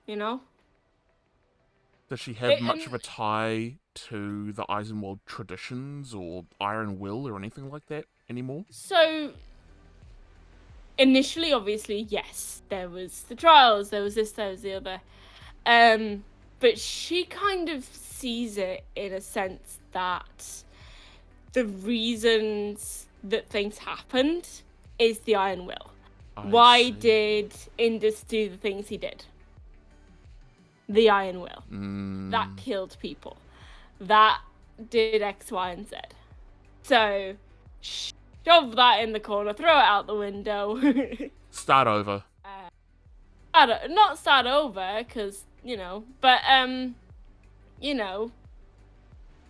Does she have much of a tie to the EISENWALD traditions or Iron Will or anything like that anymore?
So, initially, obviously, yes. There was the trials, there was this, there was the other. But she kind of sees it in a sense that the reasons that things happened is the Iron Will. Why did Indus do the things he did? The Iron Will. That killed people. That did X, Y, and Z. So, shove that in the corner, throw it out the window.
Start over.
Not start over, because, but,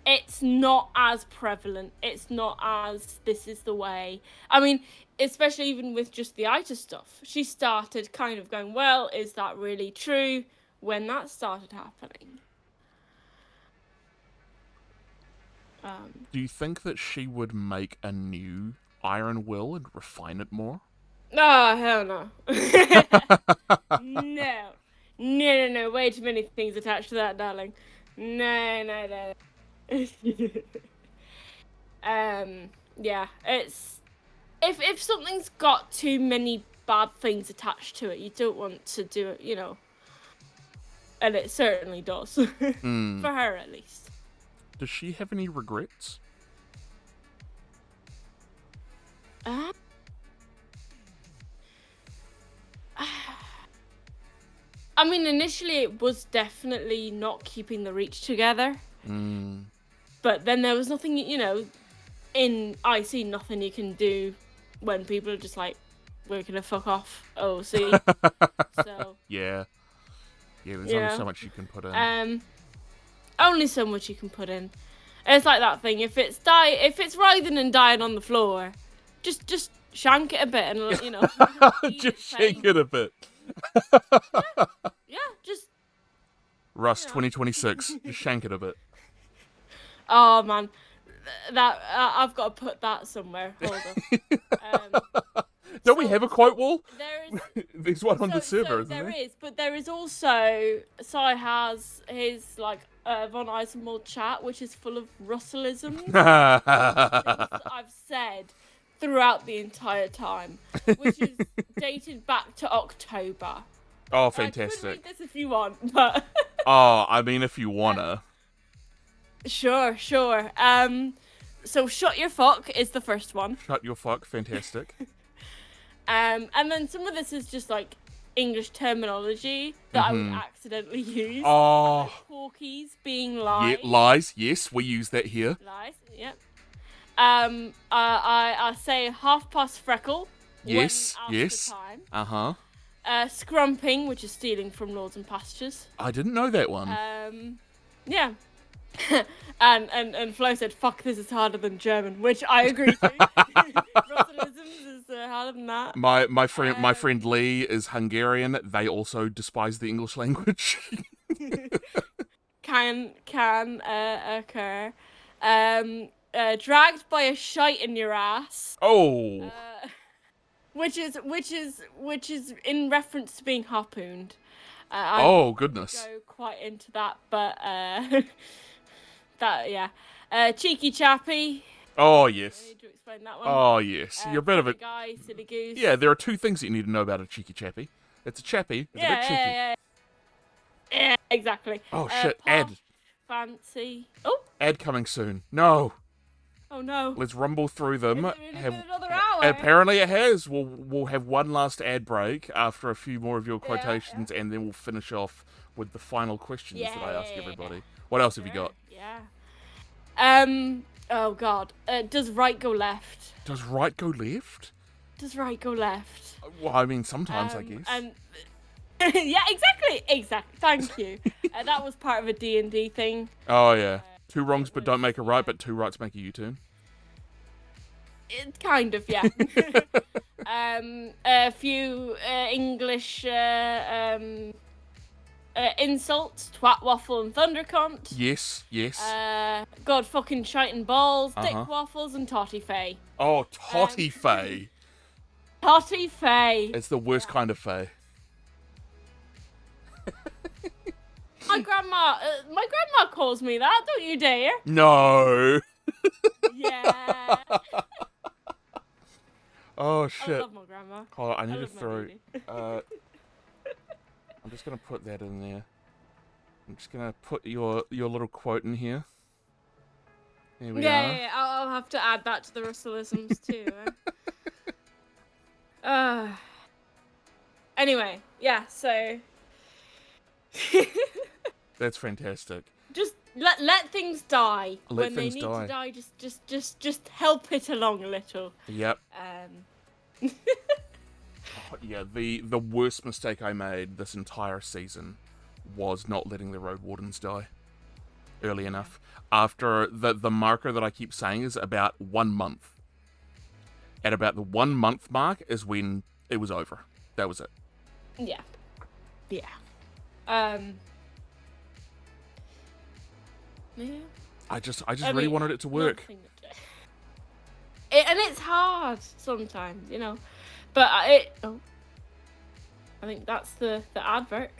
it's not as prevalent. It's not as, this is the way. I mean, especially even with just the ITA stuff. She started kind of going, well, is that really true? When that started happening.
Do you think that she would make a new Iron Will and refine it more?
Oh, hell no. No. Way too many things attached to that, darling. No. Yeah, it's... If something's got too many bad things attached to it, you don't want to do it, And it certainly does. For her, at least.
Does she have any regrets?
I mean, initially it was definitely not keeping the Reach together. But then there was nothing, in IC, nothing you can do when people are just like, we're gonna fuck off. Oh, see. So.
Yeah, there's only so much you can put in.
Only so much you can put in. It's like that thing. If it's writhing and dying on the floor, just shank it a bit and
just shake it a bit.
Yeah, just.
Rust 2026. Just shank it a bit.
Oh man, that I've got to put that somewhere. Hold on.
Don't we have a quote wall?
There's
one on the server, isn't there?
There is, but there is also Sai has his Von Eisenwald chat, which is full of Russellisms. Things that I've said throughout the entire time, which is dated back to October.
Oh, fantastic!
I could read this if you want, but.
Oh, I mean, if you wanna.
Sure. So shut your fuck is the first one.
Shut your fuck, fantastic.
And then some of this is just like English terminology that I would accidentally use.
Oh,
Porkies being
yeah,
lies.
lies. Yes, we use that here.
Lies, yep. I say half past freckle.
Yes,
when asked
yes.
for time.
Uh-huh.
Scrumping, which is stealing from lords and pastures.
I didn't know that one.
Yeah. and Flo said, "Fuck, this is harder than German," which I agree to. Russellisms is harder than that.
My friend Lee is Hungarian. They also despise the English language.
can occur. Dragged by a shite in your ass.
Oh.
Which is in reference to being harpooned.
Oh goodness.
Go quite into that, but that yeah. Cheeky chappy.
Oh yes.
I need to explain that one.
Oh yes. You're a bit of a
guy, silly goose.
Yeah, there are two things that you need to know about a cheeky chappy. It's a chappy. It's a bit cheeky.
Yeah, exactly.
Oh shit.
Puff,
Ad.
Fancy. Oh.
Ad coming soon. No.
Oh no.
Let's rumble through them.
Has it really been another hour?
Apparently it has. We'll have one last ad break after a few more of your quotations, and then we'll finish off with the final questions that I ask everybody. What else have you got?
Yeah. Oh god. Does right go left?
Does right go left?
Does right go left?
Well, I mean, sometimes I guess.
And yeah, exactly. Thank you. That was part of a D&D thing.
Oh yeah. Two wrongs but don't make a right, but two rights make a U-turn.
It kind of, yeah. A few English insults: twat, waffle, and thundercunt.
Yes.
God fucking shite and balls, dick waffles, and totty fay.
Oh, totty fay.
Totty fay.
It's the worst kind of fay.
My grandma calls me that. Don't you dare.
No.
Yeah.
Oh shit.
I love my grandma.
Hold on, I need to
love my
throw.
lady.
I'm just gonna put that in there. I'm just gonna put your little quote in here. Here we are.
Yeah. I'll have to add that to the Russellisms too. Anyway, yeah. So.
That's fantastic.
Just let things die
Let
when
things
they need
die.
to die. Just help it along a little.
Yep. Yeah, the worst mistake I made this entire season was not letting the road wardens die early enough. After the marker that I keep saying is about 1 month. At about the 1 month mark is when it was over. That was it.
Yeah. Yeah.
I just really wanted it to work.
And it's hard sometimes, you know. But I think that's the advert.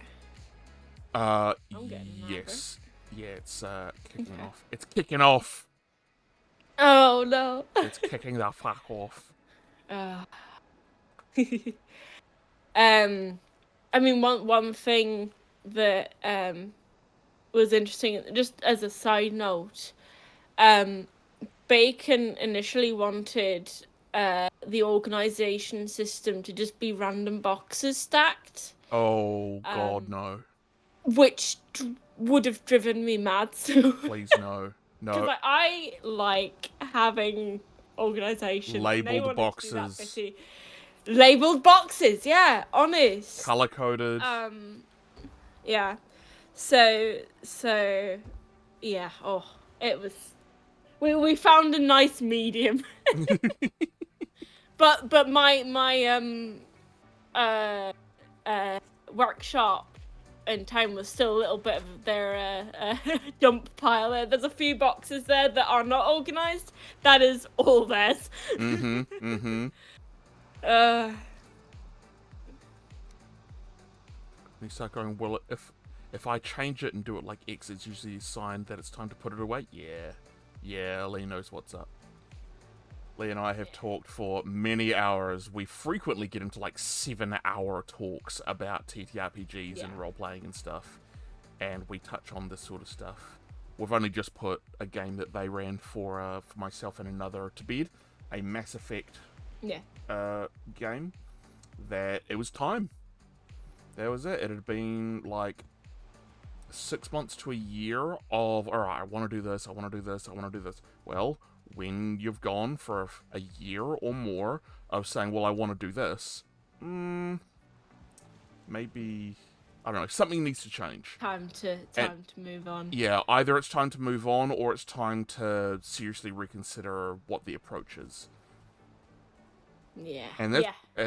Yes. Yeah, it's kicking off. It's kicking off.
Oh no.
It's kicking the fuck off.
I mean, one thing that was interesting, just as a side note, Bacon initially wanted the organization system to just be random boxes stacked.
Oh god, no.
Which would have driven me mad. So
please no.
Because I like having organization.
Labeled boxes.
Labeled boxes, yeah, honest.
Color coded.
Yeah. So yeah. Oh, it was. We found a nice medium. but my workshop in town was still a little bit of their dump pile. There's a few boxes there that are not organized. That is all theirs.
You start going, well, if I change it and do it like X, it's usually a sign that it's time to put it away. Yeah, Lee knows what's up. Lee and I have talked for many hours. We frequently get into like 7-hour talks about TTRPGs and role-playing and stuff. And we touch on this sort of stuff. We've only just put a game that they ran for myself and another to bed. A Mass Effect game. That it was time. That was it. It had been like 6 months to a year of, all right, I want to do this, I want to do this, I want to do this. Well, when you've gone for a year or more of saying, well, I want to do this, maybe, I don't know, something needs to change.
Time to move on.
Yeah, either it's time to move on or it's time to seriously reconsider what the approach is.
Yeah.
And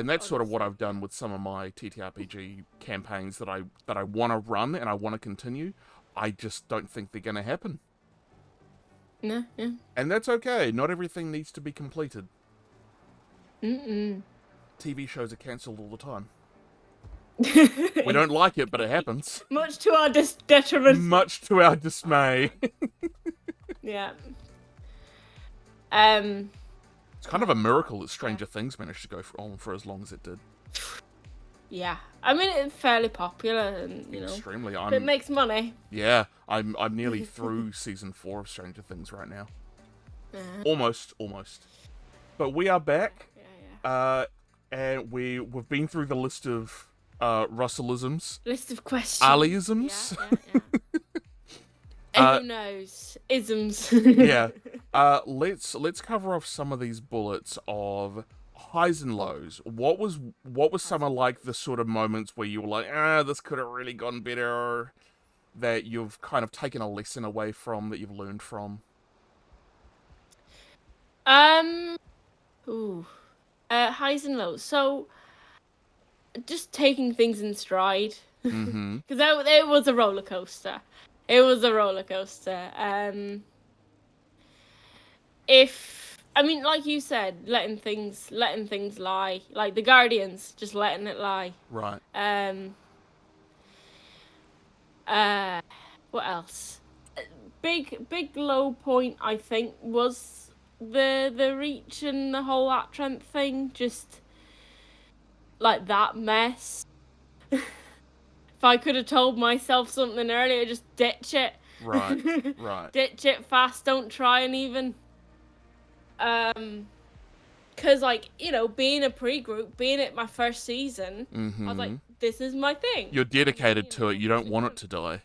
that's sort of what I've done with some of my TTRPG campaigns that I want to run and I want to continue. I just don't think they're going to happen.
No, yeah.
And that's okay. Not everything needs to be completed.
Mm-mm.
TV shows are cancelled all the time. We don't like it, but it happens.
Much to our detriment.
Much to our dismay.
Yeah.
It's kind of a miracle that Stranger Things managed to go on for as long as it did.
Yeah. I mean, it's fairly popular and,
Extremely.
it makes money.
Yeah, I'm nearly through season 4 of Stranger Things right now. Almost. But we are back.
Yeah.
And we've been through the list of Russellisms.
List of questions.
Aliisms.
Yeah. And who knows? Isms.
Yeah. Let's cover off some of these bullets of highs and lows. What was some of like the sort of moments where you were like, this could have really gone better, that you've kind of taken a lesson away from, that you've learned from?
Highs and lows. So, just taking things in stride.
Mm-hmm.
Because it was a roller coaster. It was a roller coaster. Like you said, letting things lie. Like the Guardians, just letting it lie.
Right.
What else? Big low point, I think, was the Reach and the whole Attrent thing. Just like that mess. If I could have told myself something earlier, just ditch it.
Right.
Ditch it fast. Don't try and even. Because being a pre-group, being at my first season, I was like, this is my thing.
You're dedicated to it. You don't want it to die.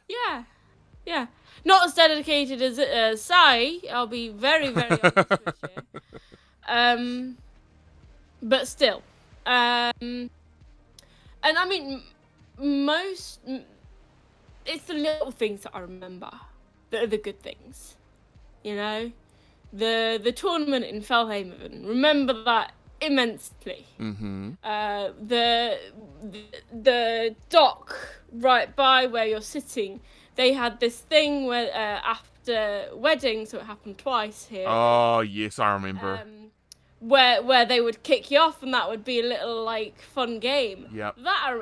Yeah. Not as dedicated as Sai. I'll be very, very honest with you. But still. And I mean, it's the little things that I remember that are the good things. The tournament in VALHEIM, remember that immensely.
Mm-hmm.
The dock right by where you're sitting, they had this thing where after wedding, so it happened twice here.
Oh yes, I remember.
Where they would kick you off, and that would be a little fun game.
Yep.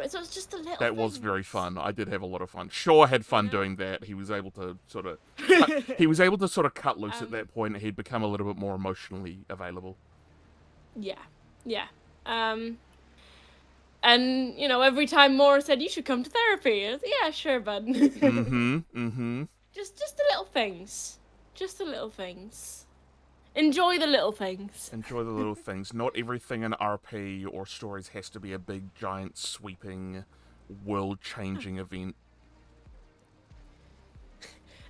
So it's just a little.
That was very fun. I did have a lot of fun. Shaw had fun doing that. He was able to sort of cut loose at that point. He'd become a little bit more emotionally available. Yeah.
And every time Maura said you should come to therapy, I was like, yeah, sure, bud.
Mm-hmm.
Just the little things. Just the little things. Enjoy the little things.
Enjoy the little things. Not everything in RP or stories has to be a big, giant, sweeping, world-changing event.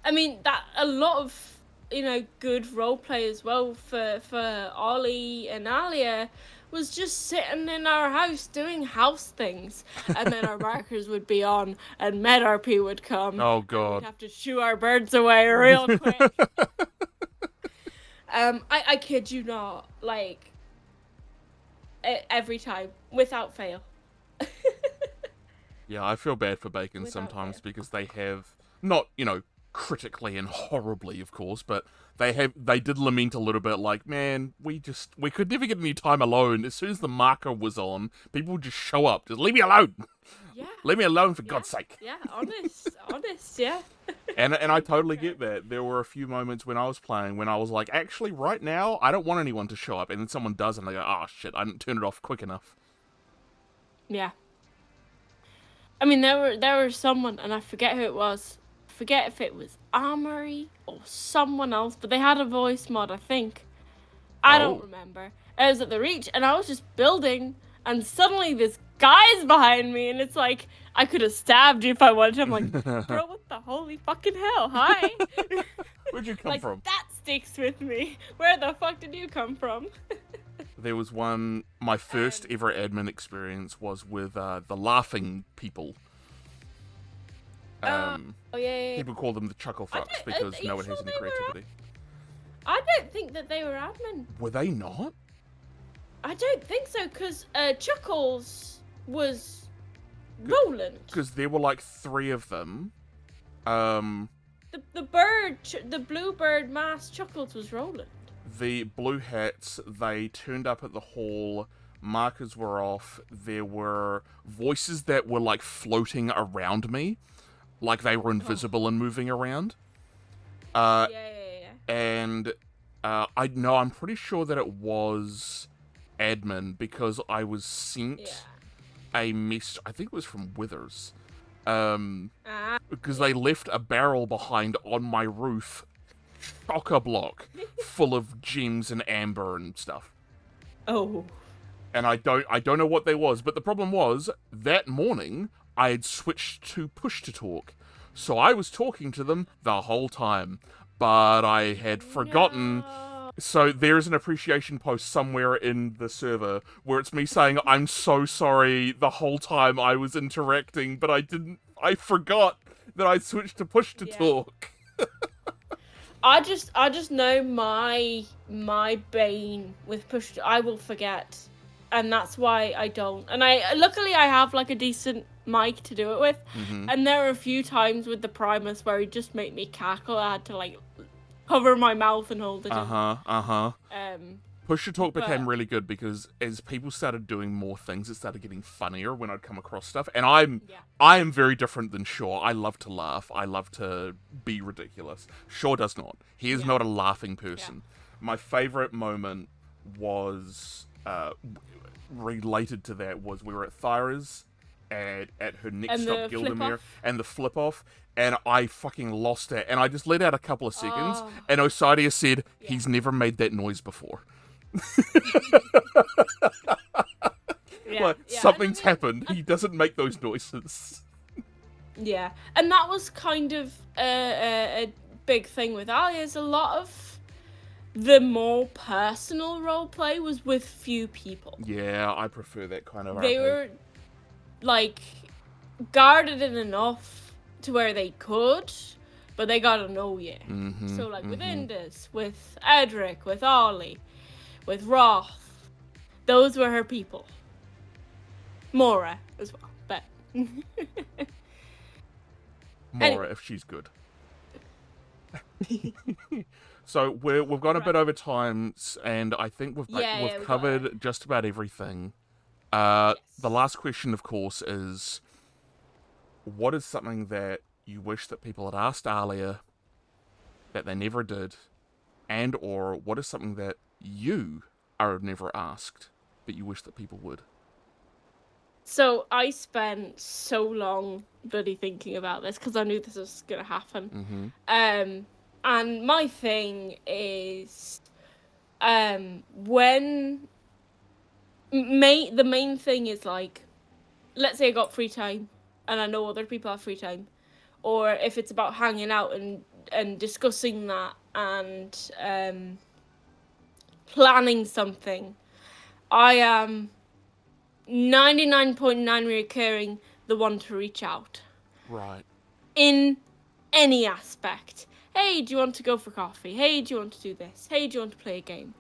I mean, that a lot of, good roleplay as well for Ollie and ALIYA was just sitting in our house doing house things. And then our markers would be on and MedRP would come.
Oh, God.
We'd have to shoo our birds away real quick. I kid you not, every time, without fail.
Yeah, I feel bad for Bacon sometimes because they have, not, critically and horribly, of course, but they did lament a little bit man, we could never get any time alone. As soon as the marker was on, people would just show up. Just leave me alone.
Yeah.
Leave me alone, for God's sake.
Yeah, honest, yeah.
And I totally get that. There were a few moments when I was playing when I was like, actually, right now, I don't want anyone to show up. And then someone does, and they go, oh, shit, I didn't turn it off quick enough.
Yeah. I mean, there was someone, and I forget who it was. I forget if it was Armory or someone else, but they had a voice mod, I think. I don't remember. It was at the Reach, and I was just building, and suddenly this guys behind me, and it's like I could have stabbed you if I wanted to. I'm like, bro, what the holy fucking hell? Hi.
Where'd you come
like
from?
that sticks with me. Where the fuck did you come from?
There was one. My first ever admin experience was with the laughing people.
Oh yeah.
People call them the chuckle fucks because no one has any creativity.
I don't think that they were admin.
Were they not?
I don't think so, because Chuckles was Roland.
Because there were like 3 of them.
The bluebird masked Chuckles was Roland.
The blue hats, they turned up at the hall. Markers were off. There were voices that were like floating around me, like they were invisible and moving around.
Yeah.
And I'm pretty sure that it was admin because I was sent a message. I think it was from Withers, because they left a barrel behind on my roof, chock-a-block, full of gems and amber and stuff.
Oh.
And I don't know what they was, but the problem was that morning I had switched to push to talk, so I was talking to them the whole time, but I had forgotten.
No.
So there's an appreciation post somewhere in the server where it's me saying, I'm so sorry the whole time I was interacting, but I forgot that I switched to push to talk.
I just know my bane with push to, I will forget. And that's why I don't. And luckily I have like a decent mic to do it with.
Mm-hmm.
And there are a few times with the Primus where it just made me cackle. I had to like cover my mouth and hold it in.
Push to talk became really good because as people started doing more things, it started getting funnier when I'd come across stuff. And I am very different than Shaw. I love to laugh. I love to be ridiculous. Shaw does not. He is not a laughing person. My favorite moment was related to that was we were at Thyra's at her next stop, Gildemere, and the flip off, and I fucking lost it, and I just let out a couple of seconds, and Osidia said, he's never made that noise before. Something's happened. He doesn't make those noises.
Yeah, and that was kind of a big thing with ALIYA, is a lot of the more personal roleplay was with few people.
Yeah, I prefer that kind of
They
RP.
were, like, guarded in enough to where they could, but they gotta know you.
Mm-hmm,
So, like, with Indus, with Edric, with Ollie, with Roth, those were her people. Mora as well, but...
Mora, if she's good. So we've gone a bit over time, and I think we've covered just about everything. The last question, of course, is what is something that you wish that people had asked ALIYA that they never did, and or what is something that you are never asked but you wish that people would?
So I spent so long bloody thinking about this because I knew this was gonna happen.
Mm-hmm.
And my thing is, when the main thing is, like, let's say I got free time and I know other people have free time, or if it's about hanging out and discussing that and planning something, I am 99.9 recurring the one to reach out.
Right.
In any aspect. Hey, do you want to go for coffee? Hey, do you want to do this? Hey, do you want to play a game?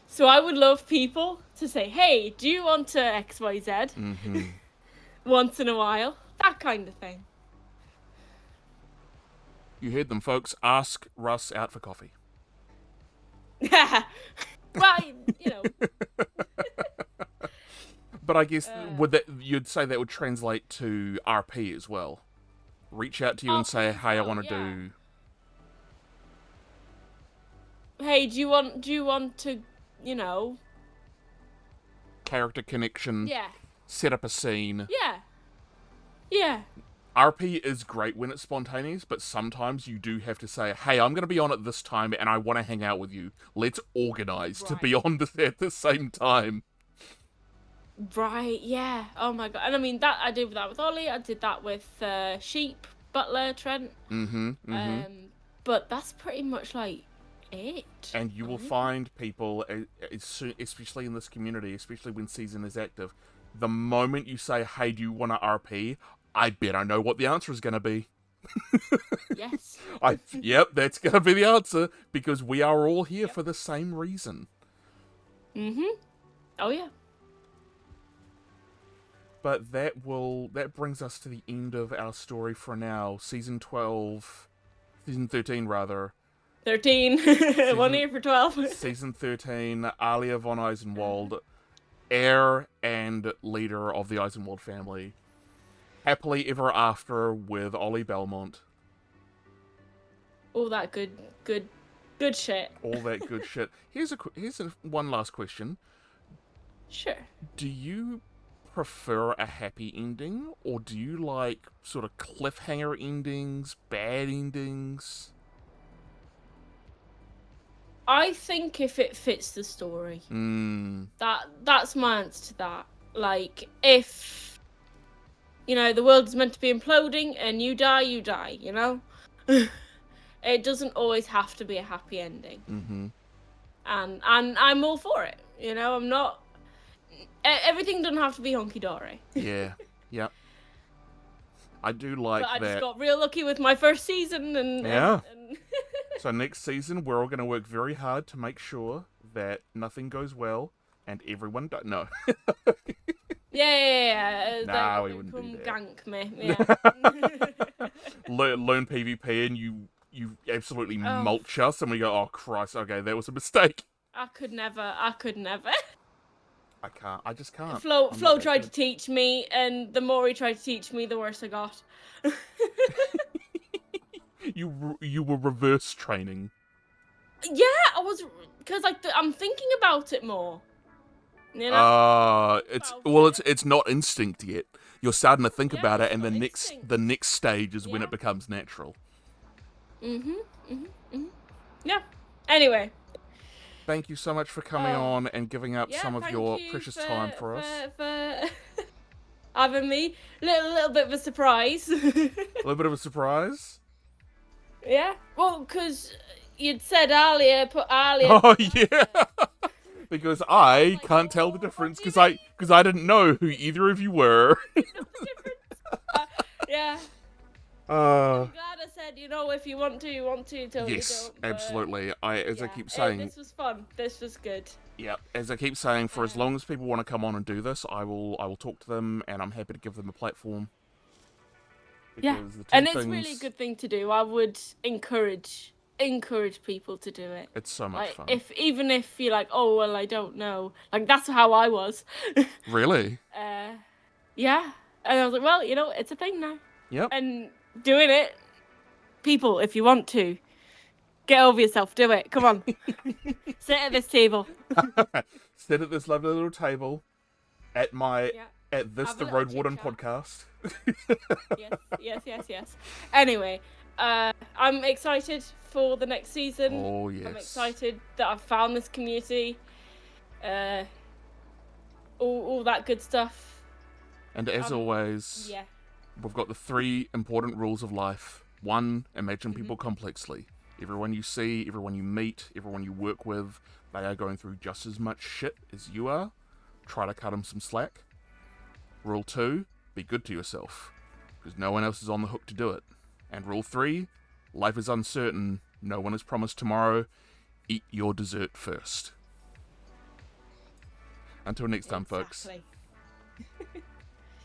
So I would love people to say, hey, do you want to XYZ?
Mm-hmm.
Once in a while. That kind of thing.
You heard them, folks. Ask Russ out for coffee.
Well, you know.
But I guess you'd say that would translate to RP as well. Reach out to you and say, hey, I want to do...
Hey, do you want to, you know...
Character connection.
Yeah.
Set up a scene.
Yeah. Yeah.
RP is great when it's spontaneous, but sometimes you do have to say, hey, I'm going to be on at this time and I want to hang out with you. Let's organize to be on at the same time.
Right, yeah. Oh my god. And I mean that I did that with Ollie, I did that with Sheep, Butler, Trent. But that's pretty much like it.
And you will find people, especially in this community, especially when season is active, the moment you say, hey, do you want to RP? I bet I know what the answer is going to be.
Yes.
Yep, that's going to be the answer, because we are all here for the same reason.
Oh yeah.
But that brings us to the end of our story for now. Season 13 rather.
13. 1 year for 12.
Season 13, ALIYA von EISENWALD, heir and leader of the EISENWALD family. Happily ever after with Ollie Belmont.
All that good shit.
All that good shit. Here's one last question.
Sure.
Do you prefer a happy ending, or do you like sort of cliffhanger endings, bad endings?
I think if it fits the story. That's my answer to that. Like, if, you know, the world's meant to be imploding and you die, you know? It doesn't always have to be a happy ending. And I'm all for it, you know? I'm not... Everything doesn't have to be honky-dory.
Yeah, yep. I do like that.
But I just got real lucky with my first season and...
Yeah.
and
So next season, we're all going to work very hard to make sure that nothing goes well and everyone no.
Yeah.
Nah, we wouldn't do
come
that.
gank me. Yeah.
Learn PvP and you absolutely mulch us, and we go, oh Christ, okay, that was a mistake.
I could never.
I can't. I just can't.
Flo
I'm not that
tried
good.
to teach me, and the more he tried to teach me, the worse I got.
You were reverse training.
Yeah, I was, because like I'm thinking about it more. You know.
It's not instinct yet. You're starting to think about it,
it's
and the
not
next
instinct.
stage is when
Yeah.
it becomes natural.
Yeah. Anyway.
Thank you so much for coming on and giving up some of
thank
your
you
precious time for us.
For having me. Little bit of a surprise.
A little bit of a surprise.
Yeah. Well, because you'd said ALIYA, put ALIYA.
Oh yeah. Because I can't tell the difference because I didn't know who either of you were.
Yeah. I'm glad I said, you know, if you want to, you want to, till
Yes,
you don't. But,
absolutely. I keep saying,
this was fun. This was good.
yeah, as I keep saying, for as long as people want to come on and do this, I will talk to them, and I'm happy to give them a platform.
Yeah,
Because the two
and it's
things,
really a good thing to do. I would encourage people to do it.
It's so much fun.
Even if you're like, oh well, I don't know. Like that's how I was.
Really?
Yeah, and I was like, well, you know, it's a thing now.
Yep.
And doing it, people, if you want to, get over yourself. Do it. Come on, sit at this table.
Sit at this lovely little table at this
Have a
the
little
Road Warden
chit-chat.
podcast.
Yes. Anyway, I'm excited for the next season.
Oh yes.
I'm excited that I've found this community. All that good stuff.
And as always,
Yeah.
we've got the 3 important rules of life. 1, imagine
Mm-hmm.
people complexly. Everyone you see, everyone you meet, everyone you work with, they are going through just as much shit as you are. Try to cut them some slack. Rule 2, be good to yourself, because no one else is on the hook to do it. And rule 3, life is uncertain. No one is promised tomorrow. Eat your dessert first. Until next time, folks.
Exactly.